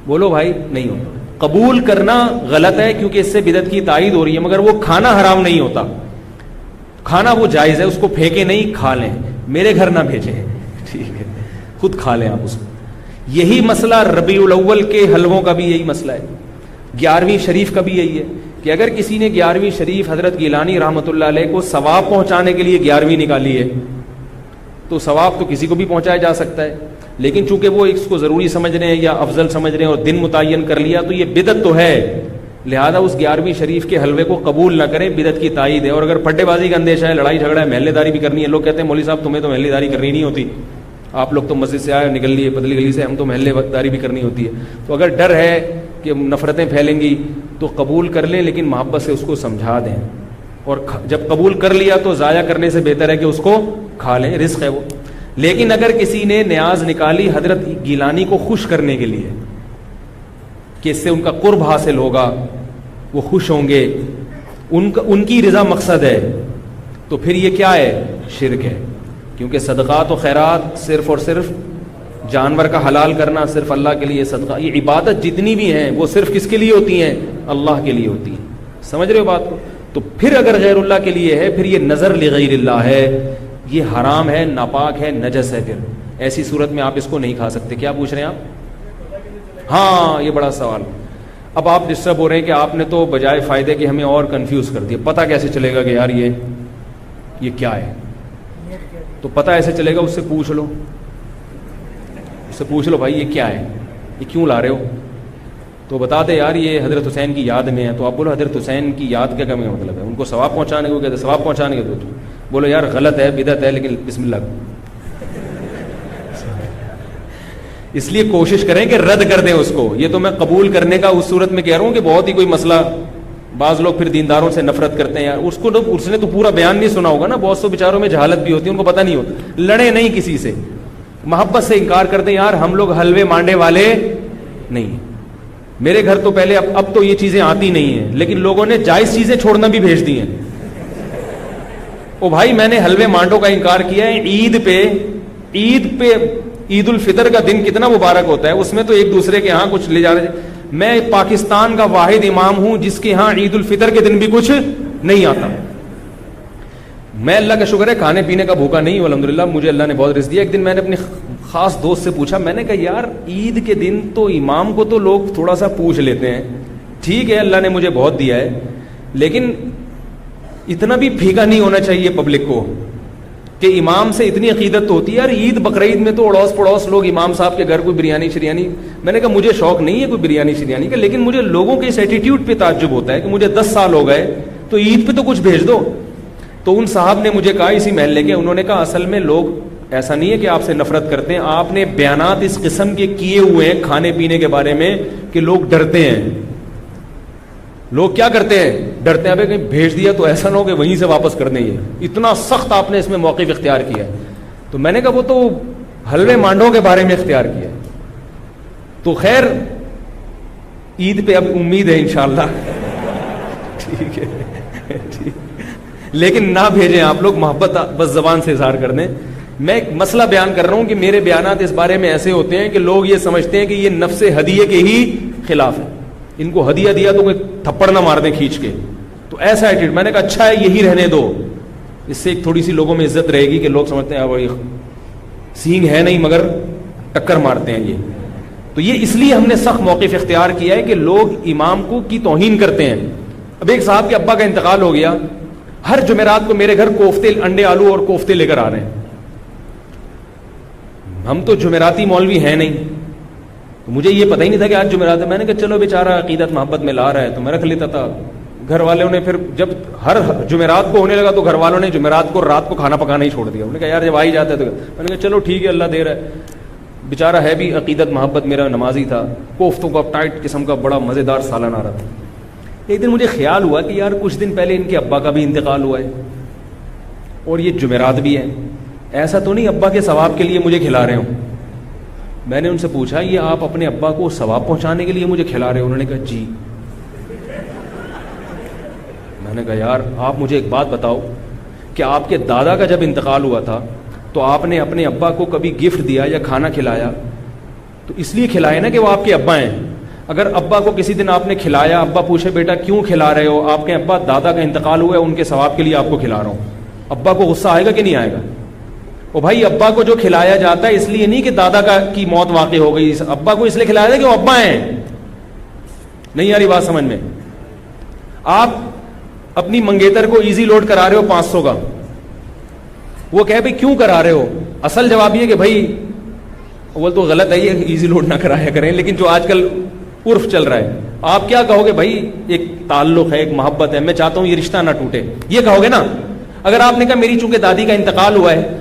[SPEAKER 2] بولو بھائی نہیں ہوتا. قبول کرنا غلط ہے کیونکہ اس سے بدعت کی تائید ہو رہی ہے, مگر وہ کھانا حرام نہیں ہوتا. کھانا وہ جائز ہے, اس کو پھینکے نہیں, کھا لیں, میرے گھر نہ بھیجیں, ٹھیک ہے, خود کھا لیں آپ اس کو. یہی مسئلہ ربیع الاول کے حلووں کا بھی یہی مسئلہ ہے, 11ویں شریف کا بھی یہی ہے کہ اگر کسی نے 11ویں شریف حضرت گیلانی رحمۃ اللہ علیہ کو ثواب پہنچانے کے لیے 11ویں نکالی ہے, تو ثواب تو کسی کو بھی پہنچایا جا سکتا ہے, لیکن چونکہ وہ اس کو ضروری سمجھ رہے ہیں یا افضل سمجھ رہے ہیں اور دن متعین کر لیا تو یہ بدعت تو ہے, لہذا اس 11ویں شریف کے حلوے کو قبول نہ کریں, بدعت کی تائید ہے. اور اگر پھڈے بازی کا اندیشہ ہے, لڑائی جھگڑا ہے, محلے داری بھی کرنی ہے, لوگ کہتے ہیں مولوی صاحب تمہیں تو محلے داری کرنی نہیں ہوتی, آپ لوگ تو مسجد سے آئے نکل لیے پتلی گلی سے, ہم تو محلے داری بھی کرنی ہوتی ہے. تو اگر ڈر ہے کہ نفرتیں پھیلیں گی تو قبول کر لیں, لیکن محبت سے اس کو سمجھا دیں, اور جب قبول کر لیا تو ضائع کرنے سے بہتر ہے کہ اس کو کھا لیں, رزق ہے وہ. لیکن اگر کسی نے نیاز نکالی حضرت گیلانی کو خوش کرنے کے لیے کہ اس سے ان کا قرب حاصل ہوگا, وہ خوش ہوں گے, ان کی رضا مقصد ہے, تو پھر یہ کیا ہے؟ شرک ہے. کیونکہ صدقات و خیرات صرف اور صرف جانور کا حلال کرنا صرف اللہ کے لیے, صدقہ, یہ عبادت جتنی بھی ہیں وہ صرف کس کے لیے ہوتی ہیں؟ اللہ کے لیے ہوتی ہیں. سمجھ رہے ہو بات کو؟ تو پھر اگر غیر اللہ کے لیے ہے, پھر یہ نظر لغیر اللہ ہے, یہ حرام ہے, ناپاک ہے, نجس ہے. پھر ایسی صورت میں آپ اس کو نہیں کھا سکتے. کیا پوچھ رہے ہیں آپ؟ ہاں, یہ بڑا سوال. اب آپ ڈسٹرب ہو رہے ہیں کہ آپ نے تو بجائے فائدے کہ ہمیں اور کنفیوز کر دیا. پتہ کیسے چلے گا کہ یار یہ کیا ہے؟ تو پتہ ایسے چلے گا, اس سے پوچھ لو, اس سے پوچھ لو بھائی یہ کیا ہے, یہ کیوں لا رہے ہو؟ تو بتا دے یار یہ حضرت حسین کی یاد میں ہے. تو آپ بولو حضرت حسین کی یاد کیا کمی کا مطلب ہے؟ ان کو ثواب پہنچانے کو کہتے ہیں, ثواب پہنچانے کے. تو بولو یار غلط ہے, بدعت ہے, لیکن بسم اللہ. اس لیے کوشش کریں کہ رد کر دیں اس کو. یہ تو میں قبول کرنے کا اس صورت میں کہہ رہا ہوں کہ بہت ہی کوئی مسئلہ, بعض لوگ پھر دینداروں سے نفرت کرتے ہیں. یار اس نے تو پورا بیان نہیں سنا ہوگا نا, بہت سے بیچاروں میں جہالت بھی ہوتی ہے, ان کو پتہ نہیں ہوتا. لڑے نہیں کسی سے, محبت سے انکار کر دیں یار ہم لوگ حلوے مانڈے والے نہیں. میرے گھر تو پہلے, اب تو یہ چیزیں آتی نہیں ہیں, لیکن لوگوں نے جائز چیزیں چھوڑنا بھی بھیج دی ہیں. او بھائی میں نے حلوے مانڈوں کا انکار کیا ہے. عید پہ عید الفطر کا دن کتنا مبارک ہوتا ہے, اس میں تو ایک دوسرے کے ہاں کچھ لے جا رہے ہیں. میں پاکستان کا واحد امام ہوں جس کے ہاں عید الفطر کے دن بھی کچھ نہیں آتا. میں اللہ کا شکر ہے کھانے پینے کا بھوکا نہیں ہوں الحمدللہ, مجھے اللہ نے بہت رزق دیا. ایک دن میں نے اپنی خاص دوست سے پوچھا, میں نے کہا یار عید کے دن تو امام کو تو لوگ تھوڑا سا پوچھ لیتے ہیں, ٹھیک ہے اللہ نے مجھے بہت دیا ہے, لیکن اتنا بھی پھیکا نہیں ہونا چاہیے پبلک کو کہ امام سے اتنی عقیدت تو ہوتی ہے. یار عید بقرعید میں تو اڑوس پڑوس لوگ امام صاحب کے گھر کوئی بریانی شریانی. میں نے کہا مجھے شوق نہیں ہے کوئی بریانی شریانی کا, لیکن مجھے لوگوں کے اس ایٹیٹیوڈ پہ تعجب ہوتا ہے کہ مجھے 10 سال ہو گئے تو عید پہ تو کچھ بھیج دو. تو ان صاحب نے مجھے کہا اسی محلے کے, انہوں نے کہا اصل میں لوگ ایسا نہیں ہے کہ آپ سے نفرت کرتے ہیں, آپ نے بیانات اس قسم کے کیے ہوئے ہیں کھانے پینے کے بارے میں کہ لوگ ڈرتے ہیں. لوگ کیا کرتے ہیں؟ ڈرتے ہیں ابھی کہیں بھیج دیا تو ایسا نہ ہو کہ وہیں سے واپس کر دیں. یہ اتنا سخت آپ نے اس میں موقف اختیار کیا ہے. تو میں نے کہا وہ تو حلوے مانڈوں کے بارے میں اختیار کیا ہے. تو خیر عید پہ اب امید ہے انشاءاللہ. ٹھیک ہے, لیکن نہ بھیجیں آپ لوگ, محبت بس زبان سے اظہار کر دیں. میں ایک مسئلہ بیان کر رہا ہوں کہ میرے بیانات اس بارے میں ایسے ہوتے ہیں کہ لوگ یہ سمجھتے ہیں کہ یہ نفس ہدیے کے ہی خلاف ہے. ان کو ہدیہ دیا تو کوئی تھپڑ نہ مار دیں کھینچ کے. تو ایسا ایٹیٹیوڈ, میں نے کہا اچھا ہے یہی رہنے دو, اس سے ایک تھوڑی سی لوگوں میں عزت رہے گی کہ لوگ سمجھتے ہیں بھائی سینگ ہے نہیں مگر ٹکر مارتے ہیں یہ. تو یہ اس لیے ہم نے سخت موقف اختیار کیا ہے کہ لوگ امام کو کی توہین کرتے ہیں. اب ایک صاحب کے ابا کا انتقال ہو گیا, ہر جمعرات کو میرے گھر کوفتے, انڈے آلو اور کوفتے لے کر آ رہے ہیں. ہم تو جمعراتی مولوی ہیں نہیں, تو مجھے یہ پتہ ہی نہیں تھا کہ آج جمعرات ہے. میں نے کہا چلو بیچارہ عقیدت محبت میں لا رہا ہے تو میں رکھ لیتا تھا. گھر والوں نے پھر جب ہر جمعرات کو ہونے لگا تو گھر والوں نے جمعرات کو رات کو کھانا پکانا ہی چھوڑ دیا. انہوں نے کہا یار جب آ ہی جاتا ہے تو میں نے کہا چلو ٹھیک ہے اللہ دے رہا ہے. بیچارہ ہے بھی عقیدت محبت میرا نمازی تھا. کوفتوں کا ٹائٹ قسم کا بڑا مزیدار سالن آ رہا تھا. ایک دن مجھے خیال ہوا کہ یار کچھ دن پہلے ان کے ابا کا بھی انتقال ہوا ہے اور یہ جمعرات بھی ہے, ایسا تو نہیں ابا کے ثواب کے لیے مجھے کھلا رہے ہوں. میں نے ان سے پوچھا یہ آپ اپنے ابا کو ثواب پہنچانے کے لیے مجھے کھلا رہے ہو؟ انہوں نے کہا جی. میں نے کہا یار آپ مجھے ایک بات بتاؤ کہ آپ کے دادا کا جب انتقال ہوا تھا تو آپ نے اپنے ابا کو کبھی گفٹ دیا یا کھانا کھلایا؟ تو اس لیے کھلائے نا کہ وہ آپ کے ابا ہیں. اگر ابا کو کسی دن آپ نے کھلایا, ابا پوچھے بیٹا کیوں کھلا رہے ہو, آپ کے ابا دادا کا انتقال ہوا ہے ان کے ثواب کے لیے آپ کو کھلا رہا ہوں, ابا کو غصہ آئے گا کہ نہیں آئے گا؟ او بھائی ابا کو جو کھلایا جاتا ہے اس لیے نہیں کہ دادا کی موت واقع ہو گئی, ابا کو اس لیے کھلایا جاتا ہے کہ وہ ابا ہیں. نہیں آ رہی بات سمجھ میں؟ آپ اپنی منگیتر کو ایزی لوڈ کرا رہے ہو 500 کا, وہ کہے بھائی کیوں کرا رہے ہو؟ اصل جواب یہ کہ بھائی وہ تو غلط ہے یہ ایزی لوڈ نہ کرایا کریں, لیکن جو آج کل عرف چل رہا ہے آپ کیا کہو گے؟ بھائی ایک تعلق ہے, ایک محبت ہے, میں چاہتا ہوں یہ رشتہ نہ ٹوٹے, یہ کہو گے نا. اگر آپ نے کہا میری چونکہ دادی کا انتقال ہوا ہے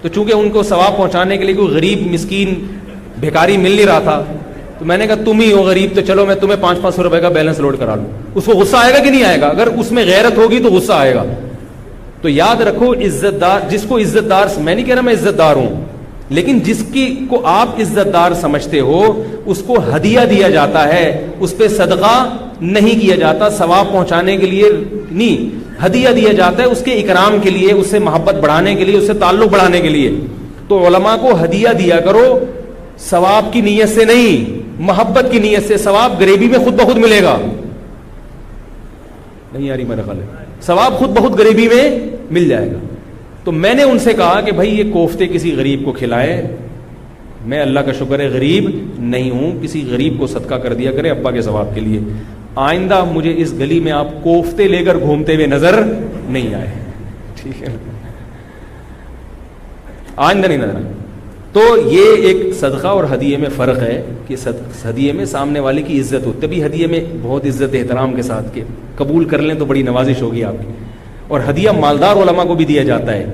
[SPEAKER 2] تو چونکہ ان کو ثواب پہنچانے کے لیے کوئی غریب مسکین بھیکاری مل نہیں رہا تھا تو میں نے کہا تم ہی ہو غریب تو چلو میں تمہیں 500 روپے کا بیلنس لوڈ کرا لوں, اس کو غصہ آئے گا کہ نہیں آئے گا؟ اگر اس میں غیرت ہوگی تو غصہ آئے گا. تو یاد رکھو عزت دار, جس کو عزت دار, میں نہیں کہہ رہا میں عزت دار ہوں, لیکن جس کی کو آپ عزت دار سمجھتے ہو اس کو ہدیہ دیا جاتا ہے, اس پہ صدقہ نہیں کیا جاتا, ثواب پہنچانے کے لیے نہیں, ہدیہ دیا جاتا ہے اس کے اکرام کے لیے, اس سے محبت بڑھانے کے لیے, اس سے تعلق بڑھانے کے لیے. تو علماء کو ہدیہ دیا کرو ثواب کی نیت سے نہیں, محبت کی نیت سے. ثواب غریبی میں خود بخود ملے گا, نہیں یاری میرا خیال ہے, ثواب خود بخود غریبی میں مل جائے گا. تو میں نے ان سے کہا کہ بھائی یہ کوفتے کسی غریب کو کھلائے, میں اللہ کا شکر ہے غریب نہیں ہوں, کسی غریب کو صدقہ کر دیا کرے ابا کے ثواب کے لیے. آئندہ مجھے اس گلی میں آپ کوفتے لے کر گھومتے ہوئے نظر نہیں آئے, ٹھیک ہے, آئندہ نہیں نظر آئے. تو یہ ایک صدقہ اور ہدیے میں فرق ہے کہ ہدیے میں سامنے والے کی عزت ہو, تبھی ہدیے میں بہت عزت احترام کے ساتھ کہ قبول کر لیں تو بڑی نوازش ہوگی آپ کی. اور ہدیہ مالدار علماء کو بھی دیا جاتا ہے,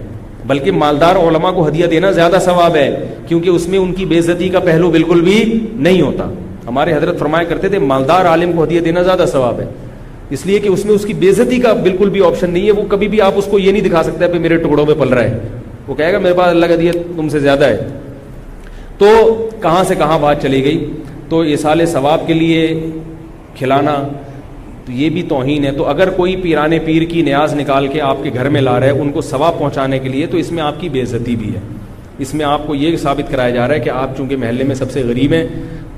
[SPEAKER 2] بلکہ مالدار علماء کو ہدیہ دینا زیادہ ثواب ہے, کیونکہ اس میں ان کی بے عزتی کا پہلو بالکل بھی نہیں ہوتا. ہمارے حضرت فرمایا کرتے تھے مالدار عالم کو ہدیہ دینا زیادہ ثواب ہے, اس لیے کہ اس میں اس کی بے عزتی کا بالکل بھی آپشن نہیں ہے. وہ کبھی بھی آپ اس کو یہ نہیں دکھا سکتے کہ میرے ٹکڑوں پہ پل رہا ہے, وہ کہے گا میرے پاس اللہ کا ہدیہ تم سے زیادہ ہے. تو کہاں سے کہاں بات چلی گئی. تو ایصال ثواب کے لیے کھلانا تو یہ بھی توہین ہے. تو اگر کوئی پیرانے پیر کی نیاز نکال کے آپ کے گھر میں لا رہا ہے ان کو ثواب پہنچانے کے لیے, تو اس میں آپ کی بے عزتی بھی ہے. اس میں آپ کو یہ ثابت کرایا جا رہا ہے کہ آپ چونکہ محلے میں سب سے غریب ہیں,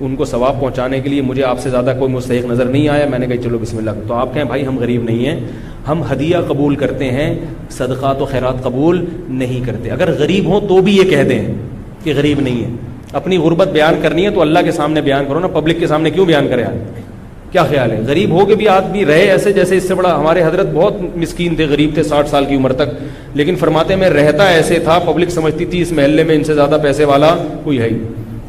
[SPEAKER 2] ان کو ثواب پہنچانے کے لیے مجھے آپ سے زیادہ کوئی مستحق نظر نہیں آیا, میں نے کہا چلو بسم اللہ. تو آپ کہیں بھائی ہم غریب نہیں ہیں, ہم ہدیہ قبول کرتے ہیں, صدقات و خیرات قبول نہیں کرتے. اگر غریب ہوں تو بھی یہ کہہ دیں کہ غریب نہیں ہے. اپنی غربت بیان کرنی ہے تو اللہ کے سامنے بیان کرو نا, پبلک کے سامنے کیوں بیان کرے آپ؟ کیا خیال ہے؟ غریب ہو کے بھی آدمی رہے ایسے جیسے اس سے بڑا. ہمارے حضرت بہت مسکین تھے, غریب تھے 60 سال کی عمر تک, لیکن فرماتے میں رہتا ایسے تھا, پبلک سمجھتی تھی اس محلے میں ان سے زیادہ پیسے والا کوئی ہے ہی.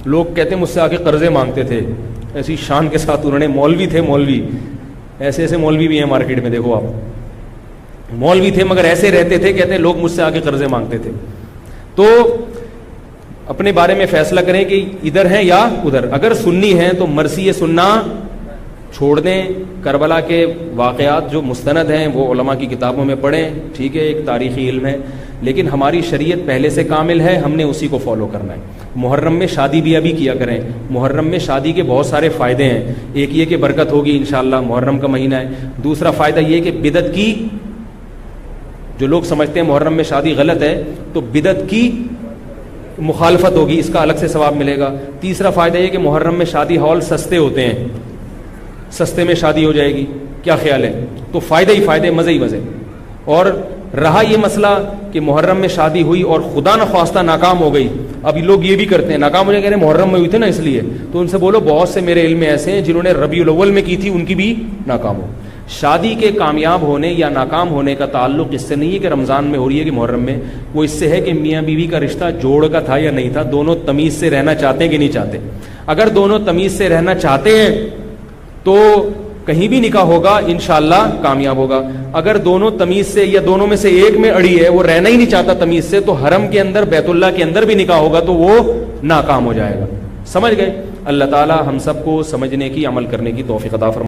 [SPEAKER 2] لوگ کہتے ہیں مجھ سے آ کے قرضے مانگتے تھے, ایسی شان کے ساتھ انہوں نے. مولوی تھے, مولوی ایسے ایسے مولوی بھی ہیں مارکیٹ میں, دیکھو آپ, مولوی تھے مگر ایسے رہتے تھے, کہتے ہیں لوگ مجھ سے آ کے قرضے مانگتے تھے. تو اپنے بارے میں فیصلہ کریں کہ ادھر ہیں یا ادھر. اگر سنی ہیں تو مرثی سننا چھوڑ دیں. کربلا کے واقعات جو مستند ہیں وہ علماء کی کتابوں میں پڑھیں, ٹھیک ہے, ایک تاریخی علم ہے, لیکن ہماری شریعت پہلے سے کامل ہے, ہم نے اسی کو فالو کرنا ہے. محرم میں شادی بھی ابھی کیا کریں. محرم میں شادی کے بہت سارے فائدے ہیں. ایک یہ کہ برکت ہوگی انشاءاللہ, محرم کا مہینہ ہے. دوسرا فائدہ یہ کہ بدعت کی, جو لوگ سمجھتے ہیں محرم میں شادی غلط ہے, تو بدعت کی مخالفت ہوگی, اس کا الگ سے ثواب ملے گا. تیسرا فائدہ یہ کہ محرم میں شادی ہال سستے ہوتے ہیں, سستے میں شادی ہو جائے گی. کیا خیال ہے؟ تو فائدے ہی فائدے, مزے ہی مزے. اور رہا یہ مسئلہ کہ محرم میں شادی ہوئی اور خدا نخواستہ ناکام ہو گئی. ابھی لوگ یہ بھی کرتے ہیں, ناکام ہونے کہہ رہے ہیں محرم میں ہوئی تھی نا اس لیے, تو ان سے بولو بہت سے میرے علم میں ایسے ہیں جنہوں نے ربیع الاول میں کی تھی, ان کی بھی ناکام ہو. شادی کے کامیاب ہونے یا ناکام ہونے کا تعلق اس سے نہیں ہے کہ رمضان میں ہو رہی ہے کہ محرم میں, وہ اس سے ہے کہ میاں بیوی کا رشتہ جوڑ کا تھا یا نہیں تھا, دونوں تمیز سے رہنا چاہتے ہیں کہ نہیں چاہتے. اگر دونوں تمیز سے رہنا چاہتے ہیں تو کہیں بھی نکاح ہوگا انشاءاللہ کامیاب ہوگا. اگر دونوں تمیز سے یا دونوں میں سے ایک میں اڑی ہے, وہ رہنا ہی نہیں چاہتا تمیز سے, تو حرم کے اندر بیت اللہ کے اندر بھی نکاح ہوگا تو وہ ناکام ہو جائے گا. سمجھ گئے؟ اللہ تعالی ہم سب کو سمجھنے کی, عمل کرنے کی توفیق عطا فرمائے.